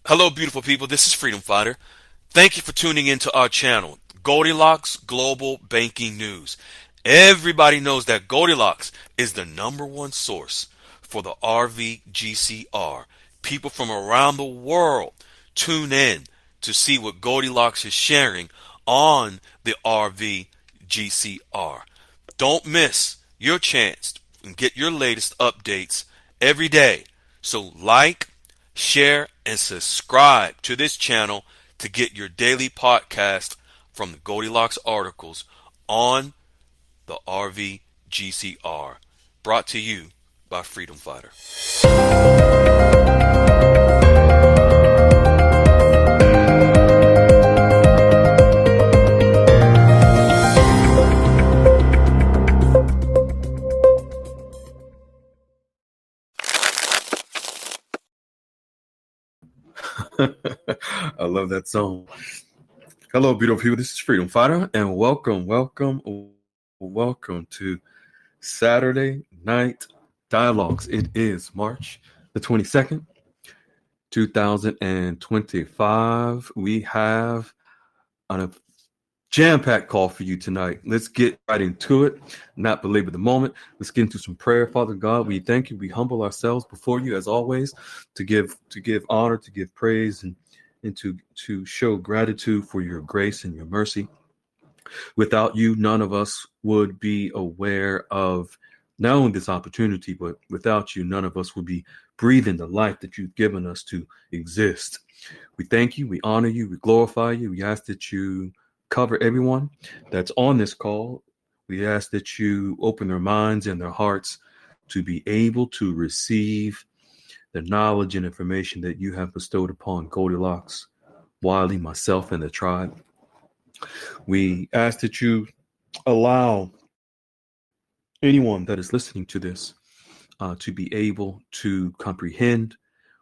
Hello, beautiful people. This is Freedom Fighter. Thank you for tuning into our channel, Goldilocks Global Banking News. Everybody knows that Goldilocks is the number one source for the RVGCR. People from around the world tune in to see what Goldilocks is sharing on the RVGCR. Don't miss your chance and get your latest updates every day. So like, share, and subscribe to this channel to get your daily podcast from the Goldilocks articles on the RVGCR. Brought to you by Freedom Fighter. I love that song. Hello, beautiful people. This is Freedom Fighter, and welcome to Saturday Night Dialogues. It is March the 22nd, 2025. We have a jam-packed call for you tonight. Let's get right into it, not belabor the moment. Let's get into some prayer. Father God, we thank you. We humble ourselves before you as always to give honor, to give praise, and to show gratitude for your grace and your mercy. Without you, none of us would be aware of not only this opportunity, but without you, none of us would be breathing the life that you've given us to exist. We thank you, we honor you, we glorify you. We ask that you cover everyone that's on this call. We ask that you open their minds and their hearts to be able to receive the knowledge and information that you have bestowed upon Goldilocks, Wiley, myself, and the tribe. We ask that you allow anyone that is listening to this to be able to comprehend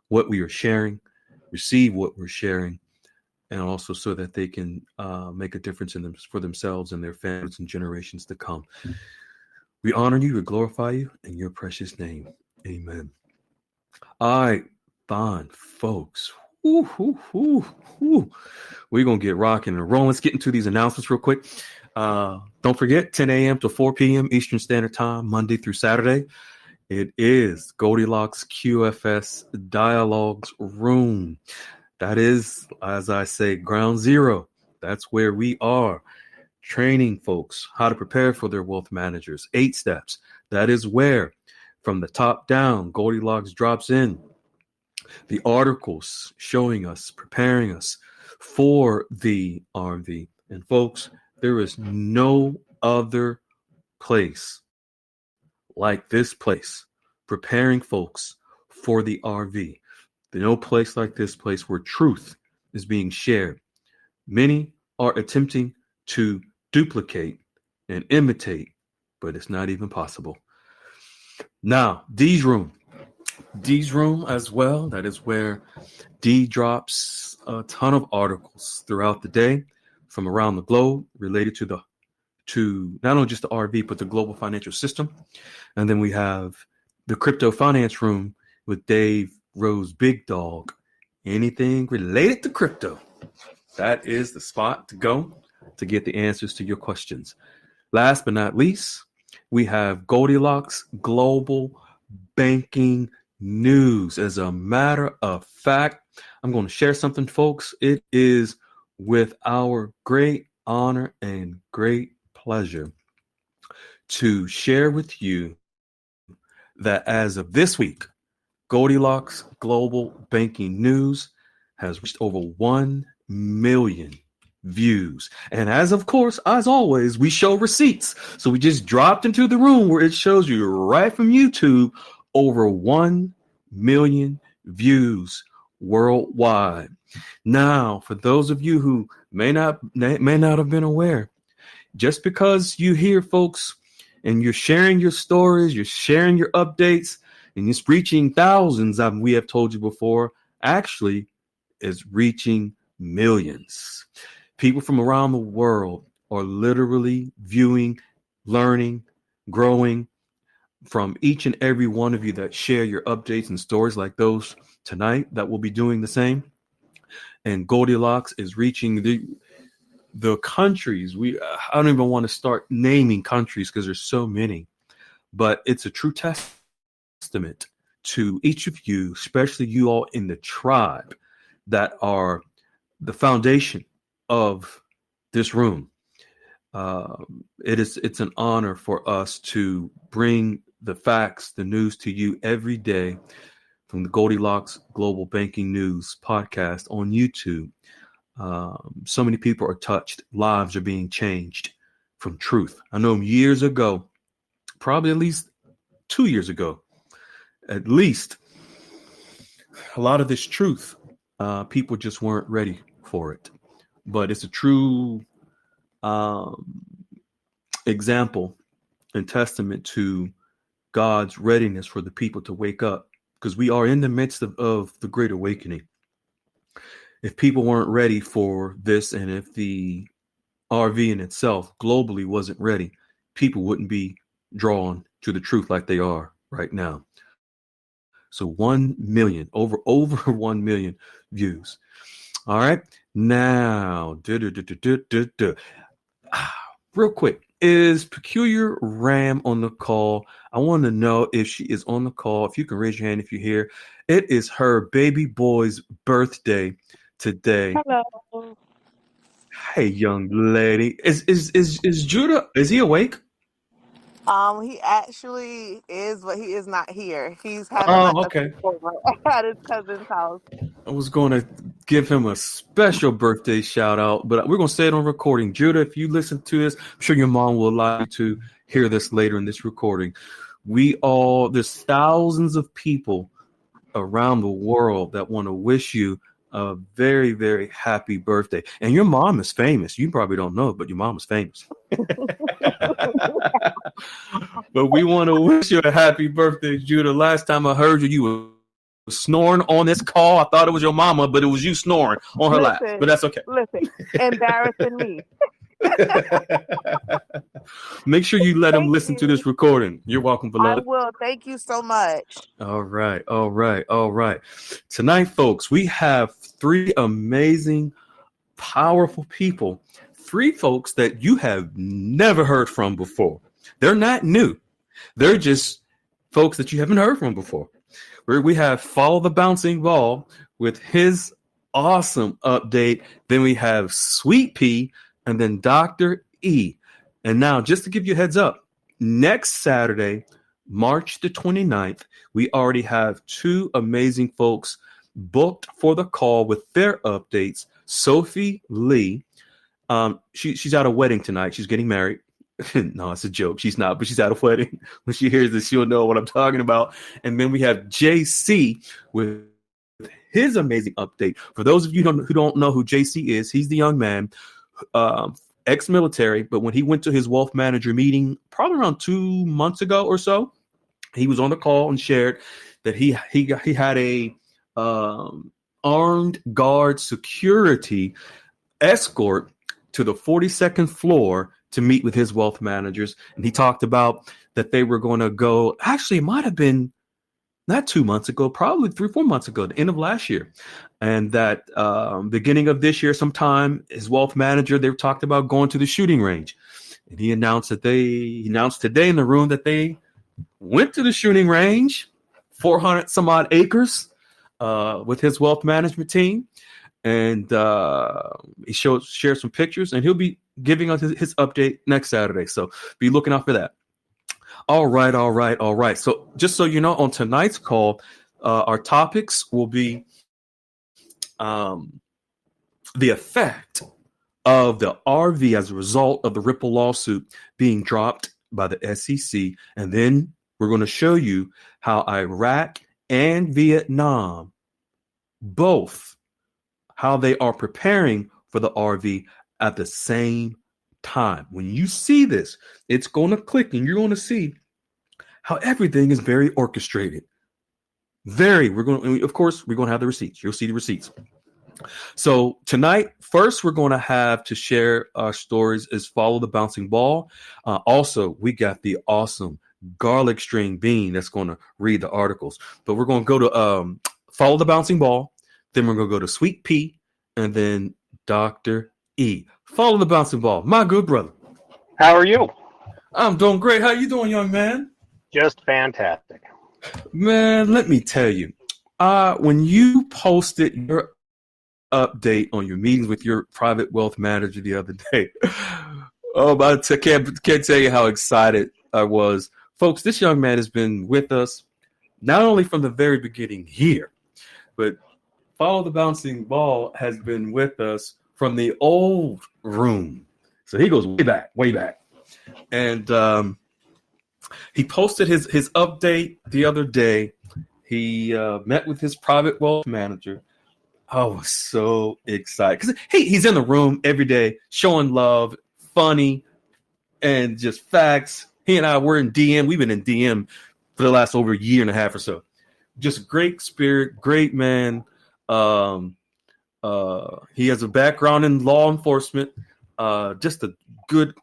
what we are sharing, receive what we're sharing, and also so that they can make a difference for themselves and their families and generations to come. We honor you, we glorify you in your precious name. Amen. All right, fine, folks. We're going to get rocking and rolling. Let's get into these announcements real quick. Don't forget, 10 a.m. to 4 p.m. Eastern Standard Time, Monday through Saturday. It is Goldilocks QFS Dialogues Room. That is, as I say, ground zero. That's where we are training folks how to prepare for their wealth managers. 8 steps. That is where, from the top down, Goldilocks drops in the articles showing us, preparing us for the RV. And folks, there is no other place like this place, preparing folks for the RV. There's no place like this place where truth is being shared. Many are attempting to duplicate and imitate, but it's not even possible. Now, D's room as well. That is where D drops a ton of articles throughout the day from around the globe related to not only just the RV, but the global financial system. And then we have the crypto finance room with Dave Rose Big Dog. Anything related to crypto, that is the spot to go to get the answers to your questions. Last but not least, we have Goldilocks Global Banking News. As a matter of fact, I'm going to share something, folks. It is with our great honor and great pleasure to share with you that as of this week, Goldilocks Global Banking News has reached over 1 million views. And as always, we show receipts. So we just dropped into the room where it shows you right from YouTube over 1 million views worldwide. Now, for those of you who may not have been aware, just because you hear folks and you're sharing your stories, you're sharing your updates, and it's reaching thousands, we have told you before, actually is reaching millions. People from around the world are literally viewing, learning, growing from each and every one of you that share your updates and stories like those tonight that will be doing the same. and Goldilocks is reaching the countries. I don't even want to start naming countries because there's so many, but it's a true testament to each of you, especially you all in the tribe that are the foundation of this room. It's an honor for us to bring the facts, the news to you every day from the Goldilocks Global Banking News podcast on YouTube. So many people are touched. Lives are being changed from truth. I know years ago, probably at least 2 years ago, at least, a lot of this truth, people just weren't ready for it. But it's a true example and testament to God's readiness for the people to wake up, because we are in the midst of the Great Awakening. If people weren't ready for this, and if the RV in itself globally wasn't ready, people wouldn't be drawn to the truth like they are right now. So 1 million, over 1 million views. All right. Now, real quick, is Peculiar Ram on the call? I want to know if she is on the call. If you can raise your hand if you're here. It is her baby boy's birthday today. Hello. Hey, young lady. Is Judah, is he awake? He actually is, but he is not here. He's having like Oh, a okay. sleepover at his cousin's house. I was going to give him a special birthday shout out, but we're going to say it on recording. Judah, if you listen to this, I'm sure your mom will allow you to hear this later in this recording. There's thousands of people around the world that want to wish you a very, very happy birthday. And your mom is famous. You probably don't know it, but your mom is famous. But we want to wish you a happy birthday, Judah. Last time I heard you were snoring on this call. I thought it was your mama, but it was you snoring on her lap. But that's okay. Listen, embarrassing me. Make sure you let him listen you. to this recording. You're welcome, beloved. I will. Thank you so much. All right. Tonight, folks, we have 3 amazing, powerful people. 3 folks that you have never heard from before. They're not new. They're just folks that you haven't heard from before. We have Follow the Bouncing Ball with his awesome update. Then we have Sweet Pea and then Dr. E. And now, just to give you a heads up, next Saturday, March the 29th, we already have 2 amazing folks booked for the call with their updates. Sophie Lee. She's at a wedding tonight. She's getting married. No, it's a joke. She's not, but she's at a wedding. When she hears this, she'll know what I'm talking about. And then we have JC with his amazing update. For those of you who don't know who JC is, he's the young man, ex-military, but when he went to his wealth manager meeting probably around 2 months ago or so, he was on the call and shared that he had a armed guard security escort to the 42nd floor to meet with his wealth managers. And he talked about that they were going to go, actually, it might have been not 2 months ago, probably 3-4 months ago, the end of last year. And that beginning of this year, sometime, his wealth manager, they talked about going to the shooting range. And he announced today in the room that they went to the shooting range, 400 some odd acres, with his wealth management team. And he shared some pictures, and he'll be giving us his update next Saturday. So be looking out for that. All right. So just so you know, on tonight's call, our topics will be the effect of the RV as a result of the Ripple lawsuit being dropped by the SEC. And then we're going to show you how Iraq and Vietnam, both, how they are preparing for the RV at the same time. When you see this, it's going to click and you're going to see how everything is very orchestrated. We're going to have the receipts. You'll see the receipts. So tonight, first, we're going to have to share our stories is Follow the Bouncing Ball. Also, we got the awesome Garlic String Bean that's going to read the articles. But we're going to go to Follow the Bouncing Ball. Then we're going to go to Sweet Pea. and then Dr. E. Follow the bouncing ball. My good brother. How are you? I'm doing great. How you doing, young man? Just fantastic. Man, let me tell you. When you posted your update on your meetings with your private wealth manager the other day, can't tell you how excited I was. Folks, this young man has been with us not only from the very beginning here, but Follow the Bouncing Ball has been with us from the old room. So he goes way back, way back. And he posted his update the other day. He met with his private wealth manager. I was so excited because he's in the room every day showing love, funny, and just facts. He and I were in DM. We've been in DM for the last over a year and a half or so. Just great spirit, great man. He has a background in law enforcement. Just a good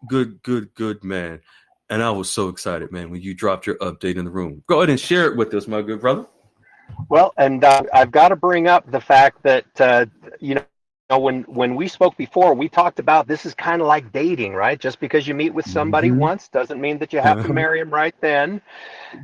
man. And I was so excited, man, when you dropped your update in the room. Go ahead and share it with us, my good brother. Well, and I've got to bring up the fact that, when we spoke before, we talked about this is kind of like dating, right? Just because you meet with somebody once doesn't mean that you have to marry him right then.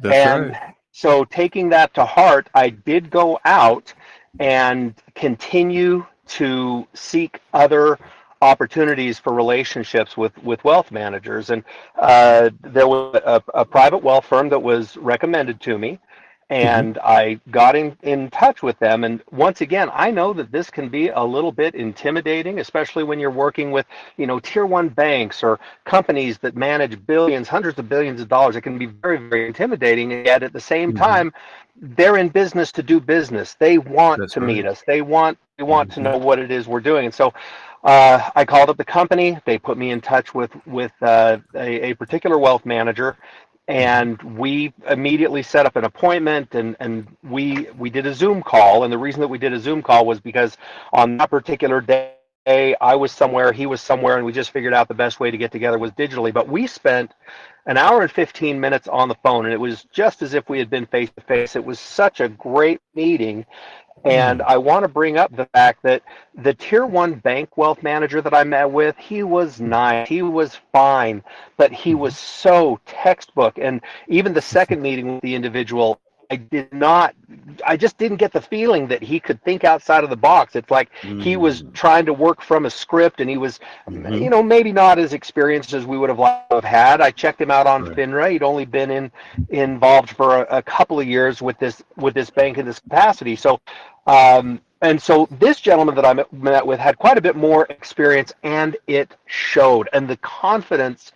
That's right. So taking that to heart, I did go out and continue to seek other opportunities for relationships with wealth managers. And there was a private wealth firm that was recommended to me. And I got in touch with them. And once again, I know that this can be a little bit intimidating, especially when you're working with, tier one banks or companies that manage billions, hundreds of billions of dollars. It can be very, very intimidating. And yet at the same time, they're in business to do business. They want to meet us. They want to know what it is we're doing. And so I called up the company. They put me in touch with a particular wealth manager. And we immediately set up an appointment, and we did a Zoom call. And the reason that we did a Zoom call was because on that particular day, I was somewhere, he was somewhere, and we just figured out the best way to get together was digitally. But we spent an hour and 15 minutes on the phone, and it was just as if we had been face to face. It was such a great meeting. And I want to bring up the fact that the tier one bank wealth manager that I met with, he was nice, he was fine, but he was so textbook. And even the second meeting with the individual, I just didn't get the feeling that he could think outside of the box. It's like he was trying to work from a script, and he was, maybe not as experienced as we would have liked to have had. I checked him out on FINRA. He'd only been involved for a couple of years with this bank in this capacity. So, and so this gentleman that I met with had quite a bit more experience, and it showed. And the confidence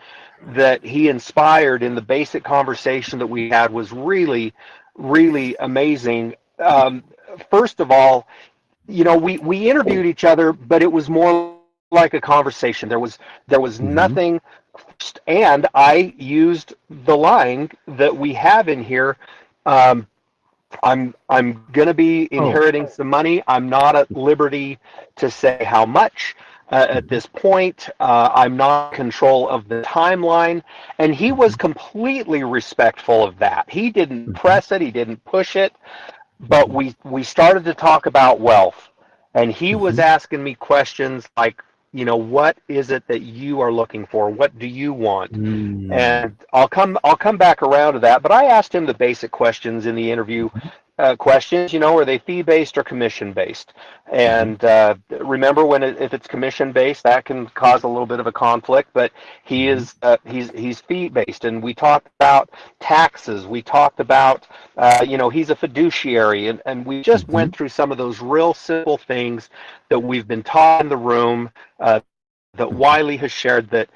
that he inspired in the basic conversation that we had was really, really amazing. First of all, we interviewed each other, but it was more like a conversation. There was nothing, and I used the line that we have in here. I'm going to be inheriting some money. I'm not at liberty to say how much. At this point, I'm not in control of the timeline, and he was completely respectful of that. He didn't press it, he didn't push it, but we started to talk about wealth, and he was asking me questions like, what is it that you are looking for? What do you want? And I'll come back around to that, but I asked him the basic questions in the interview. Questions, are they fee-based or commission-based? And remember, if it's commission-based, that can cause a little bit of a conflict. But he's fee-based, and we talked about taxes. We talked about he's a fiduciary, and we just went through some of those real simple things that we've been taught in the room. That Wiley has shared, that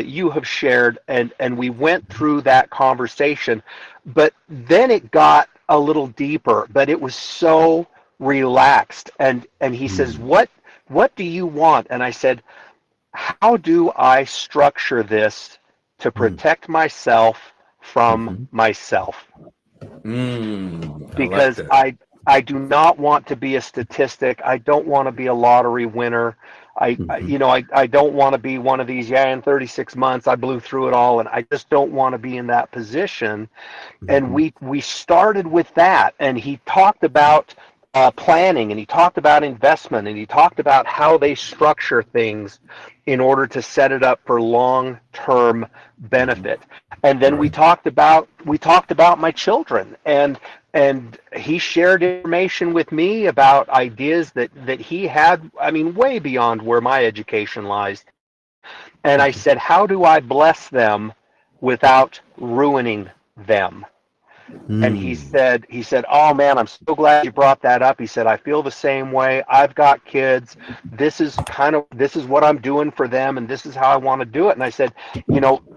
you have shared, and we went through that conversation. But then it got a little deeper, but it was so relaxed. And he says, what do you want? And I said, how do I structure this to protect myself from myself? Because I do not want to be a statistic. I don't want to be a lottery winner. I don't want to be one of these, in 36 months, I blew through it all, and I just don't want to be in that position. And we started with that, and he talked about planning, and he talked about investment, and he talked about how they structure things in order to set it up for long-term benefit. And then we talked about my children, and he shared information with me about ideas that he had, I mean, way beyond where my education lies. And I said, how do I bless them without ruining them? And he said, oh man, I'm so glad you brought that up. He said, I feel the same way. I've got kids. This is what I'm doing for them, and this is how I want to do it. And I said,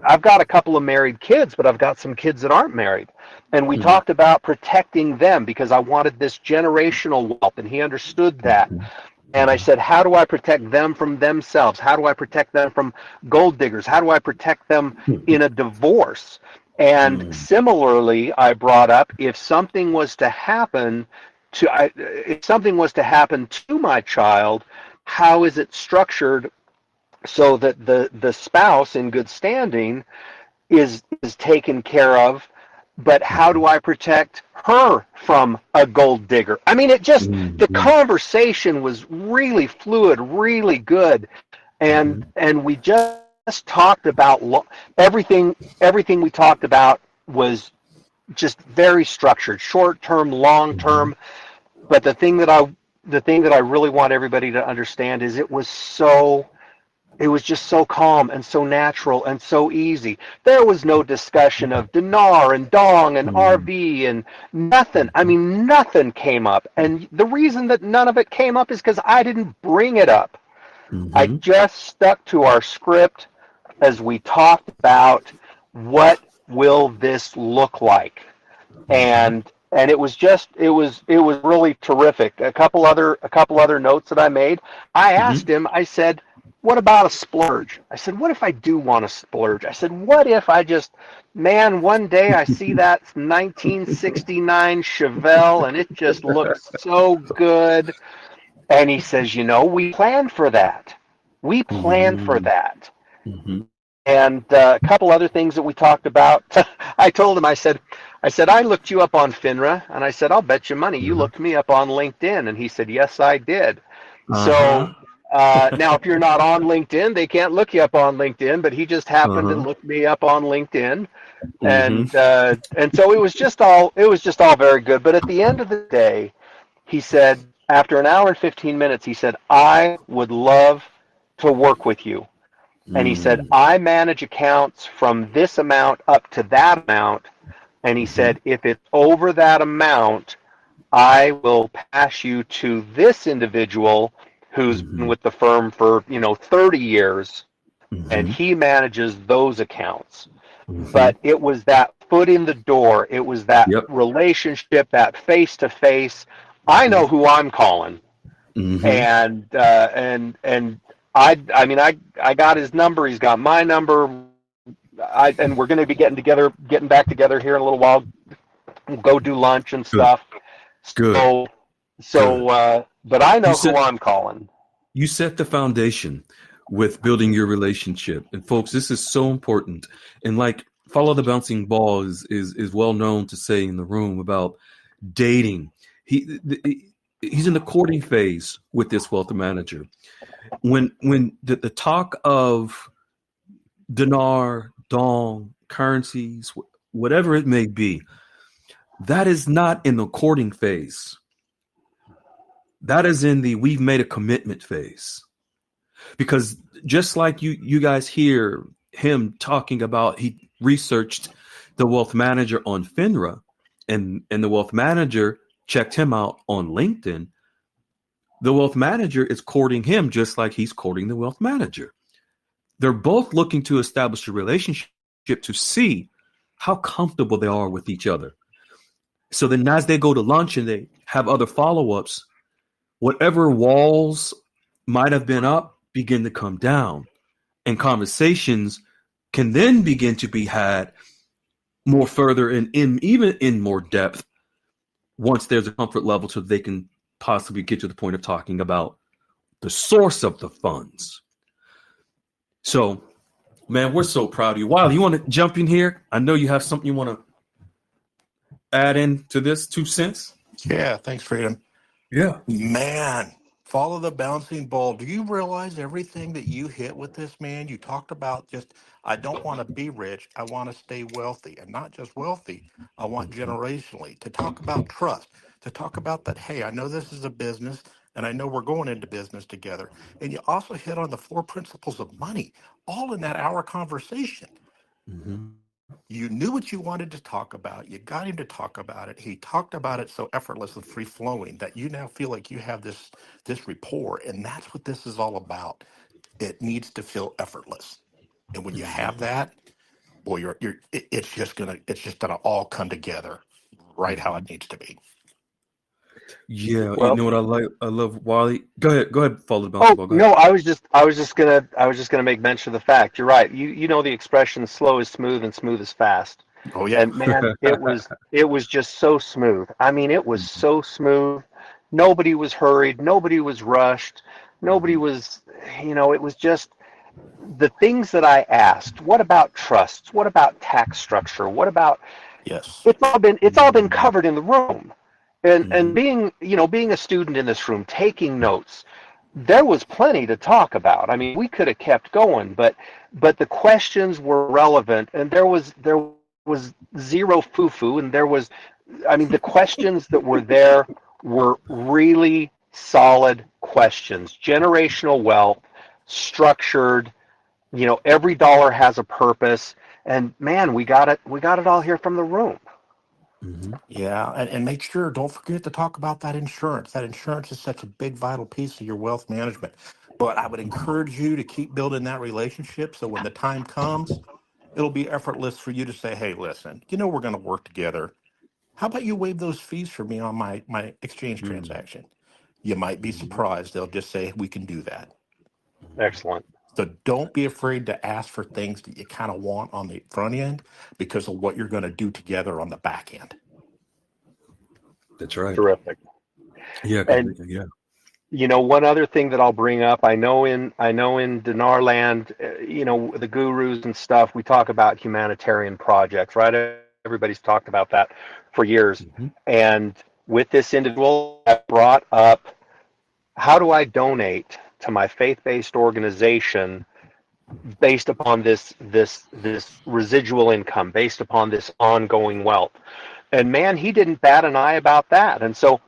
I've got a couple of married kids, but I've got some kids that aren't married. And we talked about protecting them because I wanted this generational wealth, and he understood that. And I said, how do I protect them from themselves? How do I protect them from gold diggers? How do I protect them in a divorce? And similarly, I brought up, if something was to happen to my child, how is it structured so that the spouse in good standing is taken care of? But how do I protect her from a gold digger? I mean, the conversation was really fluid, really good, and we just talked about everything we talked about was just very structured, short term, long term. But the thing that I really want everybody to understand is it was just so calm and so natural and so easy. There was no discussion of dinar and dong and RV and nothing. I mean, nothing came up. And the reason that none of it came up is because I didn't bring it up. I just stuck to our script as we talked about what will this look like. And it was really terrific. A couple other notes that I made. I asked him, I said, what about a splurge? I said, what if I do want to splurge? I said, what if I just, man, one day I see that 1969 Chevelle and it just looks so good. And he says, we planned for that. We planned for that. And a couple other things that we talked about. I told him, I said, I looked you up on FINRA, and I said, I'll bet you money you looked me up on LinkedIn. And he said, yes, I did. So now, if you're not on LinkedIn, they can't look you up on LinkedIn, but he just happened to look me up on LinkedIn. And so it was just all very good. But at the end of the day, he said, after an hour and 15 minutes, he said, I would love to work with you. And he said, I manage accounts from this amount up to that amount. And he said, if it's over that amount, I will pass you to this individual who's been with the firm for, 30 years. And he manages those accounts. But it was that foot in the door. It was that relationship, that face-to-face. I know who I'm calling. And I got his number. He's got my number. And we're going to be getting back together here in a little while. We'll go do lunch and stuff. Good. But I know who I'm calling. You set the foundation with building your relationship, and folks, this is so important. And like Follow the Bouncing Ball is well known to say in the room about dating. He's in the courting phase with this wealth manager. When the talk of dinar, dong, currencies, whatever it may be, that is not in the courting phase. That is in the we've made a commitment phase. Because just like you guys hear him talking about, he researched the wealth manager on FINRA, and the wealth manager checked him out on LinkedIn. The wealth manager is courting him just like he's courting the wealth manager. They're both looking to establish a relationship to see how comfortable they are with each other. So then as they go to lunch and they have other follow-ups, whatever walls might have been up begin to come down, and conversations can then begin to be had more further and even in more depth once there's a comfort level so they can possibly get to the point of talking about the source of the funds. So, man, we're so proud of you. Wiley, you want to jump in here? I know you have something you want to add in to this 2 cents. Yeah, thanks, Freedom. Yeah. Man, follow the bouncing ball. Do you realize everything that you hit with this, man? You talked about just, I don't want to be rich. I want to stay wealthy. And not just wealthy, I want Mhm. generationally. To talk about trust, to talk about that, hey, I know this is a business and I know we're going into business together. And you also hit on the four principles of money, all in that hour conversation. Mhm. You knew what you wanted to talk about. You got him to talk about it. He talked about it so effortless and free flowing that you now feel like you have this rapport, and that's what this is all about. It needs to feel effortless, and when you Mhm. have that, boy, it's just gonna all come together right how Mhm. it needs to be. Yeah, you Well, know what I like? I love Wally. Go ahead. Go ahead. Follow the bouncy oh ball. Go ahead. no, I was just gonna make mention of the fact. You're right. You know the expression "slow is smooth and smooth is fast," Oh yeah. and man, it was just so smooth. I mean, it was Mhm. so smooth. Nobody was hurried. Nobody was rushed. Nobody Mhm. was. It was just the things that I asked. What about trusts? What about tax structure? What about Yes. it's all been Mhm. covered in the room. And Mhm. being a student in this room, taking notes, there was plenty to talk about. I mean, we could have kept going, but the questions were relevant, and there was zero foo-foo, and the questions that were there were really solid questions. Generational wealth, structured, every dollar has a purpose, and man, we got it all here from the room. Mhm. Yeah, and make sure, don't forget to talk about that insurance. That insurance is such a big, vital piece of your wealth management. But I would encourage you to keep building that relationship so when the time comes, it'll be effortless for you to say, hey, listen, we're going to work together. How about you waive those fees for me on my exchange Mhm. transaction? You might be Mhm. surprised. They'll just say, we can do that. Mhm. Excellent. So don't be afraid to ask for things that you kind of want on the front end because of what you're going to do together on the back end. That's right. Terrific. Yeah, because And yeah. one other thing that I'll bring up, I know in Dinar land, the gurus and stuff, we talk about humanitarian projects, right? Everybody's talked about that for years. Mhm. And with this individual, I brought up, how do I donate to my faith-based organization based upon this residual income, based upon this ongoing wealth? And man, he didn't bat an eye about that. And so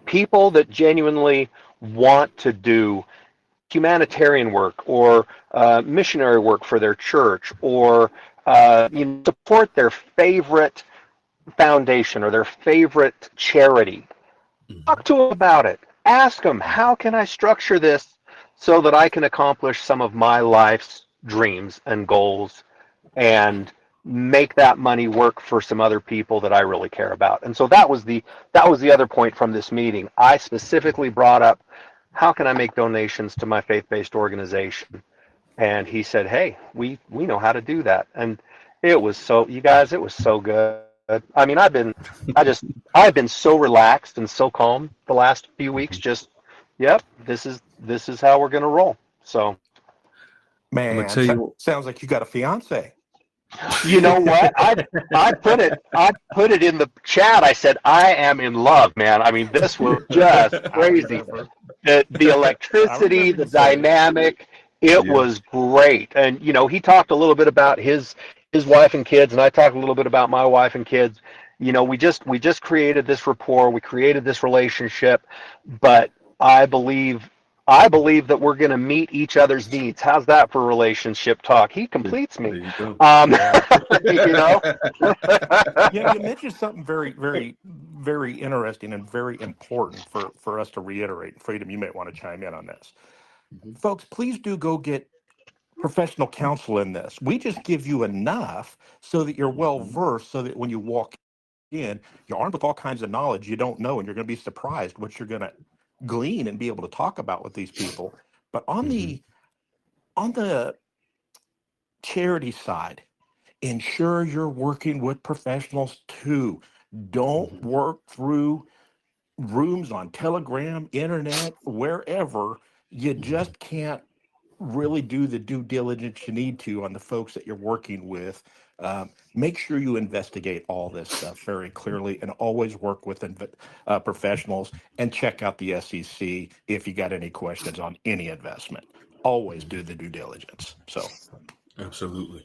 people that genuinely want to do humanitarian work or missionary work for their church, or support their favorite foundation or their favorite charity, talk Mhm. to them about it. Ask them, how can I structure this so that I can accomplish some of my life's dreams and goals, and make that money work for some other people that I really care about. And so that was the other point from this meeting. I specifically brought up, how can I make donations to my faith-based organization? And he said, "Hey, we know how to do that." And you guys, it was so good. I mean, I've been so relaxed and so calm the last few weeks. Mhm. Just, yep, this is how we're gonna roll. So, I'm gonna Man, tell you. sounds like you got a fiance. you know what? I put it in the chat. I said, I am in love, man. I mean, this was just I crazy. remember. The I electricity, remember the you saying. dynamic, it Yeah. was great. And he talked a little bit about his wife and kids, and I talked a little bit about my wife and kids. We just created this rapport, we created this relationship, but I believe I believe that we're going to meet each other's needs. How's that for relationship talk? He completes me. There you go. Um, Yeah. you know, You mentioned something very, very, very interesting and very important for us to reiterate. Freedom, you may want to chime in on this. Mhm. Folks, please do go get professional counsel in this. We just give you enough so that you're well Mhm. versed, so that when you walk in, you're armed with all kinds of knowledge you don't know, and you're going to be surprised what you're going to glean and be able to talk about with these people. But Mhm. on the charity side, ensure you're working with professionals too. Don't Mhm. work through rooms on Telegram, internet, wherever. You Mhm. just can't really do the due diligence you need to on the folks that you're working with. Make sure you investigate all this stuff very clearly and always work with professionals and check out the SEC if you got any questions on any investment. Always do the due diligence. So, Absolutely.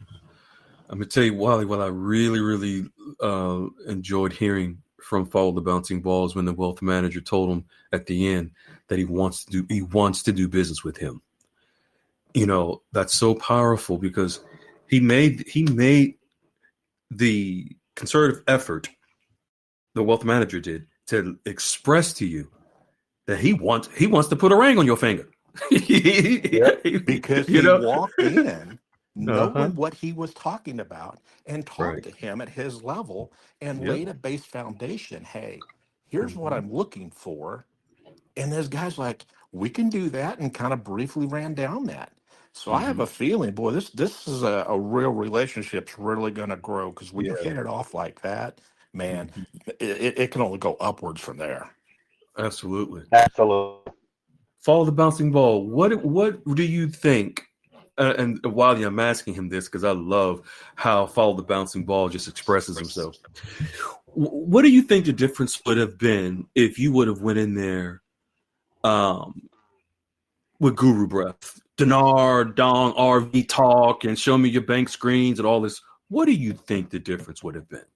I'm gonna tell you, Wally, what I really, really enjoyed hearing from Follow the Bouncing Balls when the wealth manager told him at the end that he wants to do business with him. You know, that's so powerful because he made the concerted effort, the wealth manager did, to express to you that he wants to put a ring on your finger. Yep. because You he know? walked in Uh-huh. knowing what he was talking about and talked Right. to him at his level and Yep. laid a base foundation. Hey, here's what Mm-hmm. I'm looking for. And this guy's like, we can do that, and kind of briefly ran down that. So I have Mm-hmm. a feeling, boy, this is a real relationship's really going to grow because when you Yeah. hit it off like that, man, Mm-hmm. it can only go upwards from there. Absolutely. Absolutely. Follow the bouncing ball. What do you think? And while I'm asking him this, because I love how Follow the Bouncing Ball just expresses himself. What do you think the difference would have been if you would have went in there with Guru Breath, Dinar, Dong, RV talk, and show me your bank screens and all this? What do you think the difference would have been?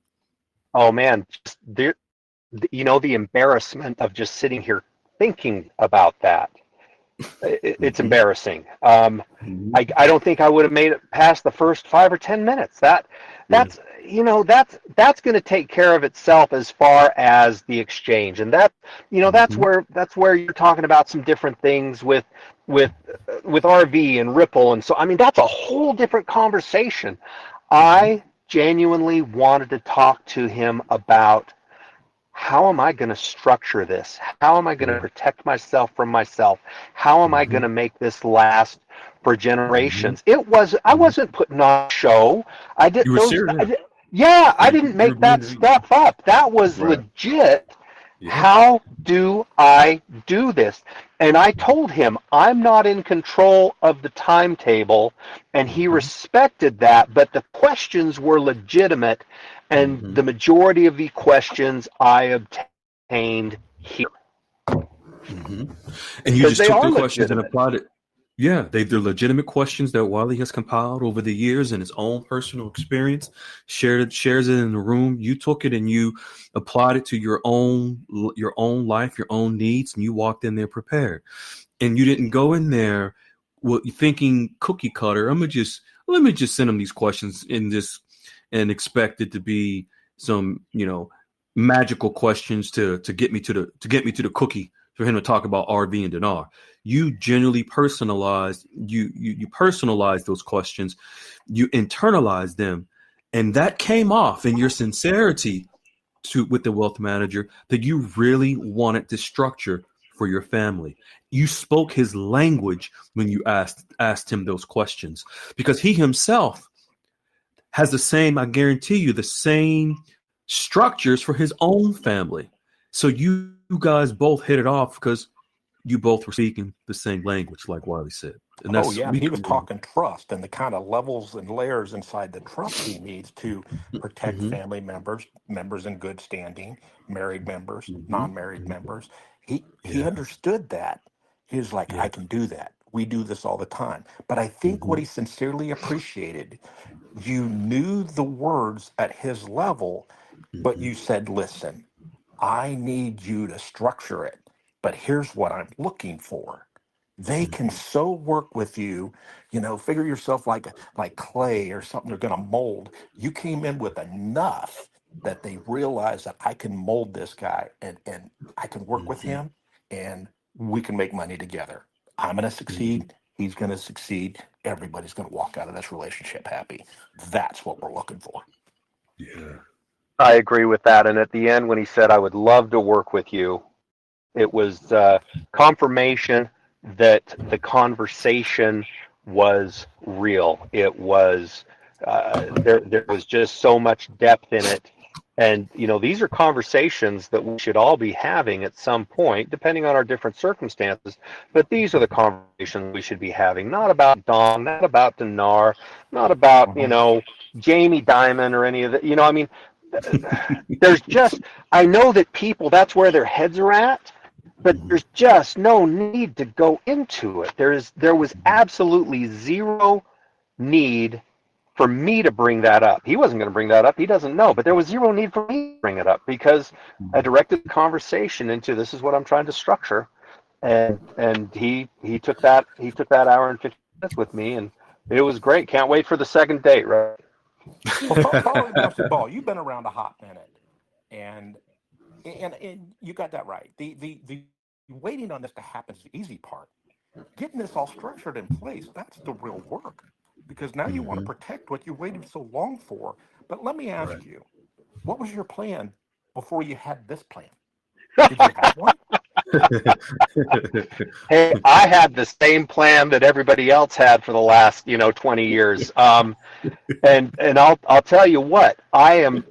Oh man, just the embarrassment of just sitting here thinking about that. It's Mm-hmm. embarrassing. Mm-hmm. I don't think I would have made it past the first 5 or 10 minutes. Yeah. That's going to take care of itself as far as the exchange, and Mm-hmm. that's where you're talking about some different things with with RV and Ripple, and so I mean that's a whole different conversation. Mm-hmm. I genuinely wanted to talk to him about how am I going to structure this? How am I going to Yeah. protect myself from myself? How am I Mm-hmm. going to make this last for Mm-hmm. generations? I Mm-hmm. wasn't putting on a show. I did You were those. serious. Yeah, I didn't You were make being that stuff up. That was right. legit. Yeah. How do I do this? And I told him I'm not in control of the timetable, and he Mm-hmm. respected that, but the questions were legitimate, and Mm-hmm. the majority of the questions I obtained here Mm-hmm. And you because just they took are the questions and legitimate. applied it. Yeah, they're legitimate questions that Wally has compiled over the years in his own personal experience, shares it in the room. You took it and you applied it to your own life, your own needs, and you walked in there prepared. And you didn't go in there thinking cookie cutter. Let me just send him these questions and expect it to be some, magical questions to get me to the cookie for him to talk about RV and Dinar. You genuinely personalized you personalized those questions, you internalized them, and that came off in your sincerity with the wealth manager that you really wanted this structure for your family. You spoke his language when you asked him those questions because he himself has I guarantee you, the same structures for his own family. So you guys both hit it off because you both were speaking the same language, like Wiley said. And Oh, that's yeah. we He was commend. talking trust and the kind of levels and layers inside the trust he needs to protect Mm-hmm. family members, members in good standing, married members, Mm-hmm. non-married Mm-hmm. members. He Yeah. understood that. He was like, I Yeah. can do that. We do this all the time. But I think what Mm-hmm. he sincerely appreciated, you knew the words at his level, but Mm-hmm. you said, listen, I need you to structure it, but here's what I'm looking for. They can Mm-hmm. so work with you, figure yourself like clay or something they're going to mold. You came in with enough that they realize that I can mold this guy and I can work with Mm-hmm. him and we can make money together. I'm going to Mm-hmm. succeed. He's going to succeed. Everybody's going to walk out of this relationship happy. That's what we're looking for. Yeah. I agree with that. And at the end, when he said, I would love to work with you, it was confirmation that the conversation was real. It was there was just so much depth in it And, these are conversations that we should all be having at some point, depending on our different circumstances. But these are the conversations we should be having, not about Dong, not about Dinar, not about, Jamie Dimon or any of the, there's just, I know that people, that's where their heads are at, but there's just no need to go into it. There was absolutely zero need for me to bring that up. He wasn't going to bring that up. He doesn't know, but there was zero need for me to bring it up because I directed the conversation into this is what I'm trying to structure, and he took that hour and 50 minutes with me, and it was great. Can't wait for the second date. Right? Well, following bouncy ball, you've been around a hot minute, and and you got that right. The waiting on this to happen is the easy part. Getting this all structured in place, that's the real work. Because now you want to protect what you waited so long for. But let me ask you, what was your plan before you had this plan? Did you have one? Hey, I had the same plan that everybody else had for the last 20 years. And I'll tell you what, I am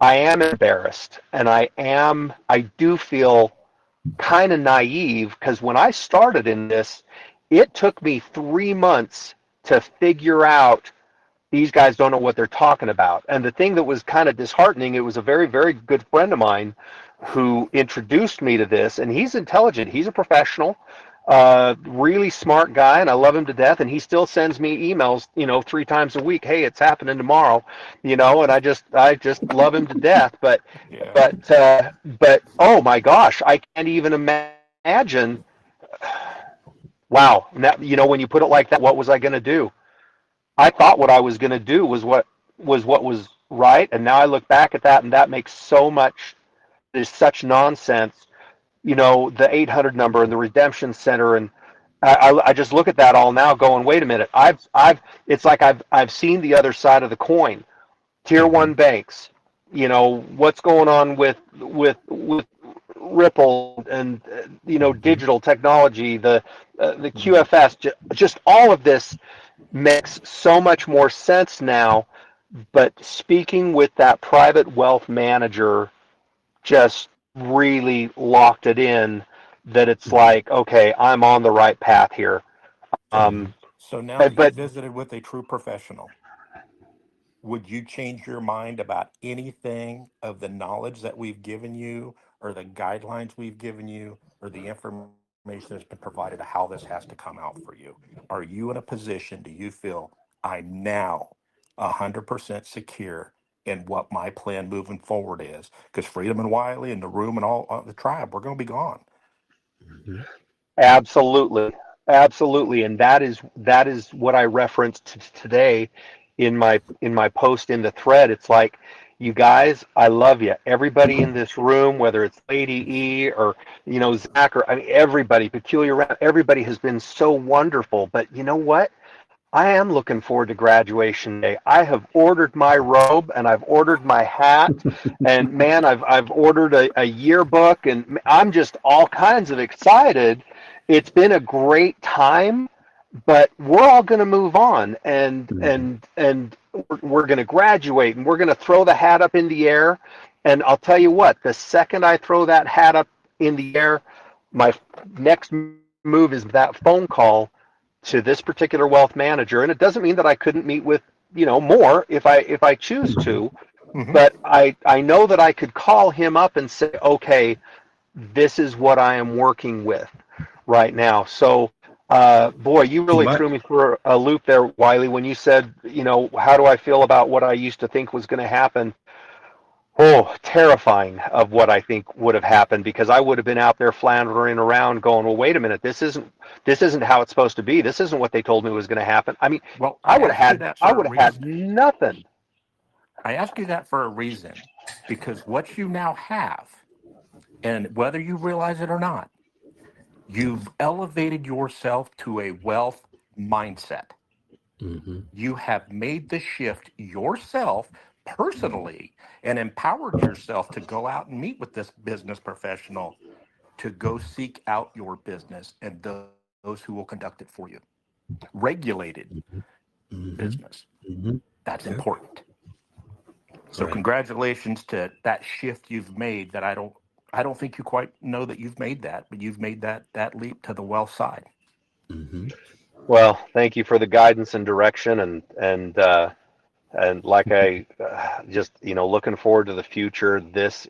embarrassed, and I do feel kind of naive because when I started in this, it took me 3 months to figure out these guys don't know what they're talking about. And the thing that was kind of disheartening, it was a very, very good friend of mine who introduced me to this, and he's intelligent. He's a professional, really smart guy, and I love him to death. And he still sends me emails, 3 times a week. Hey, it's happening tomorrow, and I just love him to death. But, Yeah. but oh my gosh, I can't even imagine. Wow, now, when you put it like that, what was I going to do? I thought what I was going to do was right, and now I look back at that, and that makes so much. There's such nonsense. The 800 number and the redemption center, and I just look at that all now, going, wait a minute. It's like I've seen the other side of the coin. Tier one banks. What's going on with Ripple and digital technology, the QFS, just all of this makes so much more sense now. But speaking with that private wealth manager just really locked it in that it's like, okay, I'm on the right path here. So, Um, so now that you but visited with a true professional, would you change your mind about anything of the knowledge that we've given you, or the guidelines we've given you, or the information that's been provided of how this has to come out for you? Are you in a position, do you feel I'm now 100% secure in what my plan moving forward is? Because Freedom and Wiley and the room and all the tribe, we're going to be gone. absolutely, absolutely, and that is what I referenced today in my post in the thread. It's like, you guys, I love you. Everybody in this room, whether it's Lady E or Zach, or I mean everybody, Peculiar, everybody has been so wonderful. But you know what? I am looking forward to graduation day. I have ordered my robe and I've ordered my hat, and man, I've ordered a yearbook, and I'm just all kinds of excited. It's been a great time, but we're all going to move on, and we're going to graduate, and we're going to throw the hat up in the air. And I'll tell you what, the second I throw that hat up in the air, my next move is that phone call to this particular wealth manager. And it doesn't mean that I couldn't meet with more if I choose to, Hmm. but I know that I could call him up and say, okay, this is what I am working with right now. So boy, you He really might. threw me for a loop there, Wiley, when you said, how do I feel about what I used to think was going to happen? Oh, terrifying of what I think would have happened, because I would have been out there floundering around going, well, wait a minute, this isn't how it's supposed to be. This isn't what they told me was going to happen. I mean, Well, I I would have ask you had that I for a would have had reason. nothing. I ask you that for a reason, because what you now have, and whether you realize it or not, you've elevated yourself to a wealth mindset. Mm-hmm. You have made the shift yourself personally and empowered yourself to go out and meet with this business professional to go seek out your business and those who will conduct it for you. Regulated Mm-hmm. business. Mm-hmm. That's Yeah. important. So congratulations to that shift you've made. That I don't think you quite know that you've made that, but you've made that leap to the wealth side. Mm-hmm. Well, thank you for the guidance and direction, and like I just looking forward to the future. This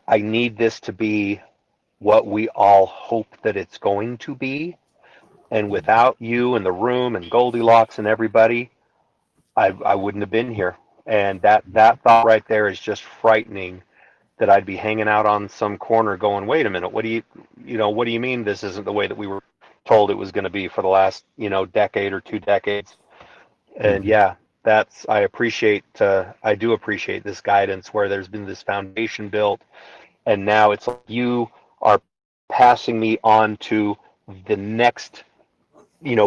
I need this to be what we all hope that it's going to be. And without you and the room and Goldilocks and everybody, I wouldn't have been here. And that thought right there is just frightening, that I'd be hanging out on some corner going, wait a minute, what do you mean this isn't the way that we were told it was going to be for the last, decade or 2 decades? And Mm-hmm. yeah, I do appreciate this guidance where there's been this foundation built, and now it's like you are passing me on to the next,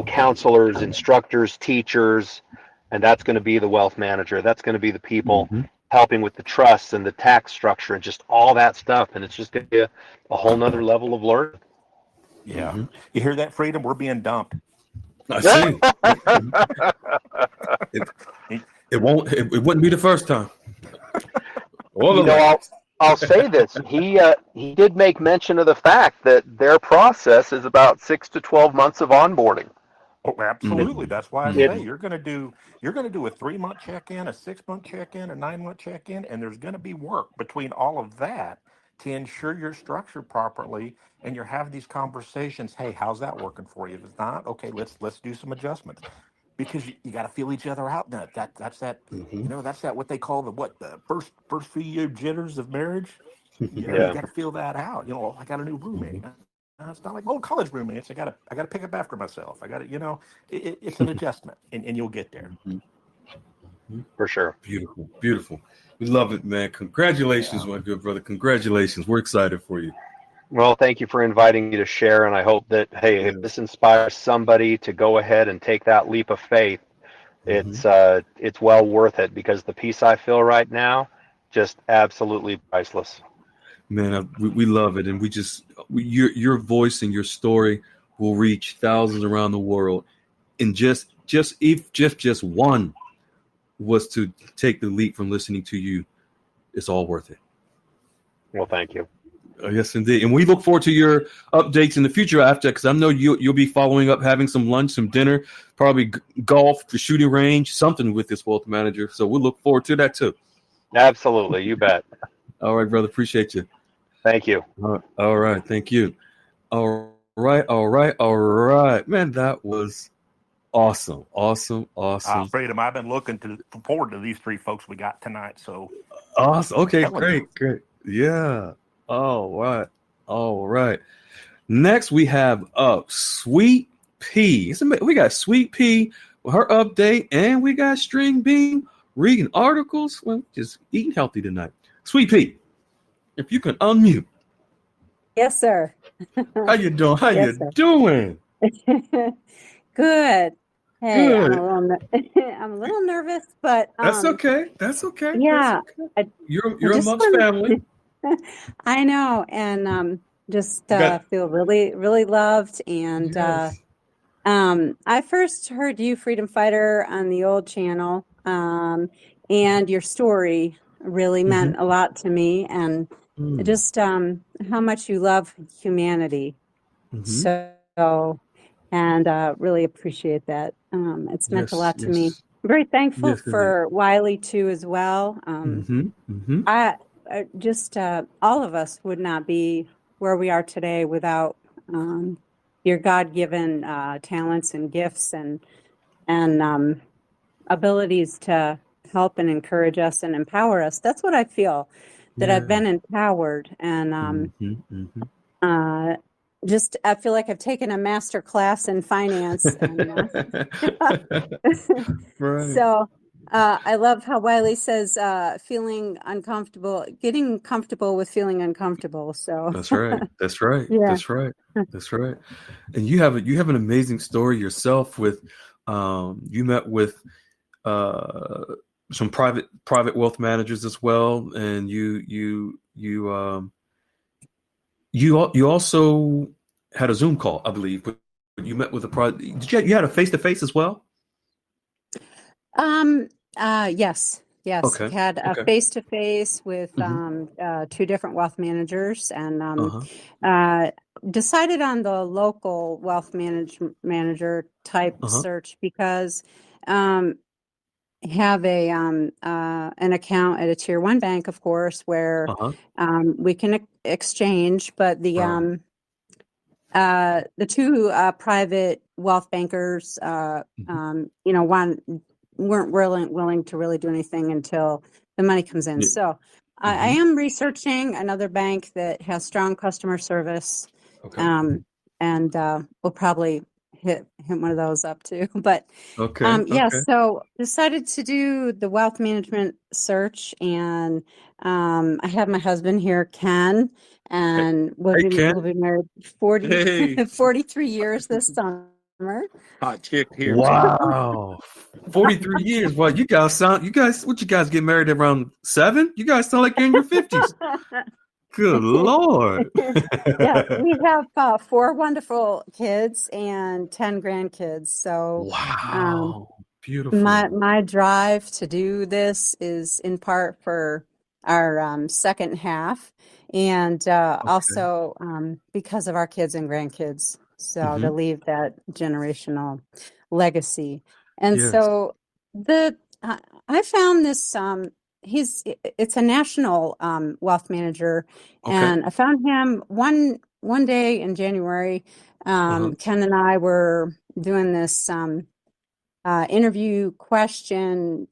counselors, instructors, teachers, and that's going to be the wealth manager. That's going to be the people Mm-hmm. helping with the trusts and the tax structure and just all that stuff. And it's just going to be a whole nother level of learning. Yeah. Mm-hmm. You hear that, Freedom? We're being dumped. I see. It, it wouldn't be the first time. Or the last. I'll say this. He did make mention of the fact that their process is about 6 to 12 months of onboarding. Oh, absolutely. That's why I It say you're going to do a 3-month check-in, a 6-month check-in, a 9-month check-in, and there's going to be work between all of that to ensure you're structured properly and you're having these conversations. Hey, how's that working for you? If it's not, okay, let's do some adjustments, because you got to feel each other out. That's that. Mm-hmm. That's that what they call the first few year jitters of marriage. You yeah, got to feel that out. I got a new roommate. It's not like old college roommates. I got to pick up after myself. I got to, it's an adjustment, and you'll get there. for sure. Beautiful, beautiful. We love it, man. Congratulations, my good brother. Congratulations. We're excited for you. Well, thank you for inviting me to share, and I hope that, hey, if this inspires somebody to go ahead and take that leap of faith, it's well worth it, because the peace I feel right now, just absolutely priceless. Man, we love it, and your voice and your story will reach thousands around the world. And if one was to take the leap from listening to you, it's all worth it. Well, thank you. Yes, indeed. And we look forward to your updates in the future after, because I know you'll be following up, having some lunch, some dinner, probably golf, the shooting range, something with this wealth manager. So we'll look forward to that too. Absolutely. You bet. All right, brother. Appreciate you. Thank you. All right. Thank you. All right. Man, that was awesome. Freedom, I've been looking forward to these 3 folks we got tonight. So Awesome. Okay, great. Yeah. All right. Next, we have Sweet Pea. We got Sweet Pea with her update, and we got String Bean reading articles. Well, just eating healthy tonight. Sweet Pea, if you can unmute. Yes, sir. How you doing? How Yes, you sir. doing? Good. Hey, Good. I'm a little nervous, but That's okay. yeah, That's okay. You're just amongst family. I know, and just got- feel really, really loved. And Yes. I first heard you, Freedom Fighter, on the old channel, and your story really meant a lot to me, and just how much you love humanity. So, and really appreciate that. It's meant a lot to me. I'm very thankful for Wiley too, as well. I just all of us would not be where we are today without your God-given talents and gifts and abilities to help and encourage us and empower us. That's what I feel, that I've been empowered, and just I feel like I've taken a master class in finance. And, Right. So I love how Wiley says feeling uncomfortable, getting comfortable with feeling uncomfortable. So That's right. Yeah. That's right. And you have an amazing story yourself with you met with some private wealth managers as well, and you also had a Zoom call, I believe, but you met with a private. You had a face-to-face as well? Um, yes. Okay. Had a Okay. face-to-face with Mm-hmm. two different wealth managers, and Uh-huh. uh, decided on the local wealth manager type Uh-huh. search because um, have a an account at a tier one bank, of course, where Uh-huh. we can exchange, but Right. the two private wealth bankers, Mm-hmm. one weren't willing to really do anything until the money comes in. Yeah. So I Mm-hmm. am researching another bank that has strong customer service, Okay. um, and we'll probably hit one of those up too. But Okay. Okay. yes, so decided to do the wealth management search, and I have my husband here, Ken, Hey, and hey we'll Ken. be married 40, Hey. 43 years this summer. Hot chick here too. Wow. 43 years. Well, what you guys get married around 7? You guys sound like you're in your 50s. Good Lord. Yeah, we have four wonderful kids and 10 grandkids. So um, Wow. my Beautiful. my drive to do this is in part for our second half, and Okay. also because of our kids and grandkids. So to Mm-hmm. leave that generational legacy. And Yes. so the I found this. It's a national wealth manager, Okay. and I found him one day in January. Uh-huh. Ken and I were doing this. Interview question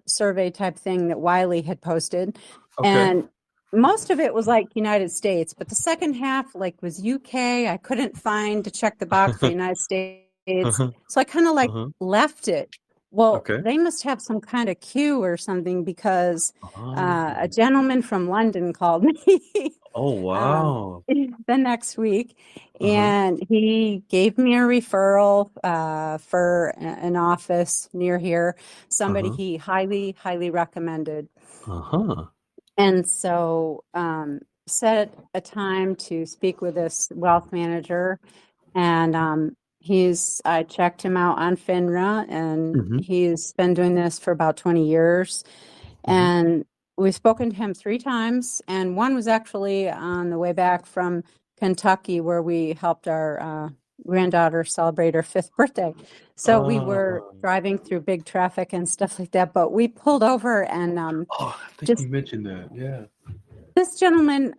survey type thing that Wiley had posted. Okay. And most of it was like United States, but the second half like was UK. I couldn't find to check the box for United States. Uh-huh. So I kind of like Uh-huh. left it. Well, Okay. they must have some kind of queue or something because a Oh. gentleman from London called me Oh um, wow. the next week, Uh-huh. and he gave me a referral for an office near here, somebody Uh-huh. he highly recommended. Uh-huh. And so set a time to speak with this wealth manager, and I checked him out on FINRA, and Mm-hmm. he's been doing this for about 20 years. Mm-hmm. And we've spoken to him three times, and one was actually on the way back from Kentucky, where we helped our granddaughter celebrate her fifth birthday. So we were Oh, driving through big traffic and stuff like that, but we pulled over, and I think just you mentioned that. Yeah. this gentleman,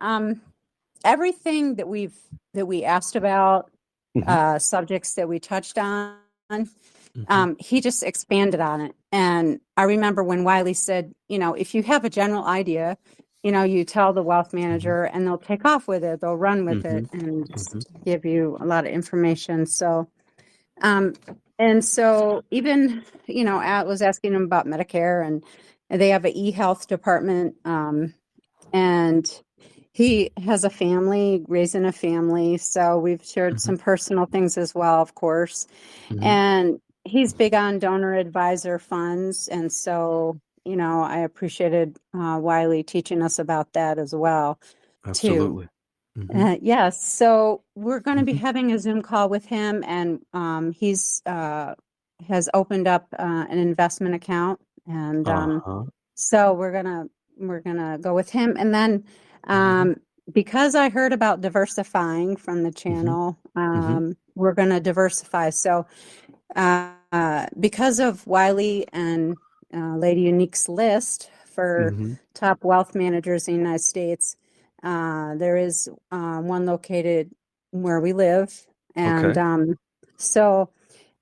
everything that we asked about, Mm-hmm. subjects that we touched on, Mm-hmm. he just expanded on it. And I remember when Wiley said, if you have a general idea, you tell the wealth Mm-hmm. manager and they'll take off with it. They'll run with Mm-hmm. it and Mm-hmm. just give you a lot of information. So, um, and so even, I was asking him about Medicare, and they have an e-health department. And he has a family, raising a family. So we've shared Mm-hmm. some personal things as well, of course. Mm-hmm. And he's big on donor advisor funds. And so, I appreciated Wiley teaching us about that as well, too. Absolutely. Mm-hmm. Yes. So we're going to be Mm-hmm. having a Zoom call with him, and he's has opened up an investment account. And Uh-huh. so we're gonna go with him, and then Mm-hmm. because I heard about diversifying from the Mm-hmm. channel, Mm-hmm. we're gonna diversify. So because of Wiley and Lady Unique's list for Mm-hmm. top wealth managers in the United States, there is one located where we live, and Okay. so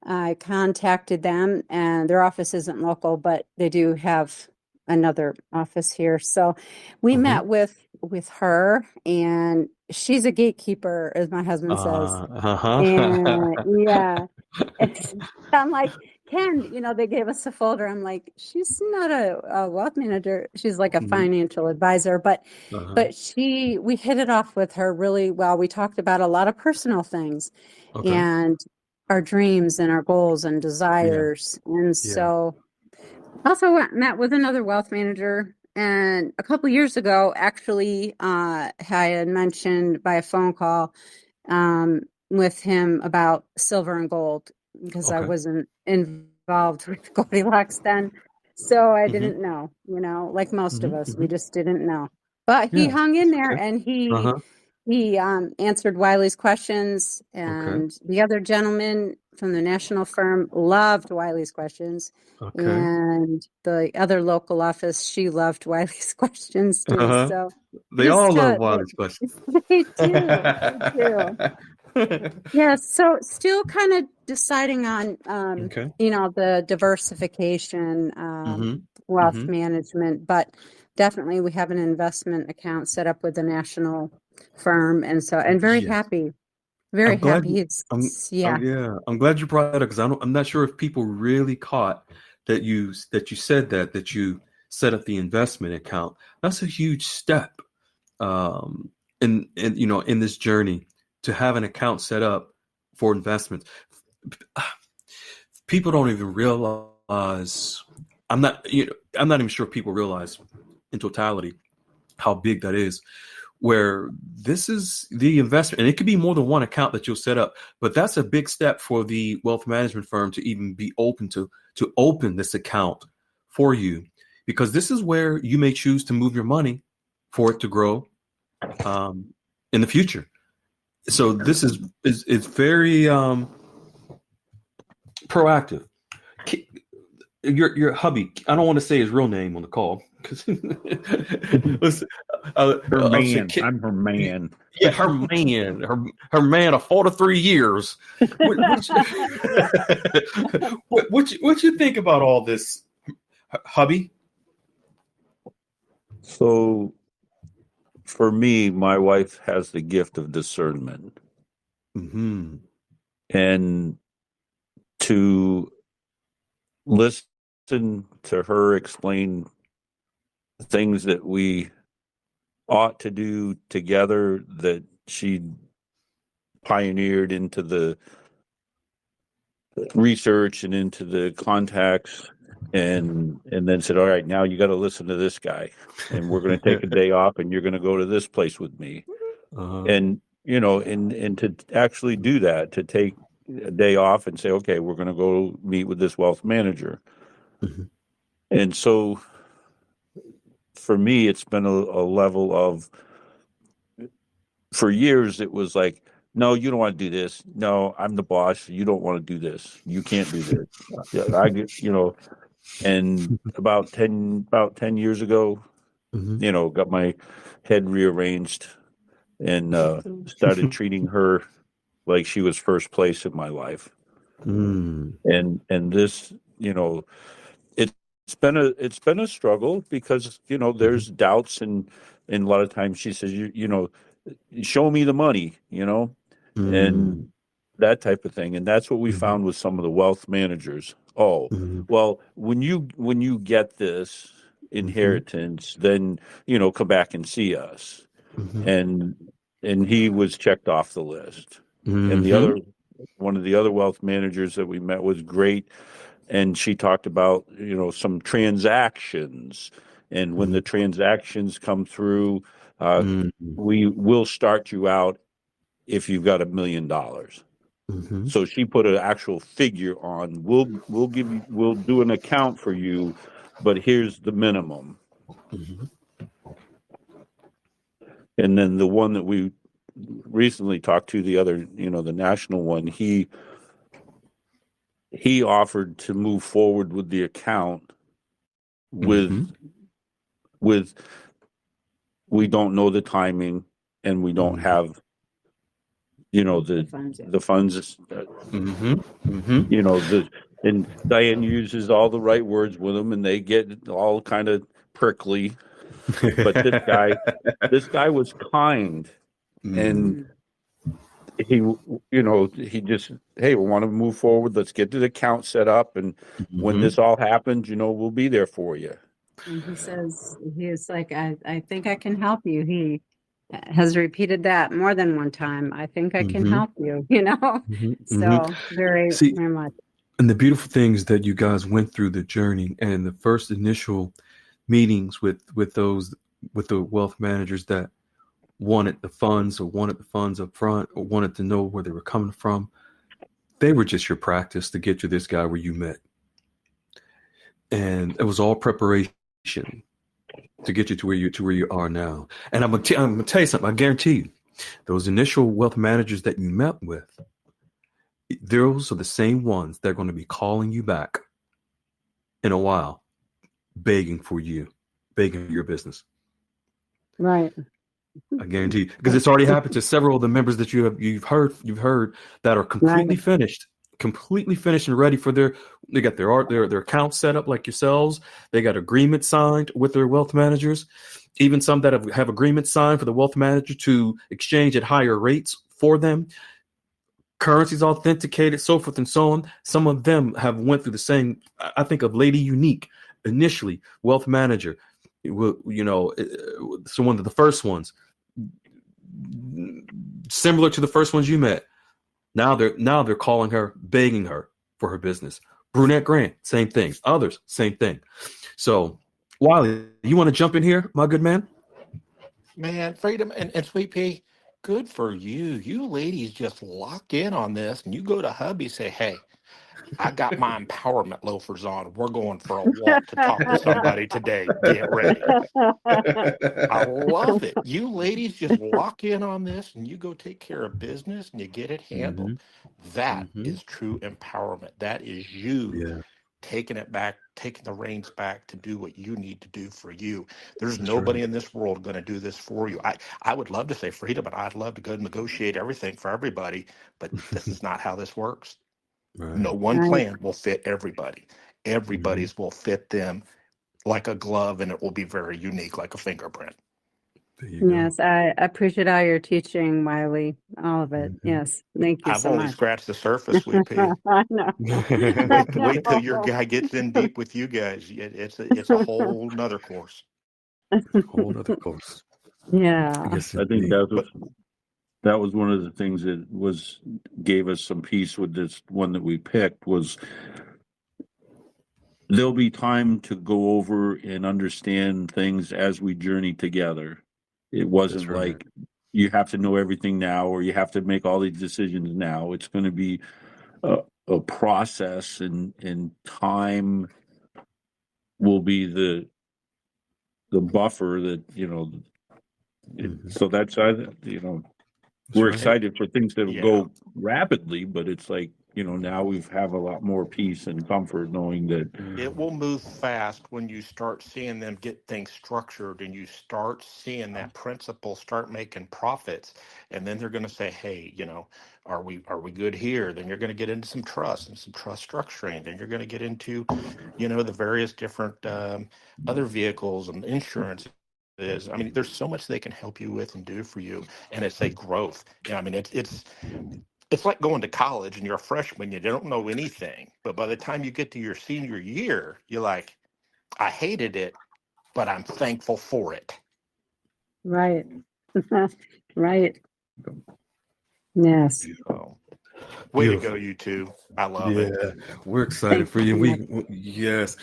I contacted them, and their office isn't local, but they do have another office here. So we Mm-hmm. met with her, and she's a gatekeeper, as my husband says. Uh-huh. And yeah, it's, I'm like, Ken, they gave us a folder. I'm like, she's not a wealth manager. She's like a Mm-hmm. financial advisor, but Uh-huh. we hit it off with her really well. We talked about a lot of personal things Okay. and our dreams and our goals and Yeah. desires. And Yeah. so also met with another wealth manager. And a couple years ago, actually, I had mentioned by a phone call with him about silver and gold because I Okay. wasn't involved involved with Goldilocks then. So I Mm-hmm. didn't know, like most of Mm-hmm. us, Mm-hmm. we just didn't know. But he Yeah. hung in there, Okay. and Uh-huh. he answered Wiley's questions, Okay. and the other gentleman from the national firm loved Wiley's questions. Okay. And the other local office, she loved Wiley's questions too. Uh-huh. So They all just love Wiley's questions. they do. They do. Yeah, so still kind of deciding on, Okay. the diversification, Mm-hmm. wealth Mm-hmm. management, but definitely we have an investment account set up with a national firm, and Yes. very I'm glad happy. you, Yeah. yeah, I'm glad you brought that up because I'm not sure if people really caught that you said that you set up the investment account. That's a huge step in this journey to have an account set up for investments. People don't even realize. I'm not even sure people realize in totality how big that is. Where this is the investment, and it could be more than one account that you'll set up, but that's a big step for the wealth management firm to even be open to open this account for you, because this is where you may choose to move your money for it to grow in the future. So this is very proactive. Your hubby, I don't want to say his real name on the call because listen, Her I'll say man. I'm her man. yeah, her man of 43 years. What what you think about all this, hubby? So for me, my wife has the gift of discernment. Mm-hmm. And to listen to her explain things that we ought to do together that she pioneered into the research and into the contacts, and then said, all right, now you got to listen to this guy, and we're going to take a day off, and you're going to go to this place with me. Uh-huh. And and to actually do that, to take a day off and say, okay, we're going to go meet with this wealth manager. Mm-hmm. And so for me, it's been a level of, for years, it was like, no, you don't want to do this. No, I'm the boss. You don't want to do this. You can't do this. And about 10 years ago, Mm-hmm. got my head rearranged and started treating her like she was first place in my life. Mm. And this, it's been a struggle because there's doubts, and a lot of times she says, show me the money, Mm. and that type of thing. And that's what we Mm-hmm. found with some of the wealth managers. Oh, Mm-hmm. well, when you get this Mm-hmm. inheritance, then come back and see us. Mm-hmm. And he was checked off the list. And Mm-hmm. one of the other wealth managers that we met was great, and she talked about some transactions, and when the transactions come through, Mm-hmm. we will start you out if you've got $1 million. Mm-hmm. So she put an actual figure on. We'll do an account for you, but here's the minimum. Mm-hmm. And then the one that we recently talked to, the other, the national one, he offered to move forward with the account with Mm-hmm. with we don't know the timing, and we don't have the funds. Mm-hmm. Mm-hmm. And Diane uses all the right words with them, and they get all kind of prickly. But this guy was kind, and he just, hey, we want to move forward. Let's get the account set up, and when Mm-hmm. this all happens, we'll be there for you. And he is like, I think I can help you. He has repeated that more than one time. I think I can Mm-hmm. help you, Mm-hmm. So very, See, very much. and the beautiful things that you guys went through the journey and the first initial meetings with the wealth managers that wanted the funds up front or wanted to know where they were coming from. They were just your practice to get to this guy where you met. and it was all preparation to get you to where you are now. And I'm gonna tell you something. I guarantee you, those initial wealth managers that you met with, those are the same ones that are going to be calling you back in a while, begging for your business. Right. I guarantee you, because it's already happened to several of the members that you've heard that are completely finished and ready for they got their accounts set up like yourselves. They got agreements signed with their wealth managers. Even some that have agreements signed for the wealth manager to exchange at higher rates for them. Currencies authenticated, so forth and so on. Some of them have went through the same. I think of Lady Unique initially, wealth manager. So one of the first ones, similar to the first ones you met. Now they're calling her, begging her for her business. Brunette Grant, same thing. Others, same thing. So, Wiley, you want to jump in here, my good man? Man, Freedom and Sweet Pea, good for you. You ladies just lock in on this and you go to hubby, say, hey, I got my empowerment loafers on. We're going for a walk to talk to somebody today. Get ready. I love it. You ladies just lock in on this and you go take care of business and you get it handled. That is true empowerment. That is you taking it back, taking the reins back to do what you need to do for you. There's nobody in this world going to do this for you. I would love to say freedom, and I'd love to go negotiate everything for everybody, but this is not how this works. Right. No one plan will fit everybody. Everybody's will fit them like a glove, and it will be very unique, like a fingerprint. Yes, I appreciate all your teaching, Wiley. All of it. Yes, thank you I've so only much. scratched the surface, Sweet Pea. I know. Wait till your guy gets in deep with you guys. It's a whole nother course. Whole other course. Yeah. Yes, I think that was one of the things that gave us some peace with this one that we picked was there'll be time to go over and understand things as we journey together. It wasn't like you have to know everything now or you have to make all these decisions now. It's going to be a process, and time will be the buffer that so that's we're excited for things that will go rapidly, but it's like now we have a lot more peace and comfort knowing that it will move fast when you start seeing them get things structured and you start seeing that principal start making profits, and then they're going to say, hey, are we good here? Then you're going to get into some trust and some trust structuring. Then you're going to get into the various different other vehicles and insurance. There's so much they can help you with and do for you, and it's a growth. It's like going to college and you're a freshman, you don't know anything. But by the time you get to your senior year, you're like, I hated it, but I'm thankful for it. Right. Right. Yes. So, way to go, you two. I love it. We're excited for you. Yes.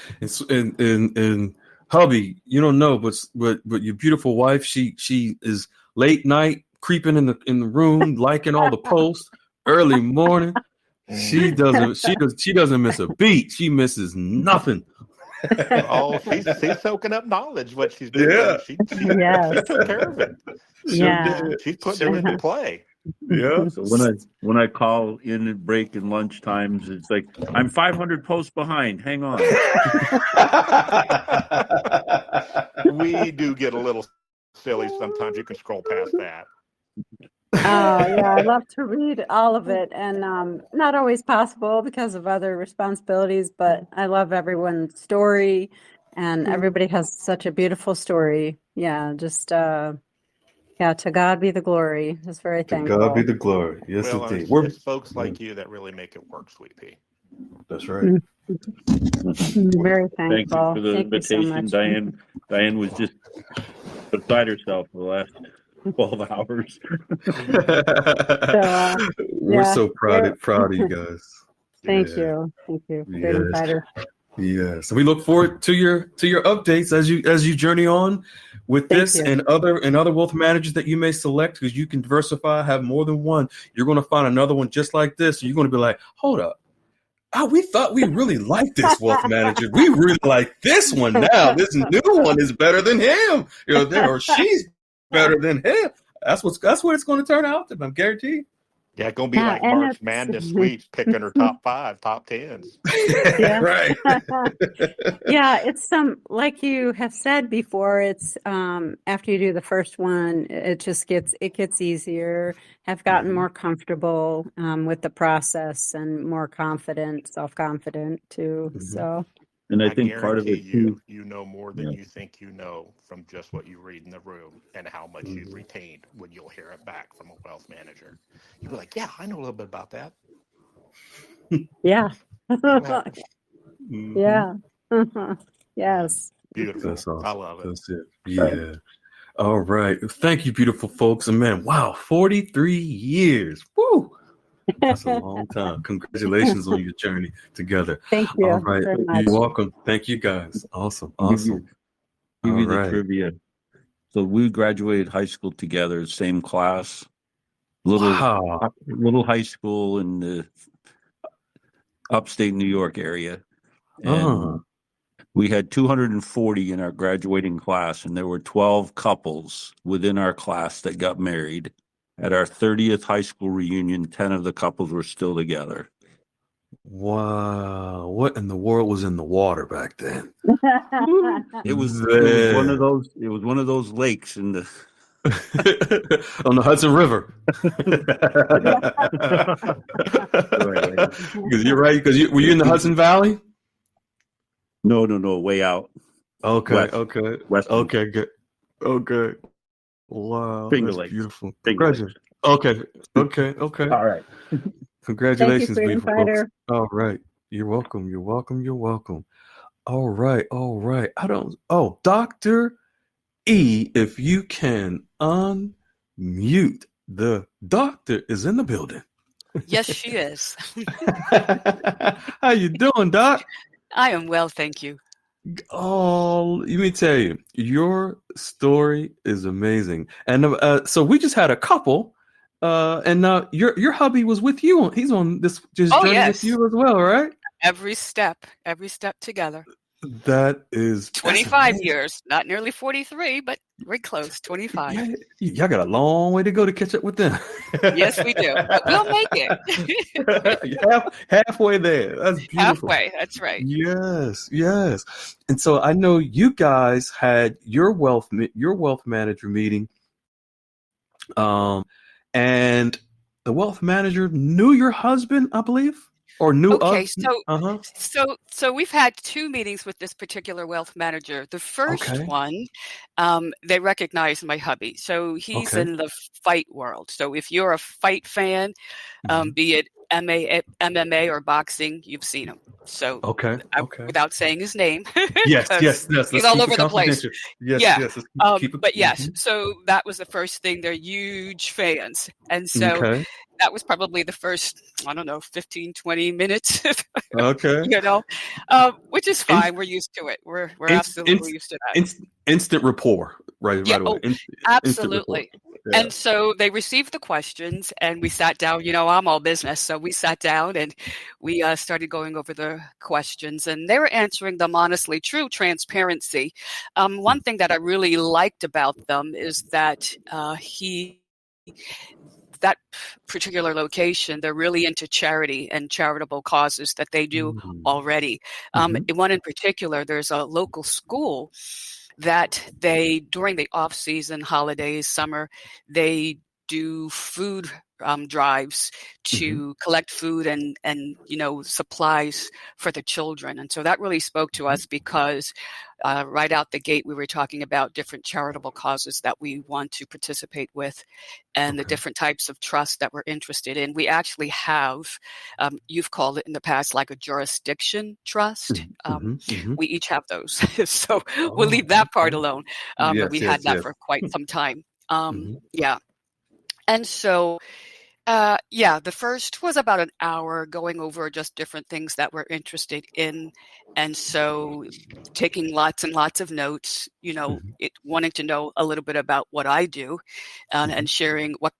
And hubby, you don't know, but your beautiful wife, she is late night creeping in the room, liking all the posts. Early morning, she doesn't miss a beat. She misses nothing. Oh, she's soaking up knowledge. What she's doing, she took care of it. She's putting it into play. Yeah. So when I call in at break and lunch times, it's like I'm 500 posts behind. Hang on. We do get a little silly sometimes. You can scroll past that. Oh, yeah, I love to read all of it, and not always possible because of other responsibilities, but I love everyone's story, and everybody has such a beautiful story. Yeah, just to God be the glory. Just very thankful. To God be the glory. Yes, well, indeed. It's folks like you that really make it work, Sweet Pea. That's right. Very thankful. Thank you for the invitation, so much. Diane was just beside herself for the last 12 hours. We're so proud of you guys. Thank you. Freedom Fighter. Yes. We look forward to your updates as you journey on with this and other wealth managers that you may select, because you can diversify, have more than one. You're going to find another one just like this, and you're going to be like, hold up, we thought we really liked this wealth manager. We really like this one now. This new one is better than him. Or she's better than him. That's what it's going to turn out to. I'm guaranteed. Yeah, it's going to be Yeah, like and March it's Madness sweeps, picking her top 5, top 10s. yeah. Right. Yeah, it's like you have said before, it's after you do the first one, it gets easier. Have gotten more comfortable with the process and more self-confident too. So And I I think part of guarantee it too. you know more than you think you know from just what you read in the room and how much you've retained when you'll hear it back from a wealth manager. You'll be like, yeah, I know a little bit about that. yeah. Mhm. Yeah. Yes. Beautiful. That's awesome. I love it. That's it. Yeah. All right. Thank you, beautiful folks. And man, wow, 43 years. Woo! That's a long time. Congratulations on your journey together. Thank you All right. very much. You're welcome. Thank you, guys. Awesome. Awesome. Give All you the right. trivia. So we graduated high school together, same class. Little high school in the upstate New York area. And we had 240 in our graduating class, and there were 12 couples within our class that got married. At our 30th high school reunion, 10 of the couples were still together. Wow. What in the world was in the water back then? It was one of those. It was one of those lakes in the on the Hudson River. Because you're right. Because were you in the Hudson Valley? No, way out. Okay. West. Okay. West. Okay. Good. Okay. Wow. Finger That's Lakes. beautiful. Finger Congratulations. Okay. All right. Congratulations, Thank you, beautiful Freedom folks. Fighter. All right. You're welcome. You're welcome. You're welcome. All right. All right. Dr. E, if you can unmute. The doctor is in the building. Yes, she is. How you doing, Doc? I am well, thank you. Oh, let me tell you, your story is amazing. And so we just had a couple, and your hubby was with you. He's on this journey with you as well, right? Every step together. That is 25 years, not nearly 43, but very close, 25. Yeah, y'all got a long way to go to catch up with them. Yes, we do. But we'll make it. Halfway there. That's beautiful. Halfway, that's right. Yes. And so I know you guys had your wealth manager meeting, and the wealth manager knew your husband, I believe. Or knew us? So we've had 2 meetings with this particular wealth manager. The first one, they recognized my hubby. So he's in the fight world. So if you're a fight fan, be it MMA or boxing, you've seen him. So without saying his name, yes, he's all over the place. Yes. But yes, so that was the first thing. They're huge fans, and so that was probably the first, 15, 20 minutes. Which is fine. We're used to it. We're absolutely used to that. Instant rapport, right away. Absolutely. Yeah. And so they received the questions, and we sat down. I'm all business, so we sat down and we started going over the questions, and they were answering them honestly, true transparency. One thing that I really liked about them is that that particular location, they're really into charity and charitable causes that they do already. One in particular, there's a local school that they, during the off-season, holidays, summer, they do food drives to collect food and supplies for the children. And so that really spoke to us because right out the gate, we were talking about different charitable causes that we want to participate with and the different types of trust that we're interested in. We actually have, you've called it in the past, like a jurisdiction trust. We each have those. So we'll leave that part alone. But we had that for quite some time. Yeah. And so, the first was about an hour going over just different things that we're interested in. And so taking lots and lots of notes, wanting to know a little bit about what I do and sharing what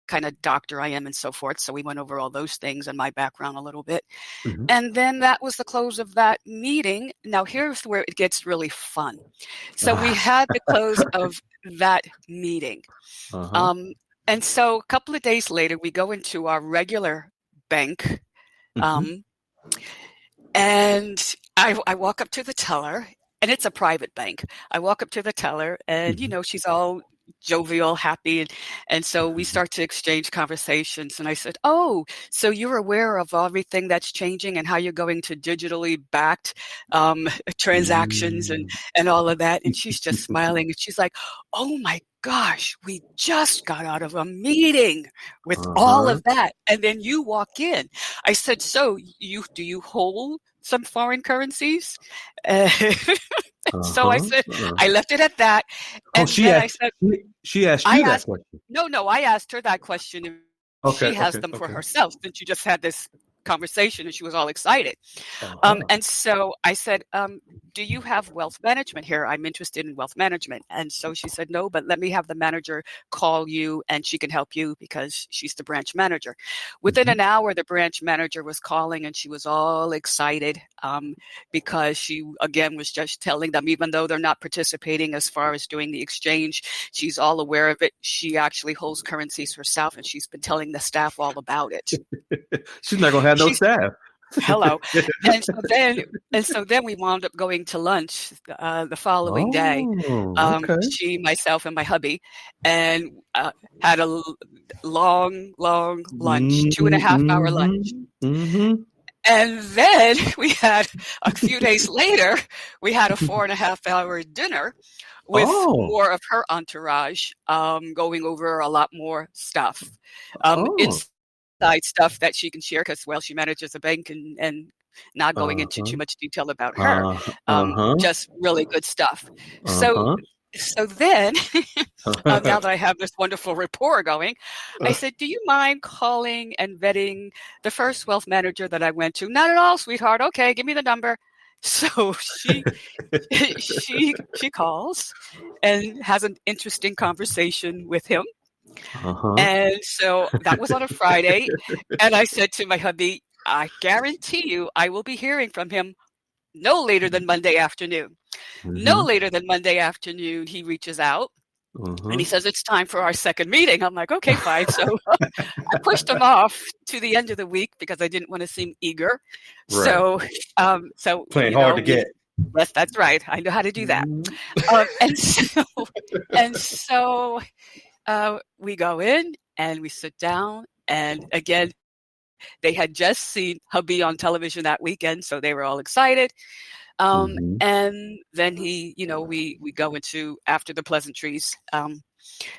kind of doctor I am and so forth. So we went over all those things and my background a little bit. Mm-hmm. And then that was the close of that meeting. Now here's where it gets really fun. So we had the close of that meeting. And so a couple of days later, we go into our regular bank. And I walk up to the teller, and it's a private bank. I walk up to the teller, and, she's all jovial, happy. And so we start to exchange conversations. And I said, oh, so you're aware of everything that's changing and how you're going to digitally backed transactions and all of that. And she's just smiling. And she's like, oh, my gosh, we just got out of a meeting with all of that. And then you walk in. I said, so do you hold some foreign currencies? So I said, I left it at that. And she asked you that question. No, I asked her that question. She has them for herself, since she just had this conversation and she was all excited. And so I said, do you have wealth management here? I'm interested in wealth management. And so she said, no, but let me have the manager call you and she can help you because she's the branch manager. Within an hour, the branch manager was calling and she was all excited because she, again, was just telling them, even though they're not participating as far as doing the exchange, she's all aware of it. She actually holds currencies herself and she's been telling the staff all about it. She's not going to have no staff. Hello. And so then we wound up going to lunch the following day. She, myself, and my hubby, and had a long lunch, 2.5-hour lunch. And then we had, a few days later, we had a 4.5-hour dinner with more of her entourage, going over a lot more stuff. Inside stuff that she can share because, well, she manages a bank and not going into too much detail about her. Just really good stuff. So then, now that I have this wonderful rapport going, I said, do you mind calling and vetting the first wealth manager that I went to? Not at all, sweetheart. Okay, give me the number. So she calls and has an interesting conversation with him. And so that was on a Friday. And I said to my hubby, I guarantee you I will be hearing from him no later than Monday afternoon. No later than Monday afternoon, he reaches out and he says, it's time for our second meeting. I'm like, okay, fine. So I pushed him off to the end of the week because I didn't want to seem eager. Right. So playing hard to get. Yes, that's right. I know how to do that. And so we go in and we sit down, and again, they had just seen hubby on television that weekend, so they were all excited. And then we go into, after the pleasantries,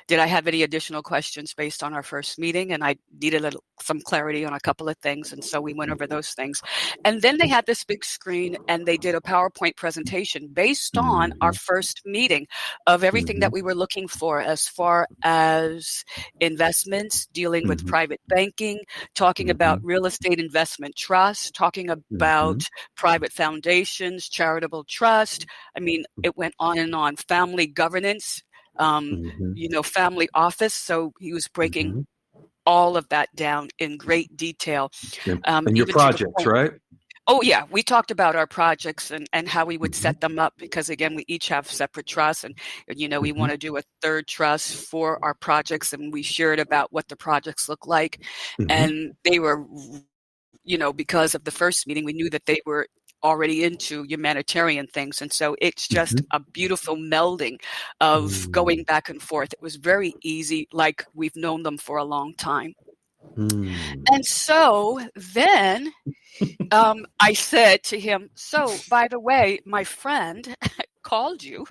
did I have any additional questions based on our first meeting? And I needed some clarity on a couple of things. And so we went over those things. And then they had this big screen and they did a PowerPoint presentation based on our first meeting of everything that we were looking for as far as investments, dealing with private banking, talking about real estate investment trusts, talking about private foundations, charitable trust. I mean, it went on and on. Family governance. Family office. So he was breaking all of that down in great detail. And your projects, right? Oh, yeah. We talked about our projects and how we would set them up because, again, we each have separate trusts. And, we want to do a third trust for our projects. And we shared about what the projects look like. And they were, because of the first meeting, we knew that they were already into humanitarian things. And so it's just a beautiful melding of going back and forth. It was very easy, like we've known them for a long time. And so then I said to him, so by the way, my friend called you.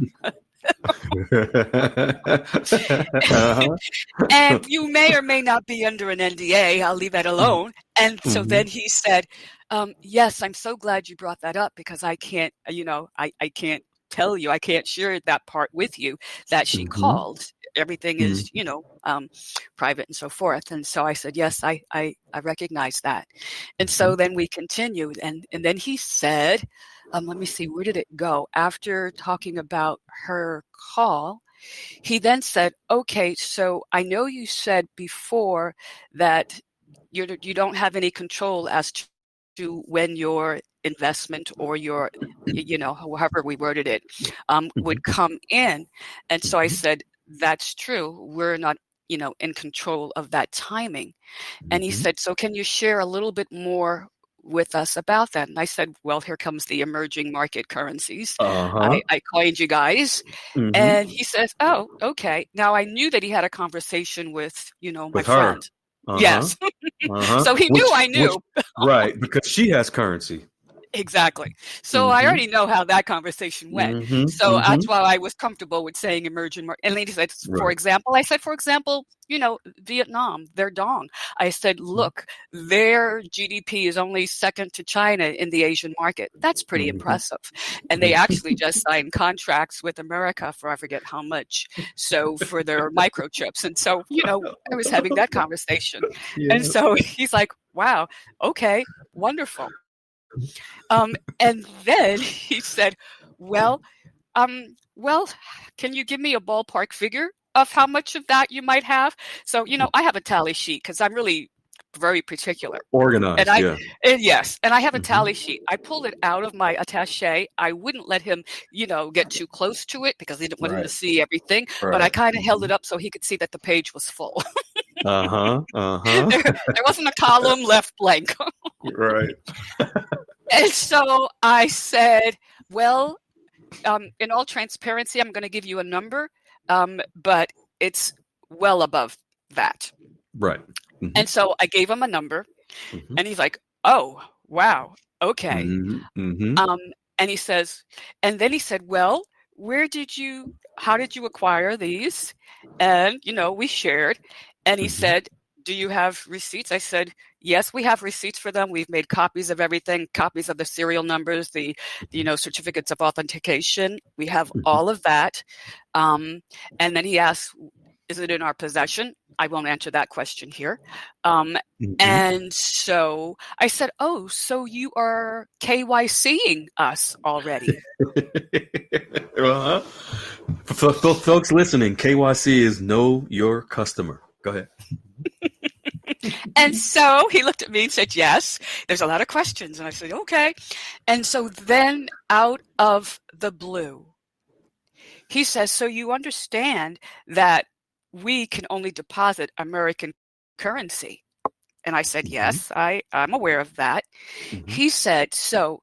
And you may or may not be under an NDA. I'll leave that alone. And so then he said, yes, I'm so glad you brought that up because I can't, I can't tell you, I can't share that part with you that she called. Everything is, private and so forth. And so I said, yes, I recognize that. And so then we continued. And then he said, let me see, where did it go? After talking about her call, he then said, okay, so I know you said before that you don't have any control as to when your investment or your, however we worded it, would come in. And so I said, that's true. We're not, in control of that timing. And he said, so can you share a little bit more with us about that? And I said, well, here comes the emerging market currencies. I coined you guys. And he says, oh, okay. Now I knew that he had a conversation with, my friend. Yes. So he knew I knew. Right, because she has currency. Exactly. So I already know how that conversation went. So that's why I was comfortable with saying emerging market. And he said, for example, Vietnam, their dong. I said, look, their GDP is only second to China in the Asian market. That's pretty impressive. And they actually just signed contracts with America for I forget how much. So for their microchips. And so, I was having that conversation. Yeah. And so he's like, wow, okay, wonderful. And then he said, well, can you give me a ballpark figure of how much of that you might have? So, I have a tally sheet because I'm really very particular. Organized, And I have a tally sheet. I pulled it out of my attaché. I wouldn't let him, get too close to it because I didn't want him to see everything. But I kind of held it up so he could see that the page was full. There wasn't a column left blank. Right. And so I said, well, in all transparency, I'm going to give you a number, but it's well above that. Right. And so I gave him a number, and he's like, oh, wow, okay. And he says, and then he said, well, how did you acquire these? And, we shared. And he said, do you have receipts? I said, yes, we have receipts for them. We've made copies of everything, copies of the serial numbers, the certificates of authentication. We have all of that. And then he asked, is it in our possession? I won't answer that question here. And so I said, oh, so you are KYCing us already. Folks listening, KYC is know your customer. Go ahead. And so he looked at me and said, yes, there's a lot of questions. And I said, okay. And so then out of the blue, he says, so you understand that we can only deposit American currency? And I said, yes, I'm aware of that. He said, so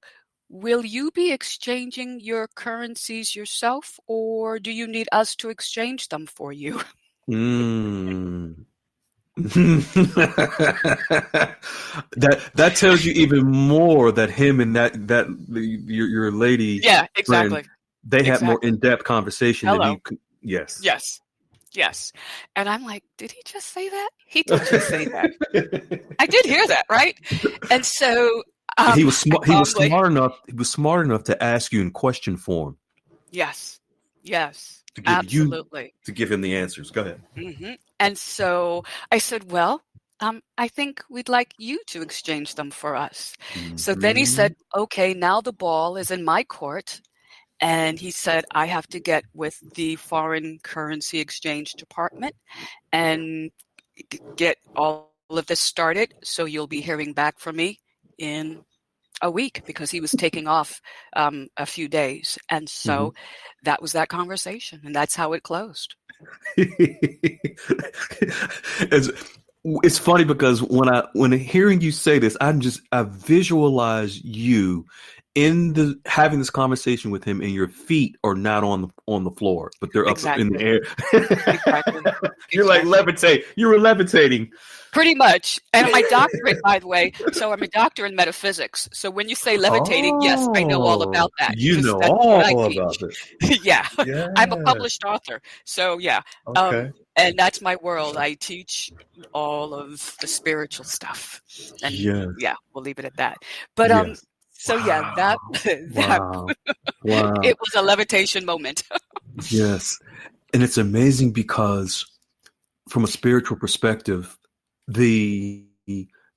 will you be exchanging your currencies yourself, or do you need us to exchange them for you? That tells you even more that him and that your lady, exactly, friend, they had more in-depth conversation than you could. Yes. And I'm like, did he just say that? He did just say that. I did hear that, right? And so he was smart. He was smart enough. He was smart enough to ask you in question form. Yes. To give absolutely. To give him the answers. Go ahead. And so I said, well, I think we'd like you to exchange them for us. So then he said, okay, now the ball is in my court. And he said, I have to get with the foreign currency exchange department and get all of this started. So you'll be hearing back from me in a week, because he was taking off a few days. And so that was that conversation, and that's how it closed. It's funny because when hearing you say this, I visualize you having this conversation with him, and your feet are not on the floor, but they're up in the air. Exactly. You're like levitate. You were levitating. Pretty much. And my doctorate, by the way, so I'm a doctor in metaphysics. So when you say levitating, yes, I know all about that. You know all about it. Yeah. I'm a published author. So yeah. Okay. And that's my world. I teach all of the spiritual stuff. And we'll leave it at that. But so that wow. It was a levitation moment. Yes. And it's amazing because from a spiritual perspective, the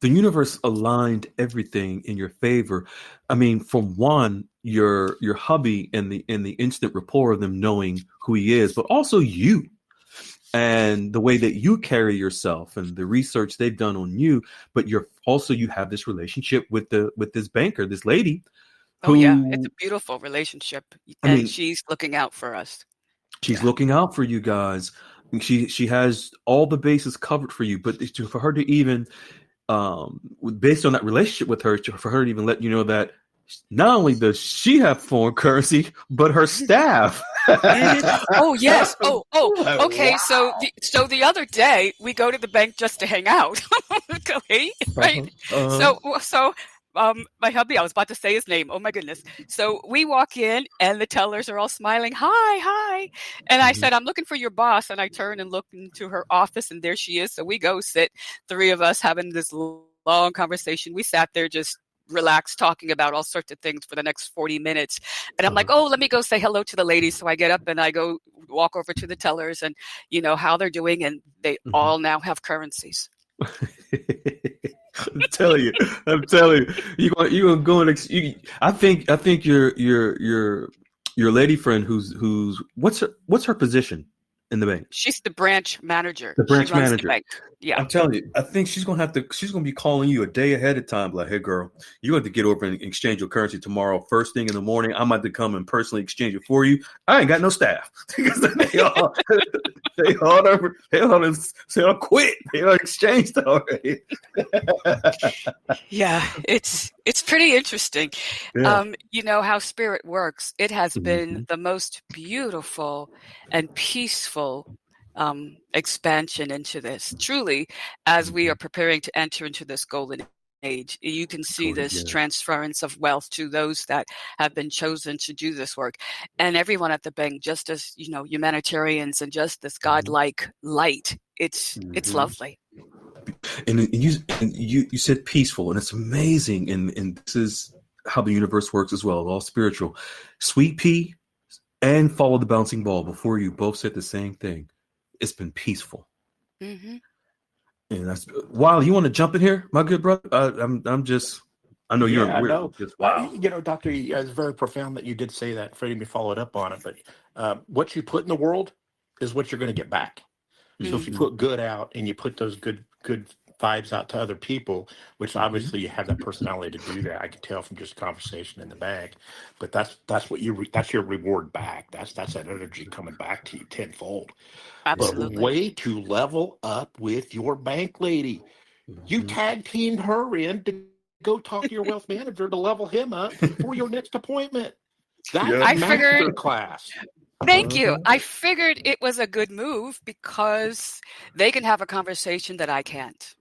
the universe aligned everything in your favor. I mean, for one, your hubby and the instant rapport of them knowing who he is, but also you and the way that you carry yourself and the research they've done on you. But you have this relationship with this banker, this lady who, Oh yeah, it's a beautiful relationship, I and mean, she's looking out for us. she's Yeah. looking out for you guys. She has all the bases covered for you, but for her to even based on that relationship with her, for her to even let you know that not only does she have foreign currency, but her staff. Oh yes. Oh, okay. Wow. So the other day we go to the bank just to hang out. Okay, right? Uh-huh. So my hubby, I was about to say his name. Oh my goodness. So we walk in and the tellers are all smiling. Hi. And I said, I'm looking for your boss. And I turn and look into her office and there she is. So we go sit, three of us having this long conversation. We sat there just relaxed, talking about all sorts of things for the next 40 minutes. And I'm like, oh, let me go say hello to the ladies. So I get up and I go walk over to the tellers and, how they're doing. And they all now have currencies. I'm telling you, you're gonna go and I think your lady friend who's what's her position in the bank? She's the branch manager. The branch she runs manager. The bank. Yeah. I'm telling you, I think she's gonna be calling you a day ahead of time, like, hey girl, you have to get over and exchange your currency tomorrow, first thing in the morning. I'm about to come and personally exchange it for you. I ain't got no staff. they all quit. They all exchanged already. Yeah, it's pretty interesting. Yeah. How spirit works. It has been the most beautiful and peaceful expansion into this. Truly, as we are preparing to enter into this golden age, you can see this transference of wealth to those that have been chosen to do this work, and everyone at the bank, just as humanitarians and just this godlike light. It's lovely. And you said peaceful, and it's amazing. And this is how the universe works as well, all spiritual. Sweet pea and follow the bouncing ball. Before you both said the same thing. It's been peaceful. And that's wow. You want to jump in here, my good brother? I'm just. I know you're. No. Just, wow. Doctor, it's very profound that you did say that. Freddie, me followed up on it, but what you put in the world is what you're going to get back. So if you put good out and you put those good vibes out to other people, which obviously you have that personality to do that. I can tell from just conversation in the bank, but that's what that's your reward back. That's that energy coming back to you tenfold. Absolutely. But way to level up with your bank lady. You tag teamed her in to go talk to your wealth manager to level him up for your next appointment. That's master class. Thank you. I figured it was a good move because they can have a conversation that I can't.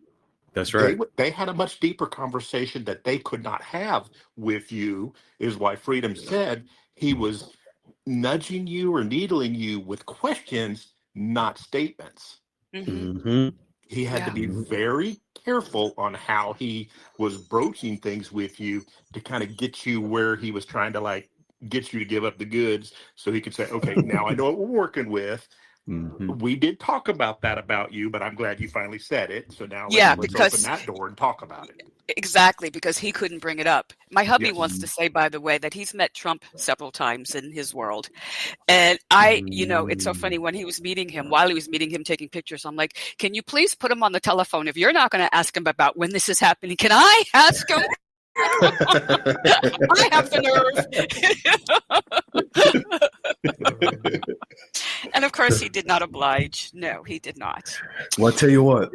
That's right. They had a much deeper conversation that they could not have with you, is why Freedom said he was nudging you or needling you with questions, not statements. He had to be very careful on how he was broaching things with you to kind of get you where he was trying to get you to give up the goods so he could say, okay, now I know what we're working with. We did talk about that about you, but I'm glad you finally said it. So now let's open that door and talk about it. Exactly, because he couldn't bring it up. My hubby wants to say, by the way, that he's met Trump several times in his world. And it's so funny while he was meeting him, taking pictures, I'm like, can you please put him on the telephone? If you're not going to ask him about when this is happening, can I ask him? I have the nerve. And of course, he did not oblige. No, he did not. Well, I tell you what,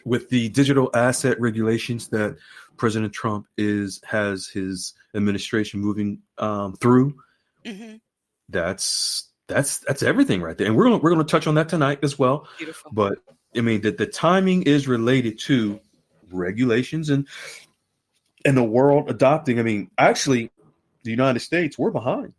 with the digital asset regulations that President Trump has his administration moving through, that's everything right there. And we're gonna touch on that tonight as well. Beautiful. But I mean, the timing is related to regulations and the world adopting. I mean, actually, the United States, we're behind.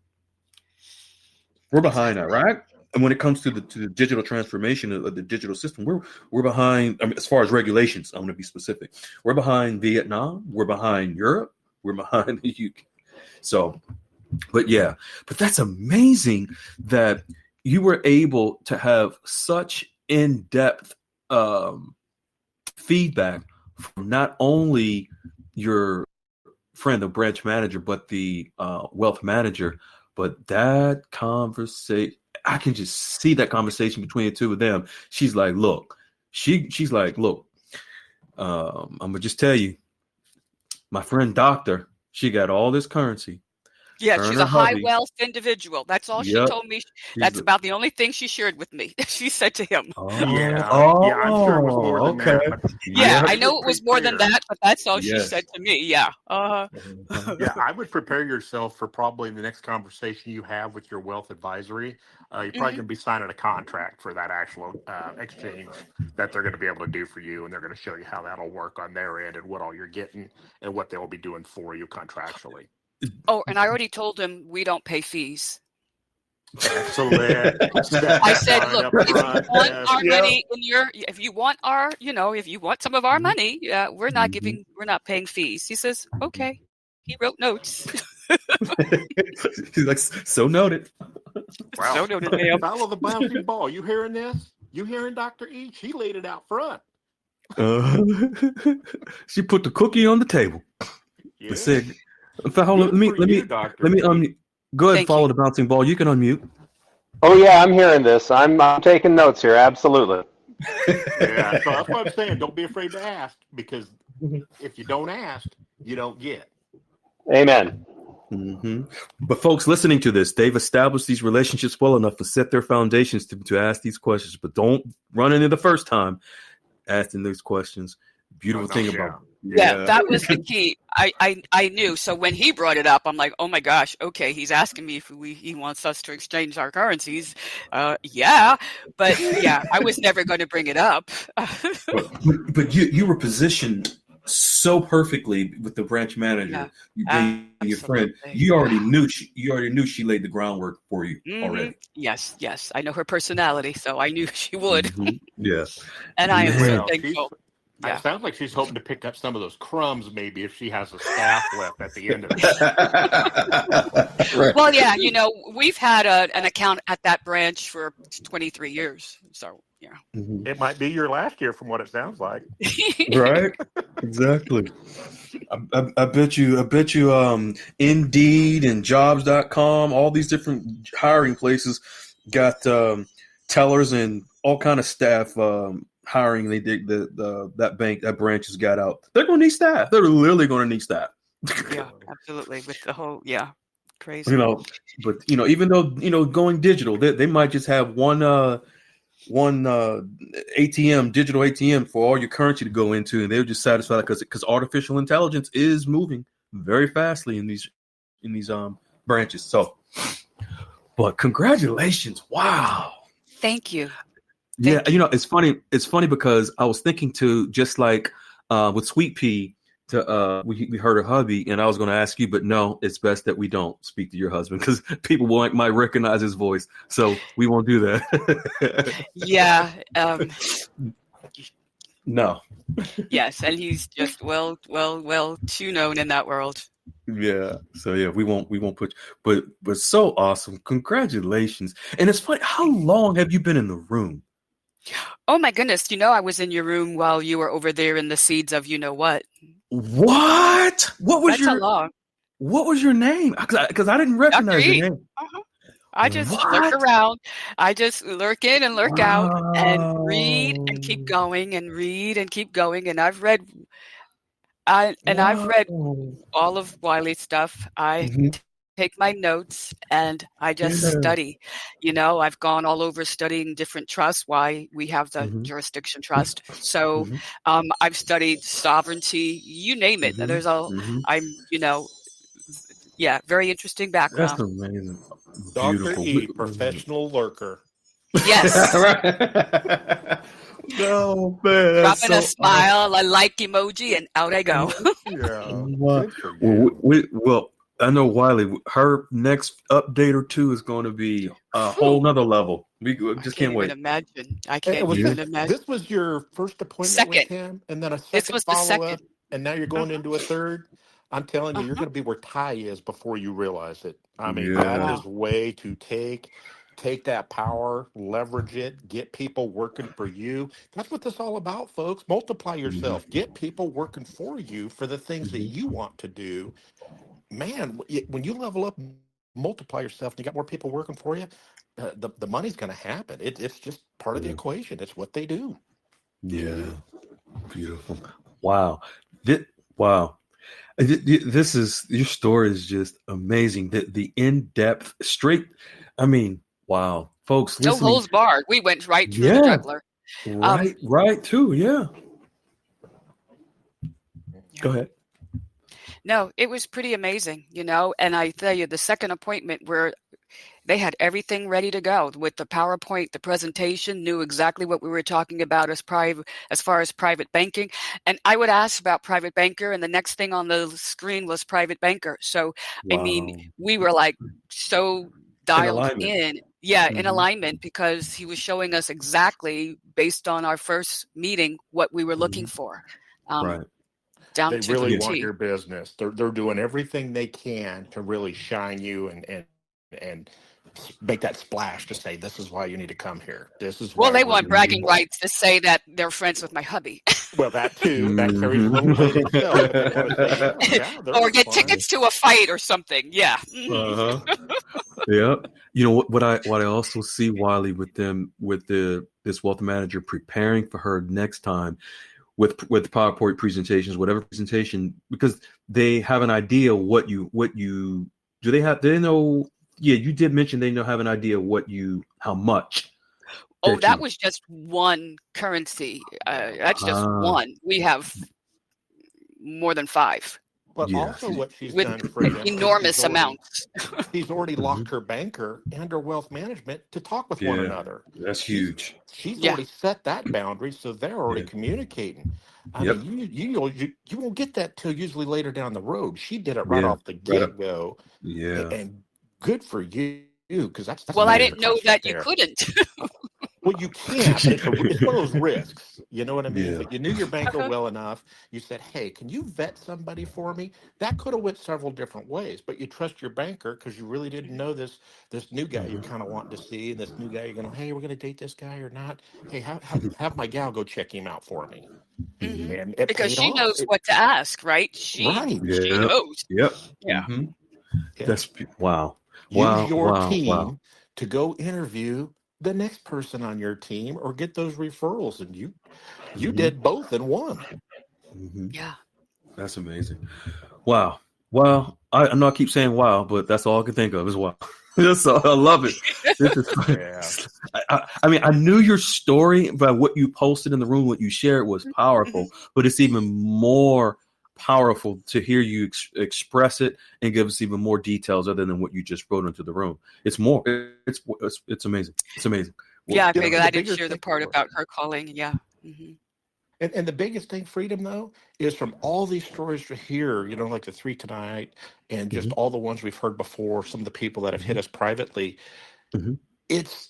We're behind that, right? And when it comes to the digital transformation of the digital system, we're behind. I mean, as far as regulations, I'm going to be specific. We're behind Vietnam. We're behind Europe. We're behind the UK. So, but that's amazing that you were able to have such in-depth feedback from not only your friend, the branch manager, but the wealth manager. But that conversation, I can just see that conversation between the two of them. She's like, look, she's like, look, I'm gonna just tell you, my friend doctor, she got all this currency. Yeah, Her and she's her a high hubby. wealth individual. That's all she Yep. told me. She's That's a, about the only thing she shared with me. She said to him. Yeah, I'm sure it was more than okay. that. But Yeah, Yep. I know it was more than that, but that's all she Yes. said to me. Yeah. yeah, I would prepare yourself for probably the next conversation you have with your wealth advisory. You're probably Mhm. going to be signing a contract for that actual exchange that they're going to be able to do for you, and they're going to show you how that'll work on their end and what all you're getting and what they'll be doing for you contractually. Oh, and I already told him we don't pay fees. Excellent. I said, Right look, up if you front. want Yes. our money in if you want our, if you want some of our money, we're not not paying fees. He says, okay. He wrote notes. He's like, so noted. Wow. So noted, ma'am. Follow the bouncing ball. You hearing this? You hearing Dr. E? She laid it out front. She put the cookie on the table. Yeah. Said, hold on, let me unmute. Go ahead and follow the bouncing ball. You can unmute. Oh yeah, I'm hearing this. I'm taking notes here. Absolutely. Yeah, so that's what I'm saying. Don't be afraid to ask, because if you don't ask, you don't get. Amen. Mm-hmm. But folks listening to this, they've established these relationships well enough to set their foundations to ask these questions. But don't run into the first time asking these questions. Beautiful thing about it. Yeah, that was the key. I knew. So when he brought it up, I'm like, oh my gosh, okay, he's asking me if he wants us to exchange our currencies. Yeah, but yeah, I was never going to bring it up. but you were positioned so perfectly with the branch manager, your friend. You already knew she laid the groundwork for you already. Yes, I know her personality, so I knew she would. Mm-hmm. Yeah, and I am so thankful. Yeah. It sounds like she's hoping to pick up some of those crumbs, maybe, if she has a staff left at the end of it. Right. Well, yeah, we've had an account at that branch for 23 years. So, yeah. Mm-hmm. It might be your last year from what it sounds like. Right? Exactly. I bet you Indeed and jobs.com, all these different hiring places got tellers and all kind of staff hiring. They did that branch has got out. They're going to need staff. They're literally going to need staff. Yeah, absolutely. With the whole, crazy. But even though going digital, they might just have one ATM, digital ATM for all your currency to go into, and they're just satisfied because artificial intelligence is moving very fastly in these branches. So, but congratulations! Wow, thank you. Yeah, it's funny. It's funny because I was thinking to just like with Sweet Pea, we heard her hubby, and I was going to ask you, but no, it's best that we don't speak to your husband because people might recognize his voice, so we won't do that. Yeah. No. Yes, and he's just well too known in that world. Yeah. So yeah, we won't put. But so awesome! Congratulations! And it's funny. How long have you been in the room? Oh my goodness! I was in your room while you were over there in the seeds of what. What? What was What was your name? Because I didn't recognize your name. I just lurk around. I just lurk in and lurk out and read and keep going and read and keep going. And I've read, I've read all of Wiley's stuff. I take my notes and I just study. I've gone all over studying different trusts. Why we have the jurisdiction trust. So I've studied sovereignty. You name it. There's very interesting background. That's amazing. Dr. E, professional lurker. Yes. No, man. Dropping a smile, a like emoji, and out I go. Well, I know Wiley, her next update or two is going to be a whole nother level. We just can't wait. I can't even imagine. This was your first appointment with him, and then a second follow-up, and now you're going into a third. I'm telling you, you're going to be where Ty is before you realize it. I mean, that is way to take Take that power, leverage it, get people working for you. That's what this is all about, folks. Multiply yourself. Get people working for you for the things that you want to do. Man, when you level up, multiply yourself, and you got more people working for you, the money's going to happen. It's just part of the equation. It's what they do. Yeah, beautiful. Wow, wow. This is your story is just amazing. The in depth, straight. I mean, wow, folks No listening. holes barred. We went right through the Yeah, juggler. right too. Yeah. Go ahead. No, it was pretty amazing, and I tell you, the second appointment where they had everything ready to go with the PowerPoint, the presentation, knew exactly what we were talking about as far as private banking. And I would ask about private banker, and the next thing on the screen was private banker. So, I mean, we were like so dialed in. Yeah, in alignment, because he was showing us exactly based on our first meeting what we were looking for. Right. Down They to really the want T. your business. They're doing everything they can to really shine you and make that splash to say, this is why you need to come here. This is Well, why they we're want your bragging people. rights to say that they're friends with my hubby. Well, that too. That carries a little weight itself. But they want to say, yeah, they're Or having get fun. tickets to a fight or something. Yeah. Yeah. You know what I also see, Wiley, with them with this wealth manager preparing for her next time with PowerPoint presentations, whatever presentation, because they have an idea what you do they know. Yeah, you did mention they have an idea how much. Oh, that was just one currency. That's just one. We have more than 5. But also what she's with done, Freedom, enormous amounts. She's already locked her banker and her wealth management to talk with one another. That's huge. She's already set that boundary, so they're already communicating. I mean, you won't get that till usually later down the road. She did it right off the get-go. And good for you, because that's well, I didn't know that you couldn't. Well, you can't, but it's one of those risks. You know what I mean? But you knew your banker well enough. You said, hey, can you vet somebody for me? That could have went several different ways, but you trust your banker because you really didn't know this new guy you're kind of wanting to see, and this new guy you're going to, hey, we're going to date this guy or not? Hey, have my gal go check him out for me. And it because she off. knows what to ask, right? She knows. Yep. Yeah. That's wow. Use your team to go interview the next person on your team or get those referrals, and you did both in one. Yeah, that's amazing. Wow. Well, I know I keep saying wow, but that's all I can think of is wow. So I love it. This is, I mean, I knew your story, but what you posted in the room, what you shared was powerful, but it's even more powerful to hear you express it and give us even more details other than what you just wrote into the room. It's more. It's amazing. It's amazing. Yeah, I figured I didn't share the part about her calling. Yeah. And the biggest thing, Freedom, though, is from all these stories to hear, like the 3 tonight and just all the ones we've heard before, some of the people that have hit us privately, it's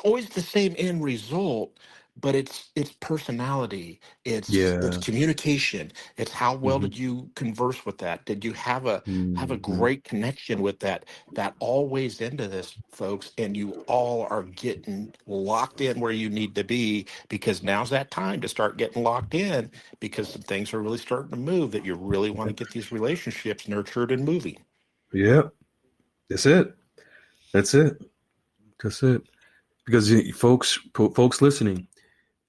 always the same end result, but it's personality, it's communication, it's how well did you converse with that? Did you have a great connection with that all weighs into this, folks, and you all are getting locked in where you need to be, because now's that time to start getting locked in, because some things are really starting to move that you really want to get these relationships nurtured and moving. Yep. That's it. Because folks listening,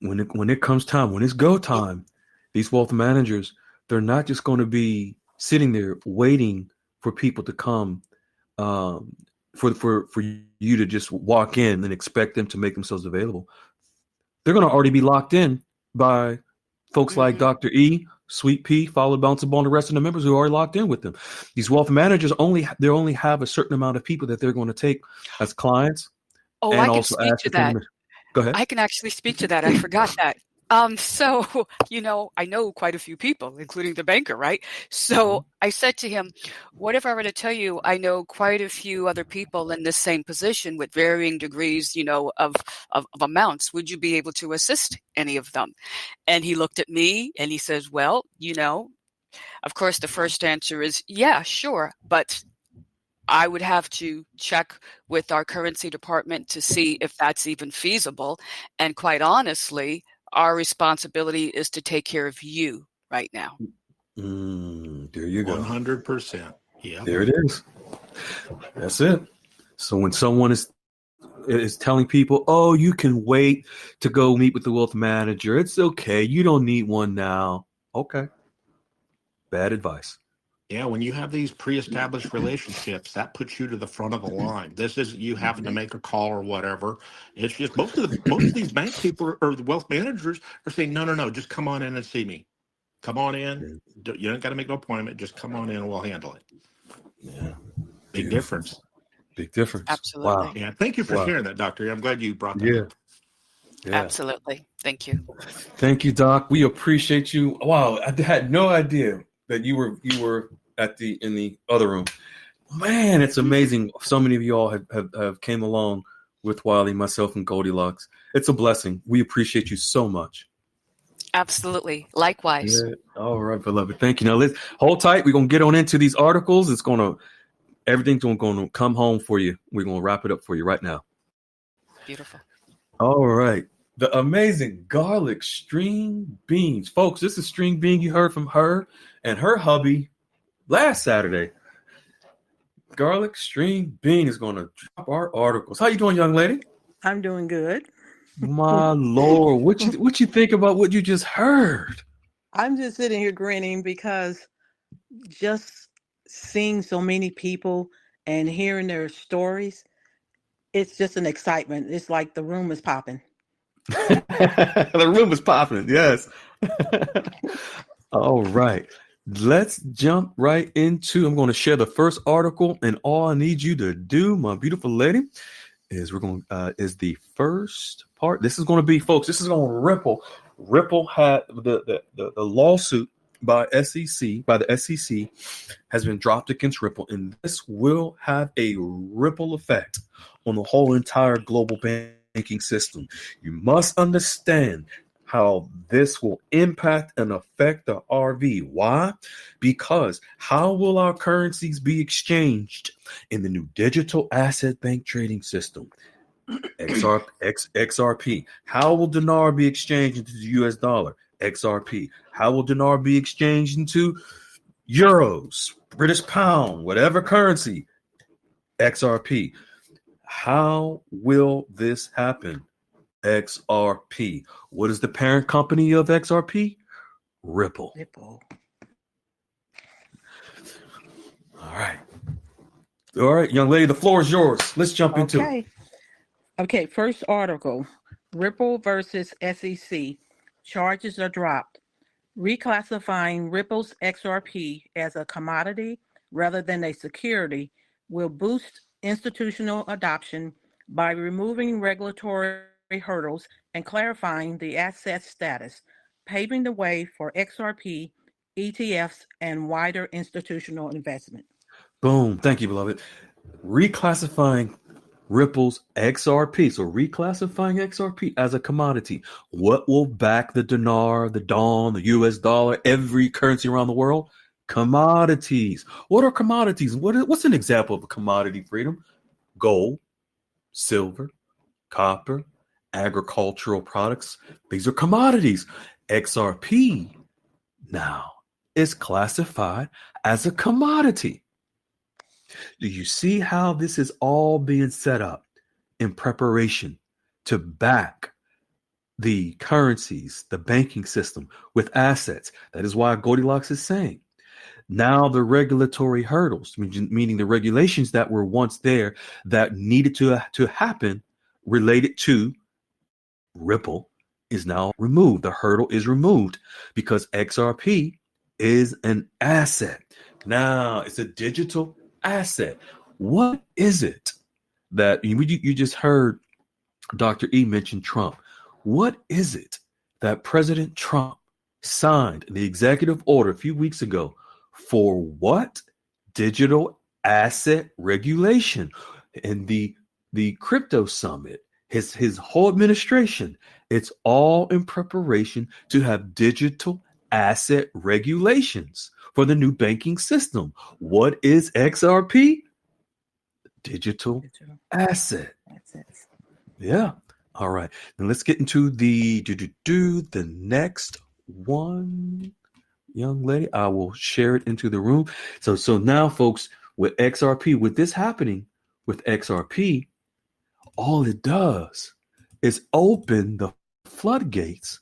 when it comes time, when it's go time, these wealth managers, they're not just going to be sitting there waiting for people to come, for you to just walk in and expect them to make themselves available. They're going to already be locked in by folks like Dr. E, Sweet Pea, Followed, Bounceable, and the rest of the members who are already locked in with them. These wealth managers only have a certain amount of people that they're going to take as clients. Oh, and I can also speak to that. Go ahead. I can actually speak to that. I forgot that. So, I know quite a few people, including the banker, right? So I said to him, what if I were to tell you I know quite a few other people in the same position with varying degrees, of amounts? Would you be able to assist any of them? And he looked at me and he says, well, of course, the first answer is, yeah, sure. But I would have to check with our currency department to see if that's even feasible. And quite honestly, our responsibility is to take care of you right now. There you go. 100%. Yeah. There it is. That's it. So when someone is telling people, oh, you can wait to go meet with the wealth manager, it's okay. You don't need one now. Okay. Bad advice. Yeah, when you have these pre-established relationships, that puts you to the front of the line. This isn't you having to make a call or whatever. It's just most of these bank people or the wealth managers are saying, no, just come on in and see me. Come on in. You don't got to make no appointment. Just come on in and we'll handle it. Yeah. Big difference. Big difference. Absolutely. Wow. Yeah. Thank you for sharing that, Doctor. I'm glad you brought that up. Yeah. Absolutely. Thank you. Thank you, Doc. We appreciate you. Wow, I had no idea that you were in the other room. Man, it's amazing. So many of you all have came along with Wiley, myself, and Goldilocks. It's a blessing. We appreciate you so much. Absolutely. Likewise. Yeah. All right, beloved. Thank you. Now let's hold tight. We're gonna get on into these articles. Everything's gonna come home for you. We're gonna wrap it up for you right now. Beautiful. All right. The amazing garlic string beans. Folks, this is string bean you heard from her and her hubby last Saturday. Garlic string bean is going to drop our articles. How you doing, young lady? I'm doing good. My Lord, what you think about what you just heard? I'm just sitting here grinning because just seeing so many people and hearing their stories, it's just an excitement. It's like the room is popping. The room is popping. Yes. All right. Let's jump right into. I'm going to share the first article, and all I need you to do, my beautiful lady, is is the first part. This is going to be, folks. This is going to ripple. Ripple had the lawsuit by the SEC has been dropped against Ripple, and this will have a ripple effect on the whole entire global banking system. You must understand how this will impact and affect the RV. Why? Because how will our currencies be exchanged in the new digital asset bank trading system? XRP. How will dinar be exchanged into the US dollar? XRP. How will dinar be exchanged into euros, British pound, whatever currency? XRP. How will this happen? XRP. What is the parent company of XRP? Ripple. All right, young lady, the floor is yours. Let's jump into it. Okay, first article. Ripple versus SEC. Charges are dropped. Reclassifying Ripple's XRP as a commodity rather than a security will boost institutional adoption by removing regulatory hurdles and clarifying the asset status, paving the way for XRP, ETFs, and wider institutional investment. Boom. Thank you, beloved. Reclassifying Ripple's XRP. So reclassifying XRP as a commodity. What will back the dinar, the dong, the US dollar, every currency around the world? Commodities. What are commodities? What's an example of a commodity, Freedom? Gold, silver, copper, agricultural products. These are commodities. XRP now is classified as a commodity. Do you see how this is all being set up in preparation to back the currencies, the banking system with assets? That is why Goldilocks is saying now the regulatory hurdles, meaning the regulations that were once there that needed to happen related to Ripple, is now removed. The hurdle is removed because XRP is an asset. Now it's a digital asset. What is it that you just heard Dr. E mention Trump? What is it that President Trump signed the executive order a few weeks ago for? What? Digital asset regulation. And the crypto summit, his whole administration, it's all in preparation to have digital asset regulations for the new banking system. What is XRP? digital Digital asset. assets. Yeah. All right. Now let's get into the next one, young lady. I will share it into the room. So now, folks, with XRP, with this happening with XRP, all it does is open the floodgates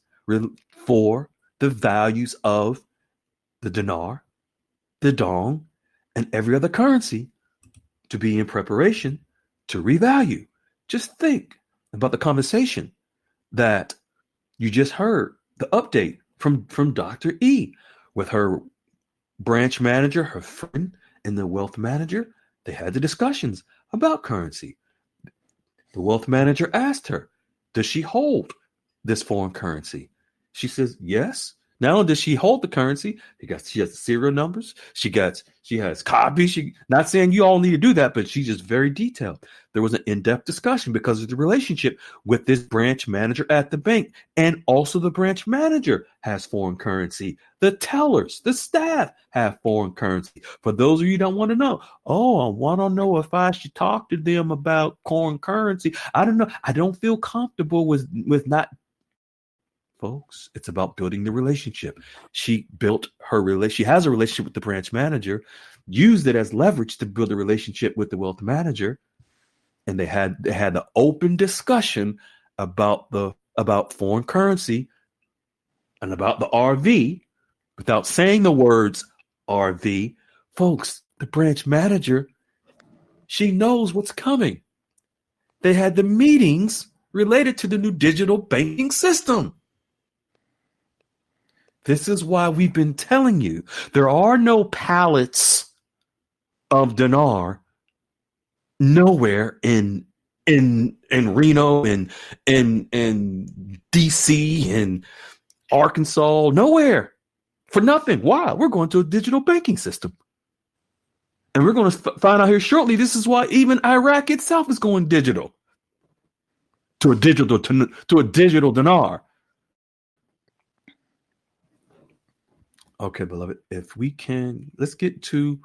for the values of the dinar, the dong, and every other currency to be in preparation to revalue. Just think about the conversation that you just heard, the update from Dr. E with her branch manager, her friend, and the wealth manager. They had the discussions about currency. The wealth manager asked her, does she hold this foreign currency? She says, yes. Not only does she hold the currency, she has the serial numbers. She has copies. Not saying you all need to do that, but she's just very detailed. There was an in-depth discussion because of the relationship with this branch manager at the bank. And also the branch manager has foreign currency. The tellers, the staff have foreign currency. For those of you who don't want to know, I want to know if I should talk to them about foreign currency. I don't know. I don't feel comfortable with not. Folks, it's about building the relationship. She built she has a relationship with the branch manager, used it as leverage to build a relationship with the wealth manager, and they had an open discussion about foreign currency and about the RV without saying the words RV. Folks, the branch manager, she knows what's coming. They had the meetings related to the new digital banking system. This is why we've been telling you there are no pallets of dinar nowhere in Reno and in DC and Arkansas, nowhere for nothing. Why? We're going to a digital banking system. And we're going to find out here shortly. This is why even Iraq itself is going digital to a digital dinar. Okay, beloved, if we can, let's get to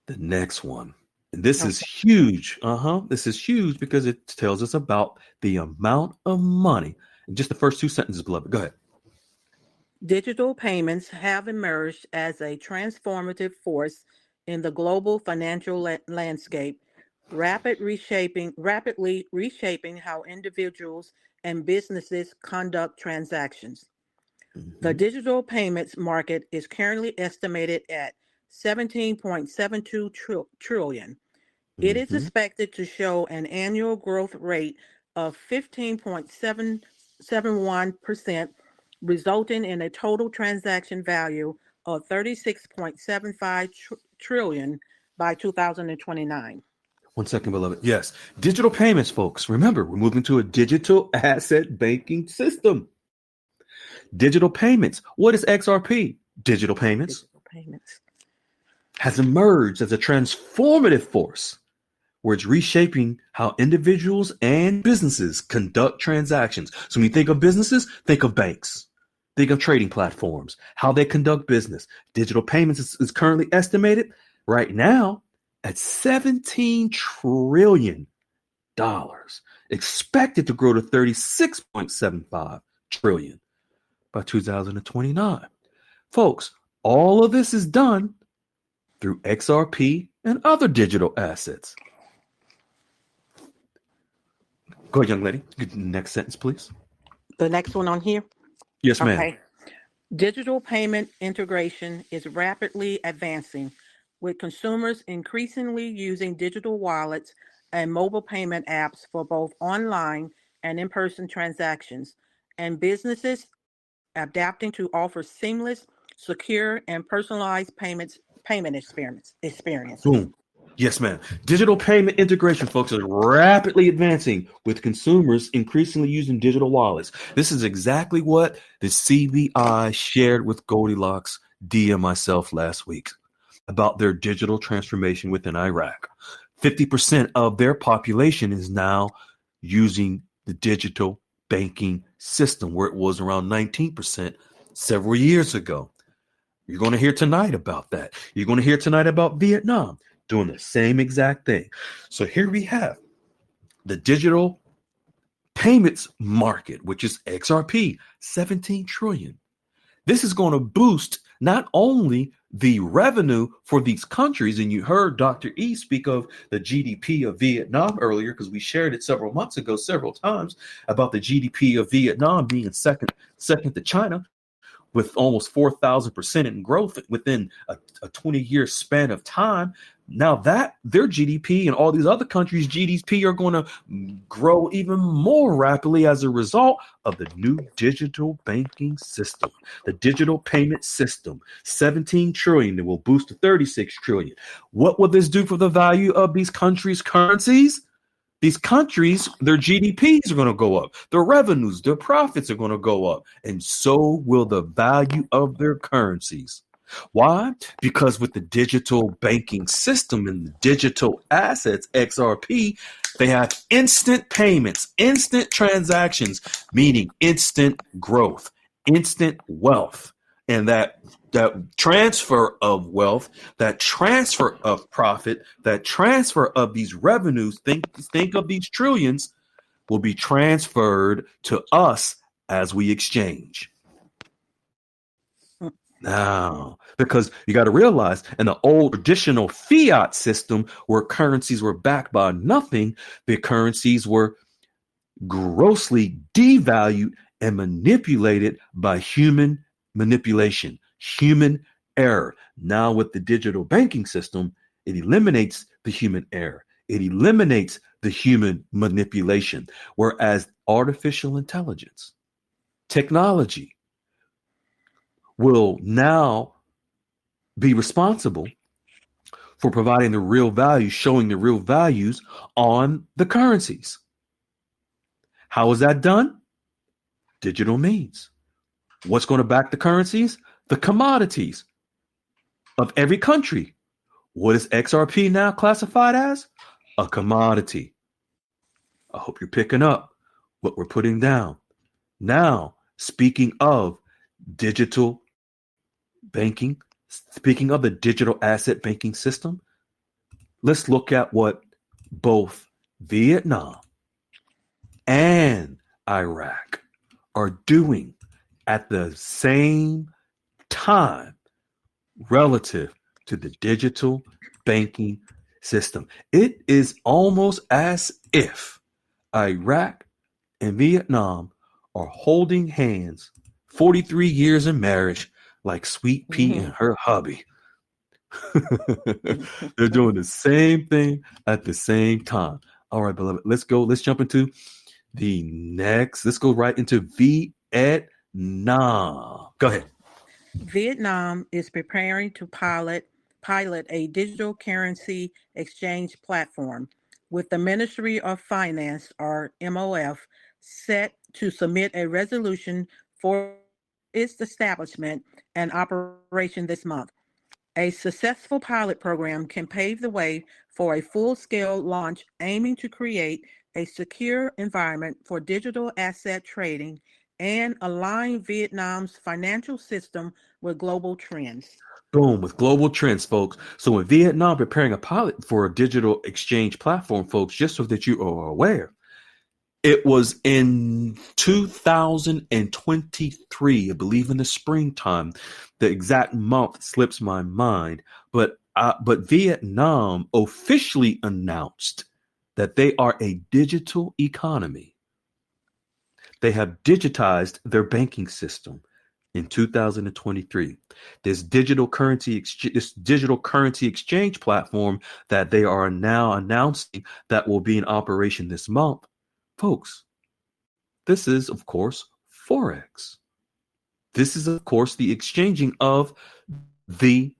the next one. And this is huge. This is huge because it tells us about the amount of money. And just the first two sentences, beloved. Go ahead. Digital payments have emerged as a transformative force in the global financial landscape, rapidly reshaping how individuals and businesses conduct transactions. The digital payments market is currently estimated at $17.72 trillion. It is expected to show an annual growth rate of 15.71%, resulting in a total transaction value of $36.75 trillion by 2029. 1 second, beloved. Yes, digital payments, folks. Remember, we're moving to a digital asset banking system. Digital payments. What is XRP? Digital payments. Digital payments has emerged as a transformative force where it's reshaping how individuals and businesses conduct transactions. So when you think of businesses, think of banks, think of trading platforms, how they conduct business. Digital payments is currently estimated right now at $17 trillion, expected to grow to $36.75 trillion by 2029. Folks, all of this is done through XRP and other digital assets. Go ahead, young lady. Next sentence, please. The next one on here? Yes, ma'am. Okay. Digital payment integration is rapidly advancing, with consumers increasingly using digital wallets and mobile payment apps for both online and in-person transactions, and businesses adapting to offer seamless, secure, and personalized payment experiences. Boom. Yes, ma'am. Digital payment integration, folks, is rapidly advancing with consumers increasingly using digital wallets. This is exactly what the CBI shared with Goldilocks, D, and myself last week about their digital transformation within Iraq. 50% of their population is now using the digital banking system, where it was around 19% several years ago. You're going to hear tonight about that. You're going to hear tonight about Vietnam. doing the same exact thing. So here we have the digital payments market, which is XRP, 17 trillion. This is going to boost not only the revenue for these countries, and you heard Dr. E speak of the GDP of Vietnam earlier, because we shared it several months ago, several times, about the GDP of Vietnam being second to China, with almost 4,000% in growth within a 20-year span of time. Now that their GDP and all these other countries' GDP are going to grow even more rapidly as a result of the new digital banking system, the digital payment system. 17 trillion that will boost to 36 trillion. What will this do for the value of these countries' currencies? These countries, their GDPs are going to go up. Their revenues, their profits are going to go up. And so will the value of their currencies. Why? Because with the digital banking system and the digital assets, XRP, they have instant payments, instant transactions, meaning instant growth, instant wealth. And that transfer of wealth, that transfer of profit, that transfer of these revenues, think of these trillions, will be transferred to us as we exchange. Now, because you got to realize in the old traditional fiat system where currencies were backed by nothing, the currencies were grossly devalued and manipulated by human manipulation, human error. Now with the digital banking system, it eliminates the human error. It eliminates the human manipulation. Whereas artificial intelligence, technology will now be responsible for providing the real value, showing the real values on the currencies. How is that done? Digital means. What's going to back the currencies? The commodities of every country. What is XRP now classified as? A commodity. I hope you're picking up what we're putting down. Now, speaking of digital banking, speaking of the digital asset banking system, let's look at what both Vietnam and Iraq are doing at the same time relative to the digital banking system. It is almost as if Iraq and Vietnam are holding hands, 43 years in marriage, like Sweet Pea and her hubby. They're doing the same thing at the same time. All right, beloved, let's go. Let's jump into the next. Let's go right into Vietnam. Go ahead. Vietnam is preparing to pilot a digital currency exchange platform, with the Ministry of Finance, or MOF, set to submit a resolution for its establishment and operation this month. A successful pilot program can pave the way for a full-scale launch aiming to create a secure environment for digital asset trading and align Vietnam's financial system with global trends. Boom, with global trends, folks. So in Vietnam, preparing a pilot for a digital exchange platform, folks, just so that you are aware, it was in 2023, I believe in the springtime. The exact month slips my mind, but Vietnam officially announced that they are a digital economy. They have digitized their banking system in 2023. This digital currency exchange platform that they are now announcing that will be in operation this month. Folks, this is, of course, Forex. This is, of course, the exchanging of the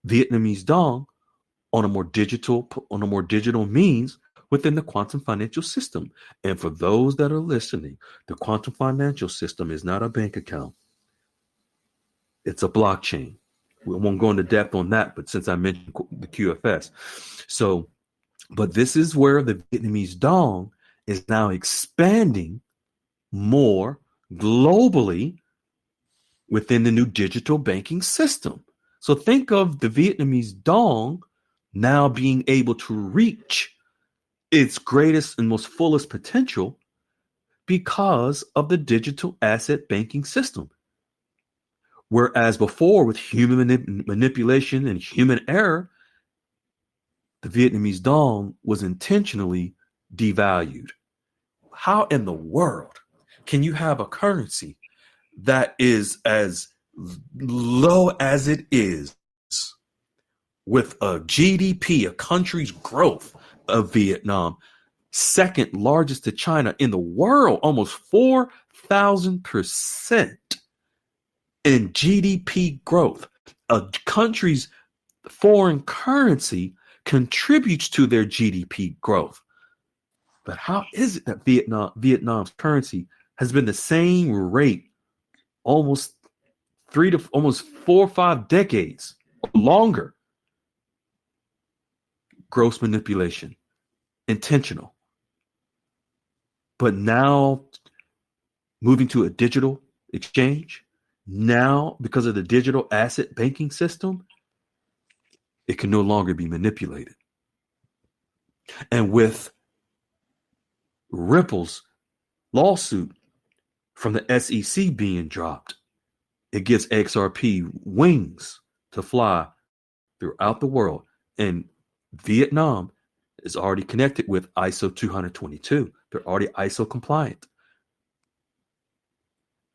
Vietnamese dong on a more digital means within the quantum financial system. And for those that are listening, the quantum financial system is not a bank account. It's a blockchain. We won't go into depth on that, but since I mentioned the QFS. So, but this is where the Vietnamese dong is now expanding more globally within the new digital banking system. So think of the Vietnamese dong now being able to reach its greatest and most fullest potential because of the digital asset banking system. Whereas before, with human manipulation and human error, the Vietnamese dong was intentionally devalued. How in the world can you have a currency that is as low as it is with a GDP, a country's growth of Vietnam, second largest to China in the world, almost 4,000% in GDP growth? A country's foreign currency contributes to their GDP growth. But how is it that Vietnam's currency has been the same rate almost 4 or 5 decades or longer? Gross manipulation, intentional. But now moving to a digital exchange, now because of the digital asset banking system, it can no longer be manipulated. And with Ripple's lawsuit from the SEC being dropped, it gives XRP wings to fly throughout the world. And Vietnam is already connected with ISO 222. They're already ISO compliant.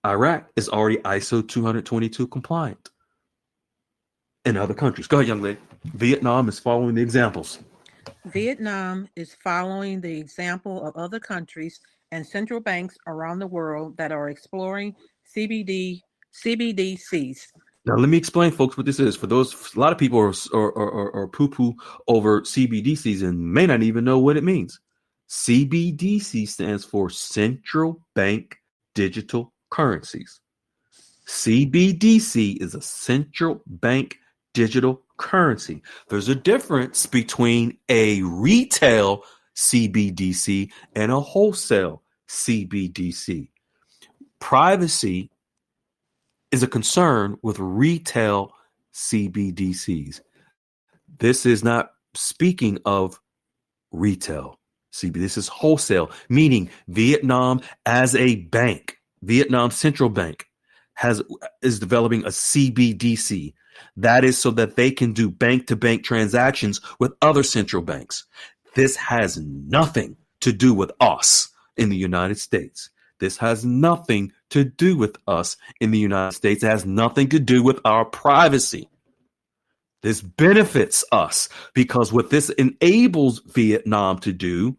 Iraq is already ISO 222 compliant. In other countries. Go ahead, young lady. Vietnam is following the examples. Vietnam is following the example of other countries and central banks around the world that are exploring CBDCs. Now, let me explain, folks, what this is. For those, a lot of people are poo-poo over CBDCs and may not even know what it means. CBDC stands for Central Bank Digital Currencies. CBDC is a central bank digital currency. There's a difference between a retail CBDC and a wholesale CBDC. Privacy is a concern with retail CBDCs. This is not speaking of retail CBDC. This is wholesale, meaning Vietnam as a bank, Vietnam Central Bank is developing a CBDC. That is so that they can do bank-to-bank transactions with other central banks. This has nothing to do with us in the United States. This has nothing to do with us in the United States. It has nothing to do with our privacy. This benefits us because what this enables Vietnam to do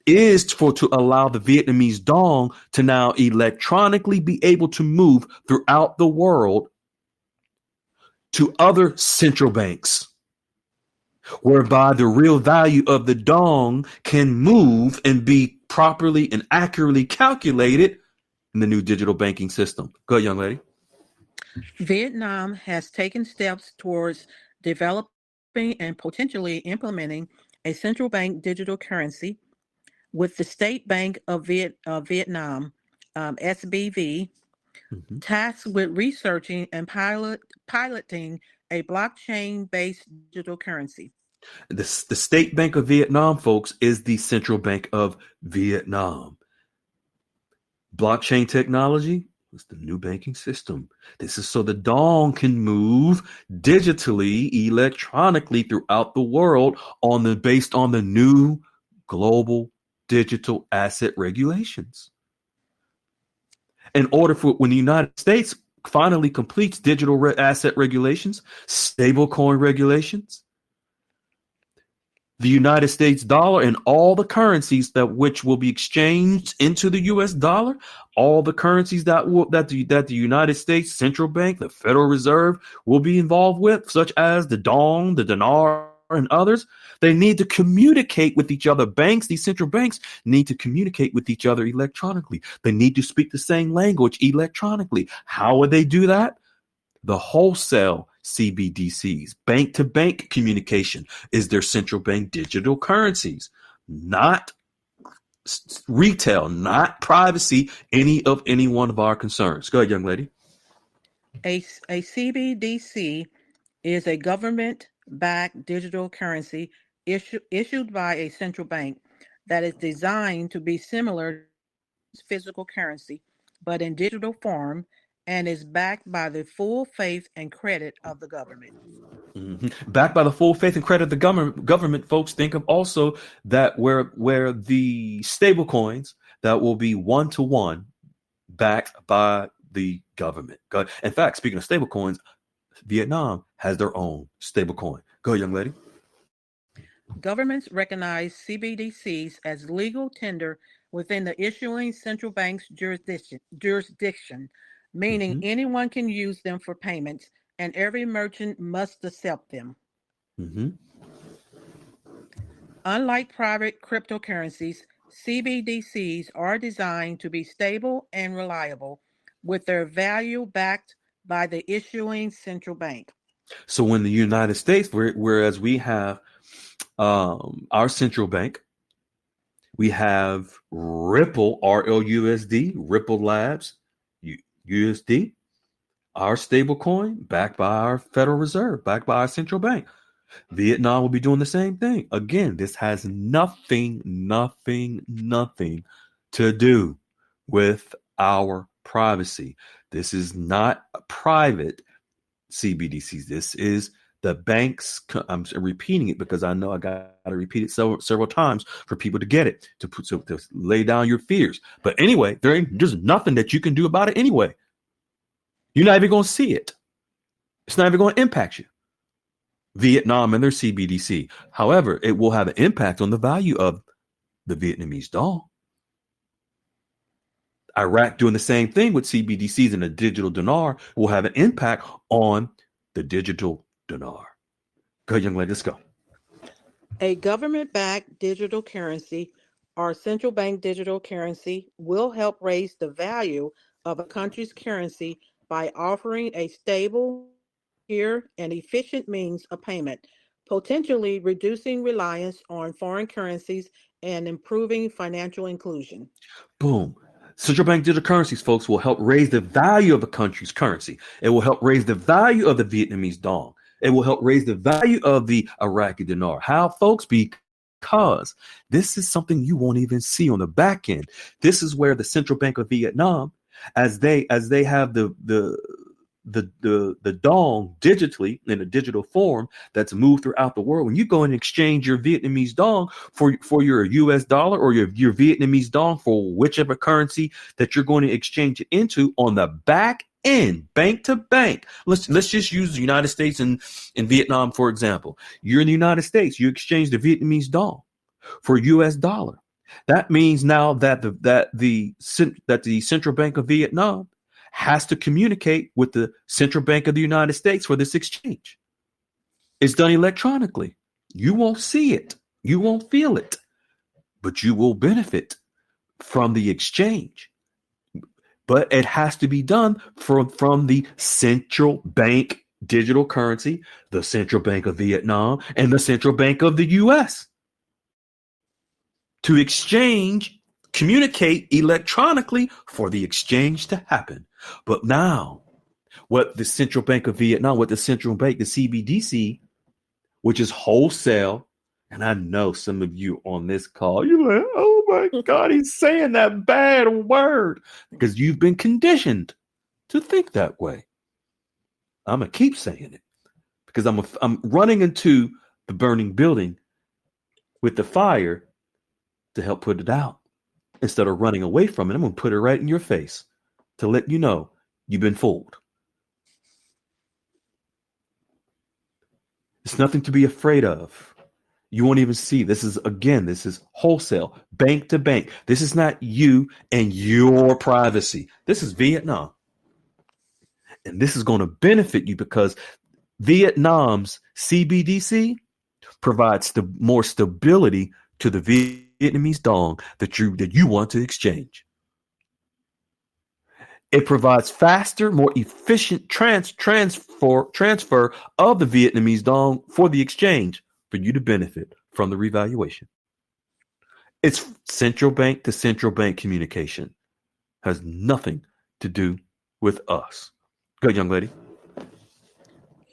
is to allow the Vietnamese dong to now electronically be able to move throughout the world to other central banks, whereby the real value of the dong can move and be properly and accurately calculated in the new digital banking system. Go ahead, young lady. Vietnam has taken steps towards developing and potentially implementing a central bank digital currency with the State Bank of Vietnam, SBV, tasked with researching and piloting a blockchain-based digital currency. The State Bank of Vietnam, folks, is the central bank of Vietnam. Blockchain technology is the new banking system. This is so the dong can move digitally, electronically throughout the world based on the new global digital asset regulations. In order for when the United States finally completes digital asset regulations, stablecoin regulations, the United States dollar and all the currencies which will be exchanged into the U.S. dollar, all the currencies that the United States Central Bank, the Federal Reserve, will be involved with, such as the dong, the dinar, and others, they need to communicate with each other. These central banks need to communicate with each other electronically. They need to speak the same language electronically. How would they do that? The wholesale CBDCs, bank-to-bank communication, is their central bank digital currencies, not retail, not privacy, any one of our concerns. Go ahead, young lady. A CBDC is a government backed digital currency issued by a central bank that is designed to be similar to physical currency, but in digital form, and is backed by the full faith and credit of the government. Backed by the full faith and credit of the government, folks, think of also that where the stable coins that will be 1-to-1 backed by the government. In fact, speaking of stable coins, Vietnam has their own stable coin. Go ahead, young lady. Governments recognize CBDCs as legal tender within the issuing central bank's jurisdiction, meaning anyone can use them for payments and every merchant must accept them. Unlike private cryptocurrencies, CBDCs are designed to be stable and reliable, with their value backed by the issuing central bank. So in the United States, whereas we have our central bank, we have Ripple, RLUSD, Ripple Labs, USD, our stable coin backed by our Federal Reserve, backed by our central bank. Vietnam will be doing the same thing. Again, this has nothing to do with our privacy. This is not a private CBDCs. This is the banks. I'm repeating it because I know I got to repeat it several times for people to get it, to lay down your fears. But anyway, there's nothing that you can do about it anyway. You're not even going to see it. It's not even going to impact you. Vietnam and their CBDC. However, it will have an impact on the value of the Vietnamese dong. Iraq doing the same thing with CBDCs and a digital dinar will have an impact on the digital dinar. Go ahead, young lady, let's go. A government-backed digital currency or central bank digital currency will help raise the value of a country's currency by offering a stable, secure, and efficient means of payment, potentially reducing reliance on foreign currencies and improving financial inclusion. Boom. Central bank digital currencies, folks, will help raise the value of a country's currency. It will help raise the value of the Vietnamese dong. It will help raise the value of the Iraqi dinar. How, folks? Because this is something you won't even see on the back end. This is where the Central Bank of Vietnam, as they have the dong digitally in a digital form that's moved throughout the world. When you go and exchange your Vietnamese dong for your US dollar or your Vietnamese dong for whichever currency that you're going to exchange it into, on the back end, bank to bank. Let's just use the United States and Vietnam, for example. You're in the United States, you exchange the Vietnamese dong for US dollar. That means now that the Central Bank of Vietnam has to communicate with the Central Bank of the United States for this exchange. It's done electronically. You won't see it. You won't feel it, but you will benefit from the exchange. But it has to be done from the central bank digital currency, the Central Bank of Vietnam, and the Central Bank of the US. To communicate electronically for the exchange to happen. But now, what the Central Bank of Vietnam, what the central bank, the CBDC, which is wholesale, and I know some of you on this call, you're like, oh my God, he's saying that bad word, because you've been conditioned to think that way. I'm going to keep saying it because I'm running into the burning building with the fire to help put it out. Instead of running away from it, I'm going to put it right in your face to let you know you've been fooled. It's nothing to be afraid of. You won't even see. This is wholesale, bank to bank. This is not you and your privacy. This is Vietnam. And this is going to benefit you because Vietnam's CBDC provides more stability to the Vietnamese dong that you want to exchange. It provides faster, more efficient transfer of the Vietnamese dong for the exchange for you to benefit from the revaluation. It's central bank to central bank communication. Has nothing to do with us. Good, young lady.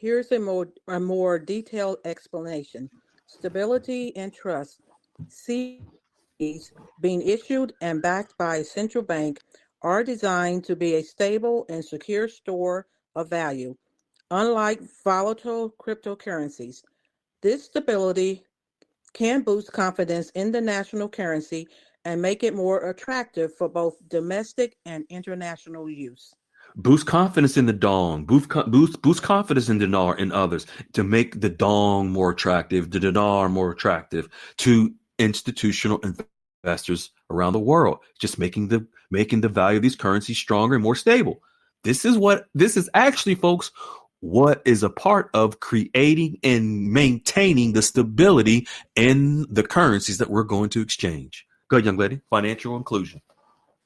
Here's a more detailed explanation. Stability and trust. CDs being issued and backed by a central bank are designed to be a stable and secure store of value. Unlike volatile cryptocurrencies, this stability can boost confidence in the national currency and make it more attractive for both domestic and international use. Boost confidence in the dong. Boost confidence in dinar and others to make the dong more attractive, the dinar more attractive to institutional investors around the world. Just making the value of these currencies stronger and more stable. This is actually, folks, what is a part of creating and maintaining the stability in the currencies that we're going to exchange. Go ahead, young lady. Financial inclusion.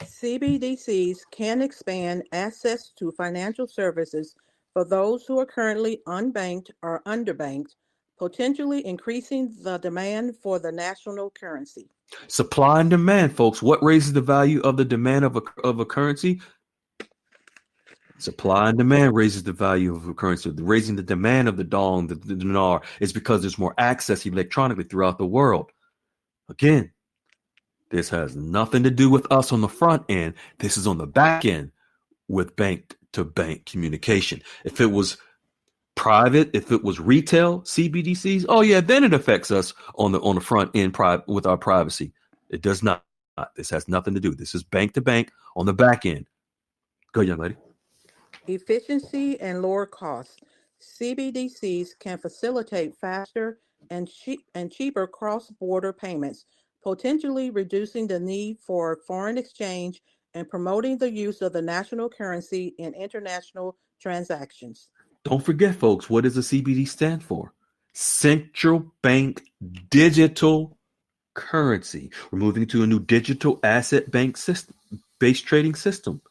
CBDCs can expand access to financial services for those who are currently unbanked or underbanked, potentially increasing the demand for the national currency. Supply and demand, folks. What raises the value of the demand of a currency? Supply and demand raises the value of a currency. Raising the demand of the dong, the dinar, is because there's more access electronically throughout the world. Again, this has nothing to do with us on the front end. This is on the back end with bank to bank communication. If it was private, if it was retail CBDCs, oh yeah, then it affects us on the front end with our privacy. It does not. This has nothing to do. This is bank to bank on the back end. Go, young lady. Efficiency and lower costs. CBDCs can facilitate faster and cheaper cross-border payments, potentially reducing the need for foreign exchange and promoting the use of the national currency in international transactions. Don't forget, folks, what does the CBD stand for? Central Bank Digital Currency. We're moving to a new digital asset bank system, based trading system.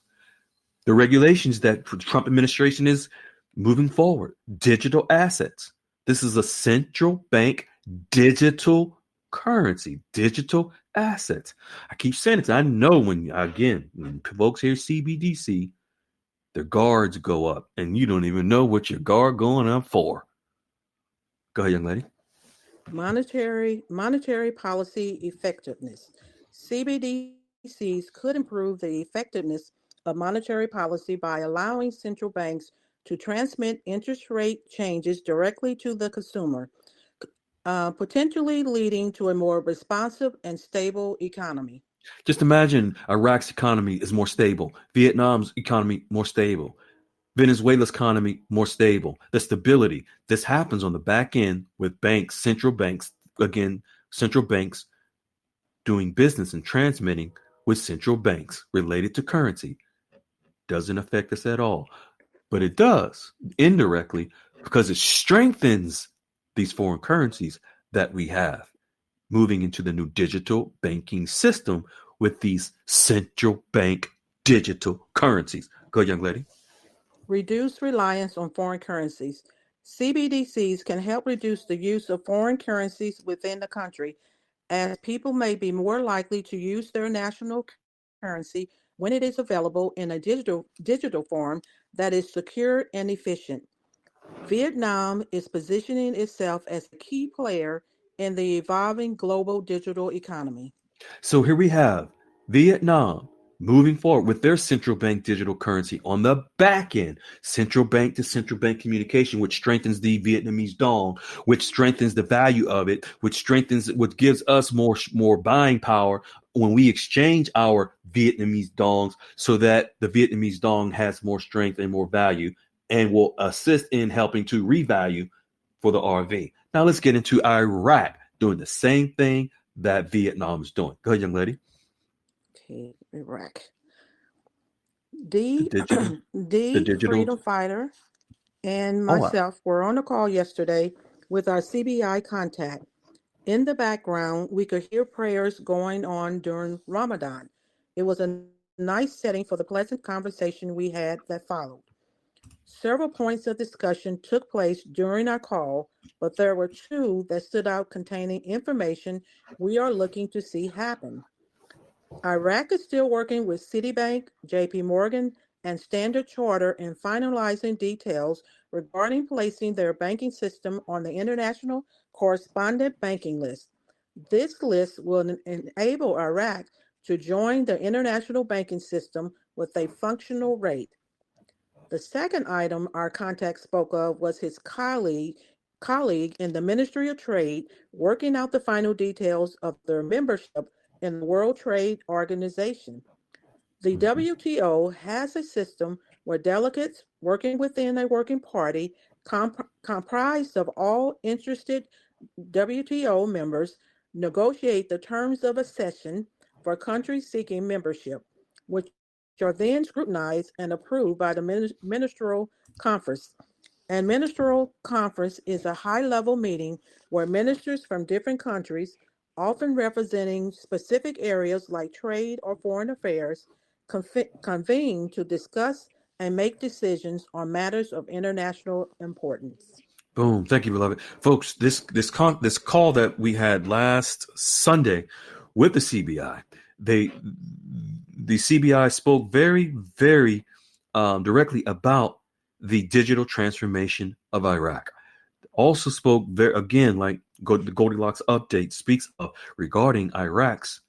The regulations that the Trump administration is moving forward, digital assets. This is a central bank digital currency, digital assets. I keep saying it. I know when folks hear CBDC, their guards go up, and you don't even know what your guard going up for. Go ahead, young lady. Monetary policy effectiveness. CBDCs could improve the effectiveness of monetary policy by allowing central banks to transmit interest rate changes directly to the consumer, potentially leading to a more responsive and stable economy. Just imagine Iraq's economy is more stable, Vietnam's economy more stable, Venezuela's economy more stable. The stability, this happens on the back end with banks, central banks doing business and transmitting with central banks related to currency. Doesn't affect us at all, but it does indirectly because it strengthens these foreign currencies that we have, moving into the new digital banking system with these central bank digital currencies. Go, young lady. Reduce reliance on foreign currencies. CBDCs can help reduce the use of foreign currencies within the country, as people may be more likely to use their national currency when it is available in a digital form that is secure and efficient. Vietnam is positioning itself as a key player in the evolving global digital economy. So here we have Vietnam moving forward with their central bank digital currency on the back end, central bank to central bank communication, which strengthens the Vietnamese dong, which strengthens the value of it, which gives us more buying power when we exchange our Vietnamese dongs, so that the Vietnamese dong has more strength and more value and will assist in helping to revalue for the RV. Now let's get into Iraq doing the same thing that Vietnam is doing. Go ahead, young lady. Okay, Iraq. The D, digital, the D digital. Freedom Fighter and Oh, wow. myself were on a call yesterday with our CBI contact. In the background, we could hear prayers going on during Ramadan. It was a nice setting for the pleasant conversation we had that followed. Several points of discussion took place during our call, but there were two that stood out containing information we are looking to see happen. Iraq is still working with Citibank, JP Morgan, and Standard Charter in finalizing details regarding placing their banking system on the International Correspondent Banking List. This list will enable Iraq to join the international banking system with a functional rate. The second item our contact spoke of was his colleague in the Ministry of Trade working out the final details of their membership in the World Trade Organization. The WTO has a system where delegates working within a working party comprised of all interested WTO members negotiate the terms of accession for countries seeking membership, which are then scrutinized and approved by the Ministerial Conference. And Ministerial Conference is a high level meeting where ministers from different countries, often representing specific areas like trade or foreign affairs, convene to discuss and make decisions on matters of international importance. Boom. Thank you, beloved. Folks, this call that we had last Sunday with the CBI, the CBI spoke very, very directly about the digital transformation of Iraq. Also spoke very, again, like the Goldilocks update speaks of regarding Iraq's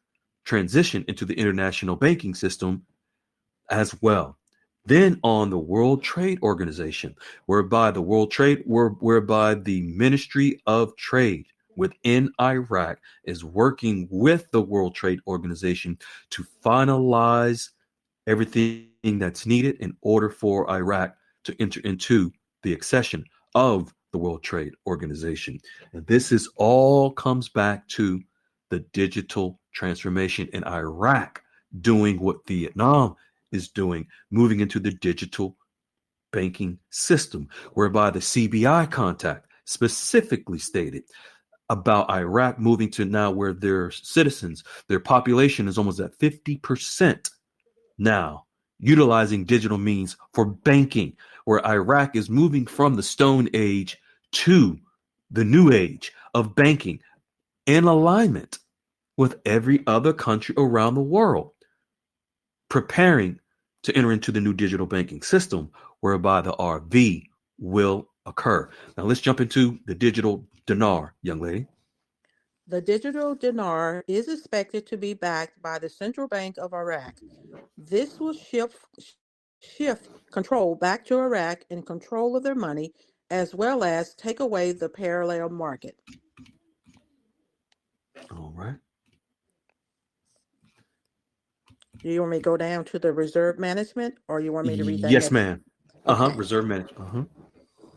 transition into the international banking system as well. Then on the World Trade Organization, whereby the Ministry of Trade within Iraq is working with the World Trade Organization to finalize everything that's needed in order for Iraq to enter into the accession of the World Trade Organization. And this is all comes back to the digital transformation in Iraq doing what Vietnam is doing, moving into the digital banking system, whereby the CBI contact specifically stated about Iraq moving to now where their citizens, their population is almost at 50% now utilizing digital means for banking, where Iraq is moving from the Stone Age to the new age of banking in alignment with every other country around the world, preparing to enter into the new digital banking system, whereby the RV will occur. Now let's jump into the digital dinar, young lady. The digital dinar is expected to be backed by the Central Bank of Iraq. This will shift control back to Iraq in control of their money, as well as take away the parallel market. All right. Do you want me to go down to the reserve management, or you want me to read that Yes, next? ma'am. Okay. Reserve management.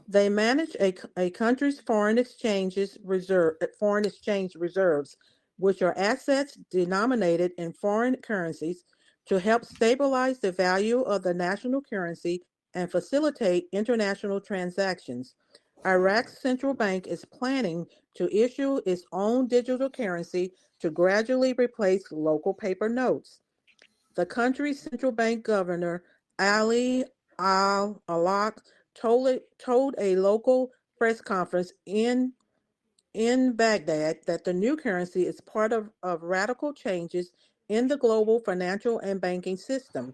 They manage a country's foreign exchange reserves, which are assets denominated in foreign currencies, to help stabilize the value of the national currency and facilitate international transactions. Iraq's central bank is planning to issue its own digital currency to gradually replace local paper notes. The country's central bank governor, Ali al-Alaq, told a local press conference in Baghdad that the new currency is part of radical changes in the global financial and banking system.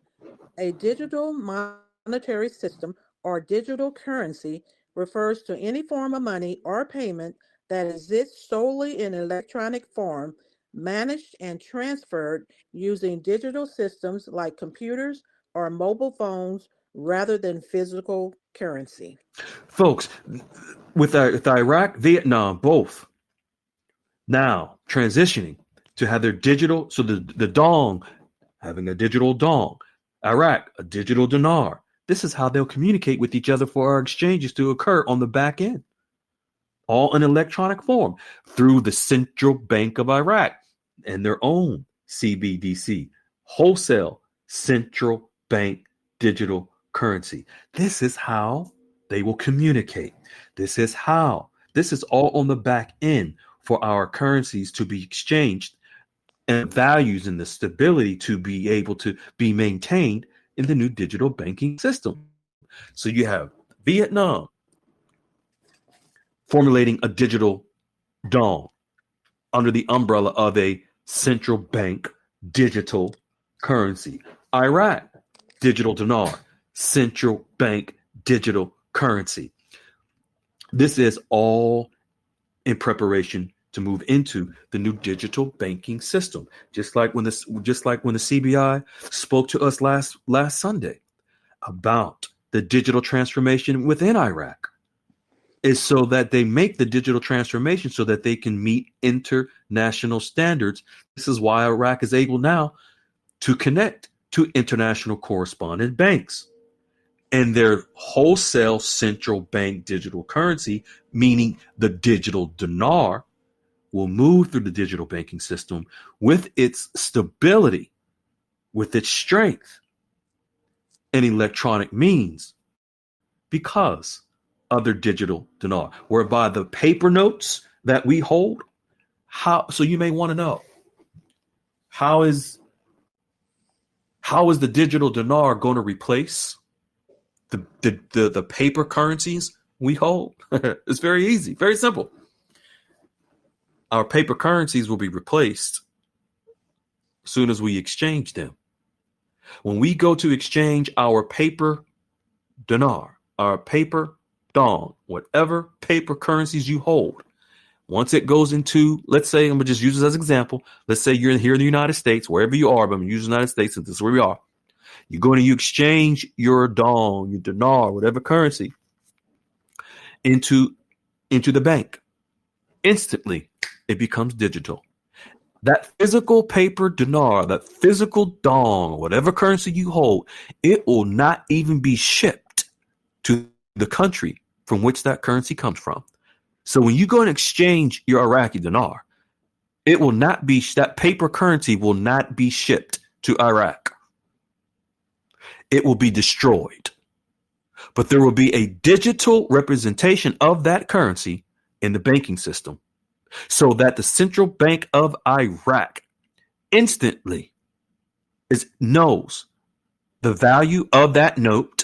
A digital monetary system or digital currency refers to any form of money or payment that exists solely in electronic form, managed and transferred using digital systems like computers or mobile phones rather than physical currency. Folks, with Iraq, Vietnam, both now transitioning to have their digital, so the dong having a digital dong, Iraq, a digital dinar. This is how they'll communicate with each other for our exchanges to occur on the back end, all in electronic form through the Central Bank of Iraq and their own CBDC, wholesale central bank digital currency. This is how they will communicate. This is all on the back end for our currencies to be exchanged and values and the stability to be able to be maintained in the new digital banking system. So you have Vietnam formulating a digital dong under the umbrella of a central bank digital currency. Iraq, digital dinar. central bank digital currency. This is all in preparation to move into the new digital banking system. Just like when the CBI spoke to us last Sunday about the digital transformation within Iraq, is so that they make the digital transformation so that they can meet international standards. This is why Iraq is able now to connect to international correspondent banks and their wholesale central bank digital currency, meaning the digital dinar, will move through the digital banking system with its stability, with its strength and electronic means because of their digital dinar, whereby the paper notes that we hold, so you may want to know, how is the digital dinar going to replace the paper currencies we hold? It's very easy, very simple. Our paper currencies will be replaced as soon as we exchange them. When we go to exchange our paper dinar, our paper dong, whatever paper currencies you hold, once it goes into, let's say, I'm going to just use this as an example. Let's say you're here in the United States, wherever you are, but I'm using the United States since this is where we are. You're going to exchange your dong, your dinar, whatever currency, into the bank. Instantly, it becomes digital. That physical paper dinar, that physical dong, whatever currency you hold, it will not even be shipped to the country from which that currency comes from. So when you go and exchange your Iraqi dinar, it will not be, that paper currency will not be shipped to Iraq. It will be destroyed. But there will be a digital representation of that currency in the banking system, so that the central bank of Iraq instantly knows the value of that note,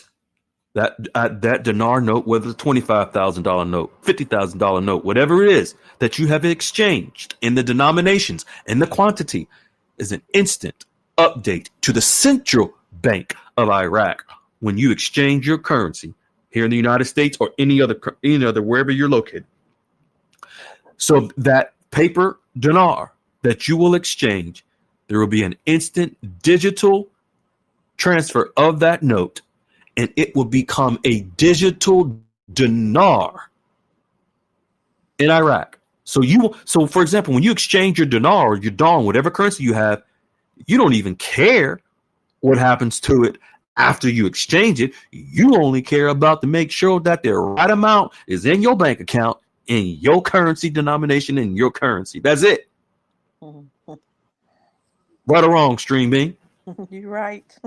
that dinar note, whether it's a $25,000 note, $50,000 note, whatever it is that you have exchanged, in the denominations and the quantity, is an instant update to the central bank of Iraq when you exchange your currency here in the United States or any other wherever you're located. So that paper dinar that you will exchange, there will be an instant digital transfer of that note, and it will become a digital dinar in Iraq. So for example, when you exchange your dinar or your dong, whatever currency you have, you don't even care what happens to it after you exchange it. You only care about to make sure that the right amount is in your bank account, in your currency denomination, in your currency. That's it. Right or wrong, Stream Bean? You're right.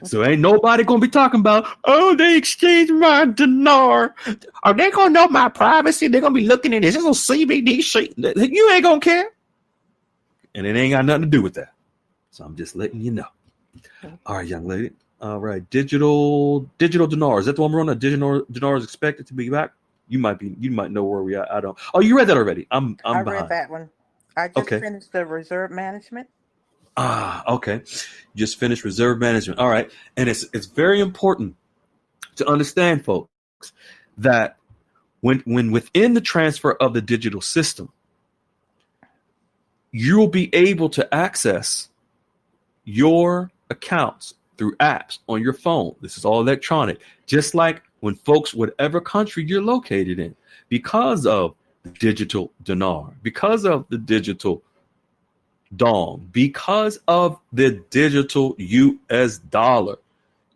So ain't nobody gonna be talking about, oh, they exchanged my dinar. Are they gonna know my privacy? They're gonna be looking at this little CBD shit. You ain't gonna care. And it ain't got nothing to do with that. So I'm just letting you know. All right, young lady. All right, digital dinar. Is that the one we're on? Digital dinar is expected to be back. You might know where we are. I don't. Oh, you read that already. I'm I behind. read that one. I just finished the reserve management. Okay. Just finished reserve management. All right. And it's very important to understand, folks, that when within the transfer of the digital system, you will be able to access your accounts through apps on your phone. This is all electronic, just like when folks, whatever country you're located in, because of the digital dinar, because of the digital dong, because of the digital US dollar,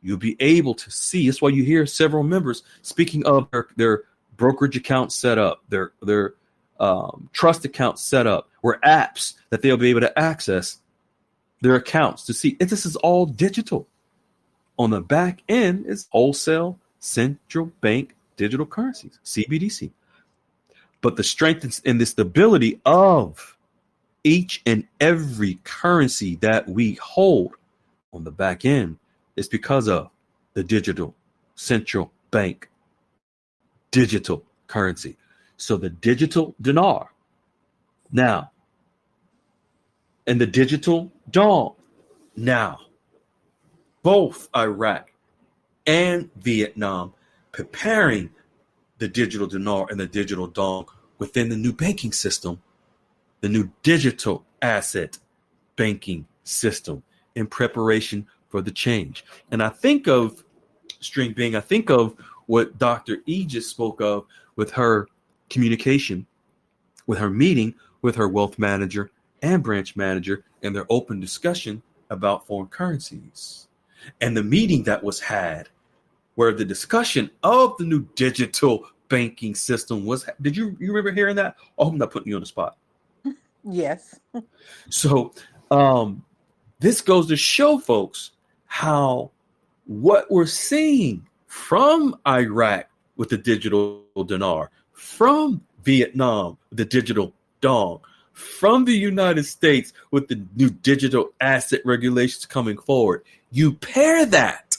you'll be able to see. That's why you hear several members speaking of their brokerage accounts set up, their trust accounts set up, or apps that they'll be able to access their accounts to see. And this is all digital. On the back end is wholesale central bank digital currencies, CBDC. But the strength and the stability of each and every currency that we hold on the back end is because of the digital central bank digital currency. So the digital dinar now and the digital dong now both Iraq and Vietnam preparing the digital dinar and the digital dong within the new banking system, the new digital asset banking system in preparation for the change. And I think of I think of what Dr. E just spoke of with her communication, with her meeting with her wealth manager and branch manager and their open discussion about foreign currencies. And the meeting that was had where the discussion of the new digital banking system was, did you remember hearing that? Oh, I'm not putting you on the spot. Yes. So this goes to show folks how what we're seeing from Iraq with the digital dinar, from Vietnam with the digital dong, from the United States with the new digital asset regulations coming forward. You pair that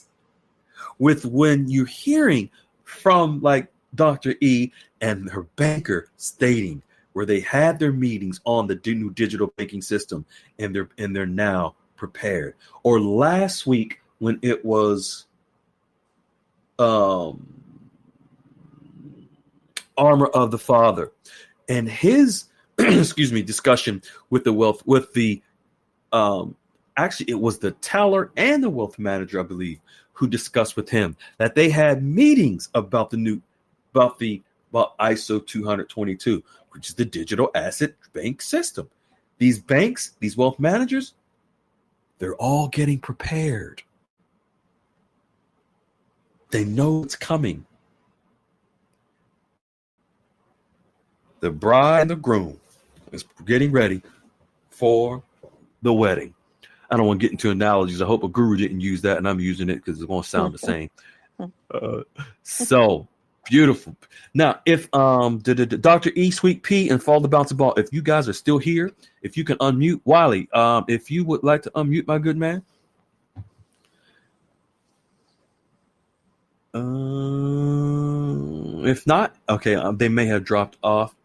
with when you're hearing from like Dr. E and her banker stating where they had their meetings on the new digital banking system and they're now prepared. Or last week when it was Armor of the Father and his discussion with the actually it was the teller and the wealth manager, I believe, who discussed with him that they had meetings about ISO 222, which is the digital asset bank system. These banks, these wealth managers, they're all getting prepared. They know it's coming. The bride and the groom is getting ready for the wedding. I don't want to get into analogies. I hope a guru didn't use that, and I'm using it because it's going to sound the same. So beautiful. Now, if Dr. E, Sweet Pea, and Fall the Bouncing Ball, if you guys are still here, if you can unmute Wiley, if you would like to unmute, my good man. If not, okay, they may have dropped off.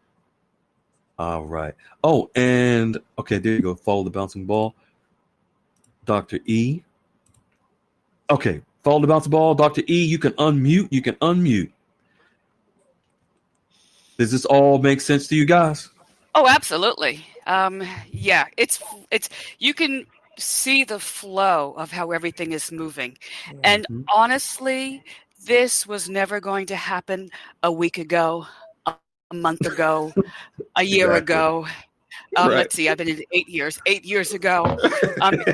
All right. Oh, and okay, there you go. Follow the bouncing ball. Dr. E. Okay, follow the bouncing ball. Dr. E, you can unmute. Does this all make sense to you guys? Oh, absolutely. Yeah, it's you can see the flow of how everything is moving. And honestly, this was never going to happen a week ago, a month ago, a year ago. Right. Let's see, I've been in 8 years. 8 years ago, and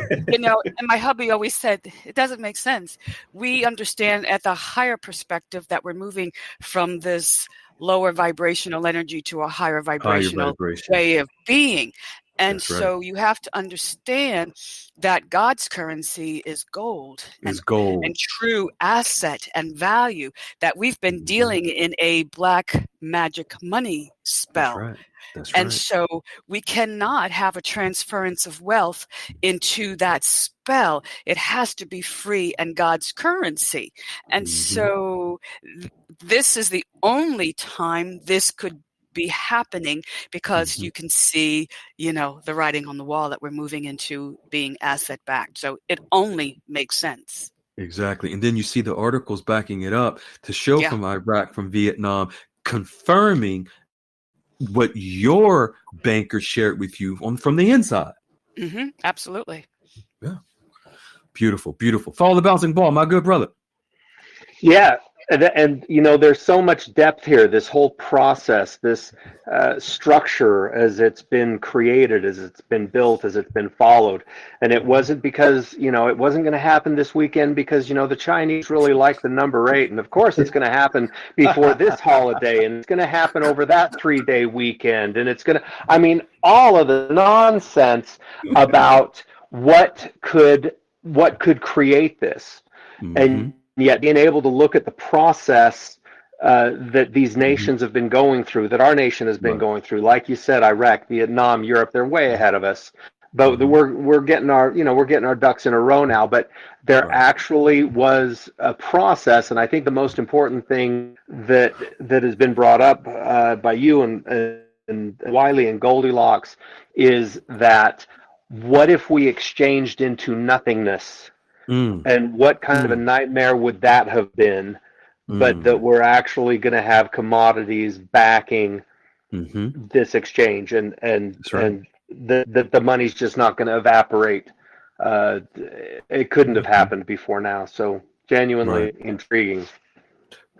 my hubby always said, it doesn't make sense. We understand at the higher perspective that we're moving from this lower vibrational energy to a higher vibrational way of being. And That's so right. you have to understand that God's currency is gold, and true asset and value, that we've been dealing in a black magic money spell. That's and so we cannot have a transference of wealth into that spell. It has to be free and God's currency. And so this is the only time this could be happening, because you can see, the writing on the wall that we're moving into being asset backed. So it only makes sense. Exactly. And then you see the articles backing it up to show from Iraq, from Vietnam, confirming what your banker shared with you from the inside. Absolutely. Yeah. Beautiful, beautiful. Follow the bouncing ball, my good brother. Yeah. And there's so much depth here, this whole process, this structure as it's been created, as it's been built, as it's been followed. And it wasn't because, it wasn't going to happen this weekend because, the Chinese really like the number 8. And of course, it's going to happen before this holiday, and it's going to happen over that 3-day weekend. And it's going to, all of the nonsense about what could create this. And yet being able to look at the process that these nations have been going through, that our nation has been going through, like you said, Iraq, Vietnam, Europe, they're way ahead of us. But we're getting our ducks in a row now. But there actually was a process, and I think the most important thing that has been brought up by you and Wiley and Goldilocks is that what if we exchanged into nothingness? Mm, And what kind of a mm, nightmare would that have been? But that mm. we're actually going to have commodities backing Mm-hmm. this exchange, and That's right. and the money's just not going to evaporate. Uh, it couldn't have Mhm. happened before now. So Right. genuinely intriguing.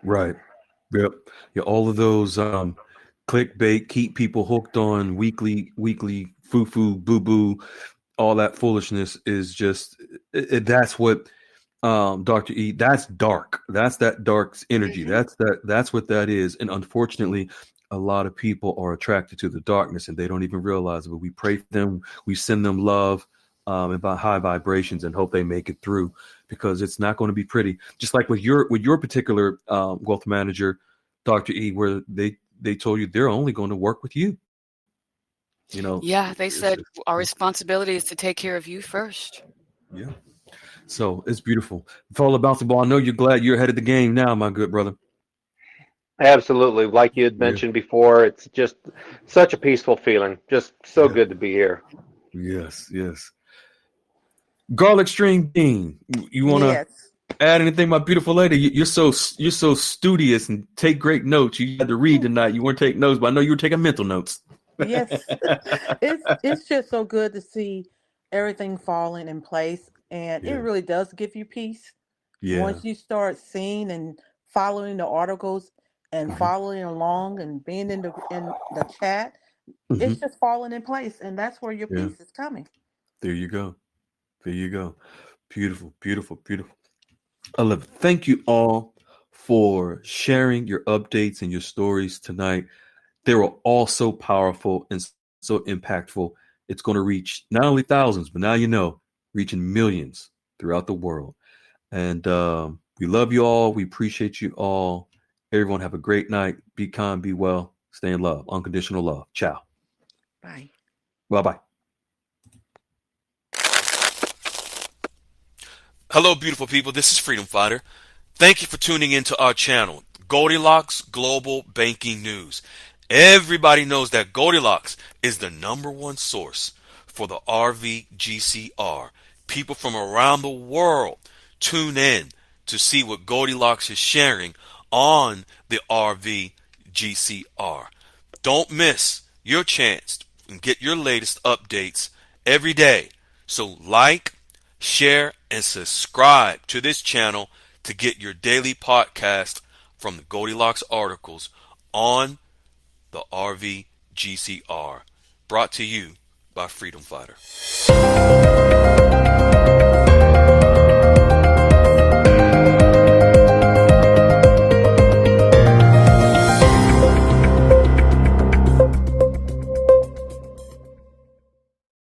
Right. Yep. Yeah. All of those clickbait keep people hooked on weekly foo foo boo boo. All that foolishness is just that's what Dr. E, that's dark. That's that dark energy. That's what that is. And unfortunately, a lot of people are attracted to the darkness and they don't even realize it. But we pray for them, we send them love and by high vibrations and hope they make it through because it's not going to be pretty. Just like with your particular wealth manager, Dr. E, where they told you they're only going to work with you. You know, Yeah, they it's said just, our responsibility is to take care of you first. yeah. So it's beautiful. It's all about the ball. I know you're glad you're ahead of the game now, my good brother. Absolutely, like you had Yeah. mentioned before, it's just such a peaceful feeling. Just so Yeah. good to be here. Yes. Yes. Garlic string bean. You want to Yes. add anything, my beautiful lady? You're so studious and take great notes. You had to read tonight. You weren't taking notes, but I know you were taking mental notes. Yes. It's just so good to see everything falling in place, and it Yeah. really does give you peace Yeah. once you start seeing and following the articles and Hmm. following along and being in the chat. It's Hmm. just falling in place, and that's where your Yeah. peace is coming. There you go. There you go. Beautiful. Beautiful. Beautiful. I love it. Thank you all for sharing your updates and your stories tonight. They were all so powerful and so impactful. It's going to reach not only thousands, but now you know, reaching millions throughout the world. And we love you all. We appreciate you all. Everyone have a great night. Be kind, be well, stay in love. Unconditional love. Ciao. Bye. Bye bye. Hello, beautiful people. This is Freedom Fighter. Thank you for tuning into our channel, Goldilocks Global Banking News. Everybody knows that Goldilocks is the number one source for the RVGCR. People from around the world tune in to see what Goldilocks is sharing on the RVGCR. Don't miss your chance and get your latest updates every day. So like, share, and subscribe to this channel to get your daily podcast from the Goldilocks articles on the RVGCR. Brought to you by Freedom Fighter.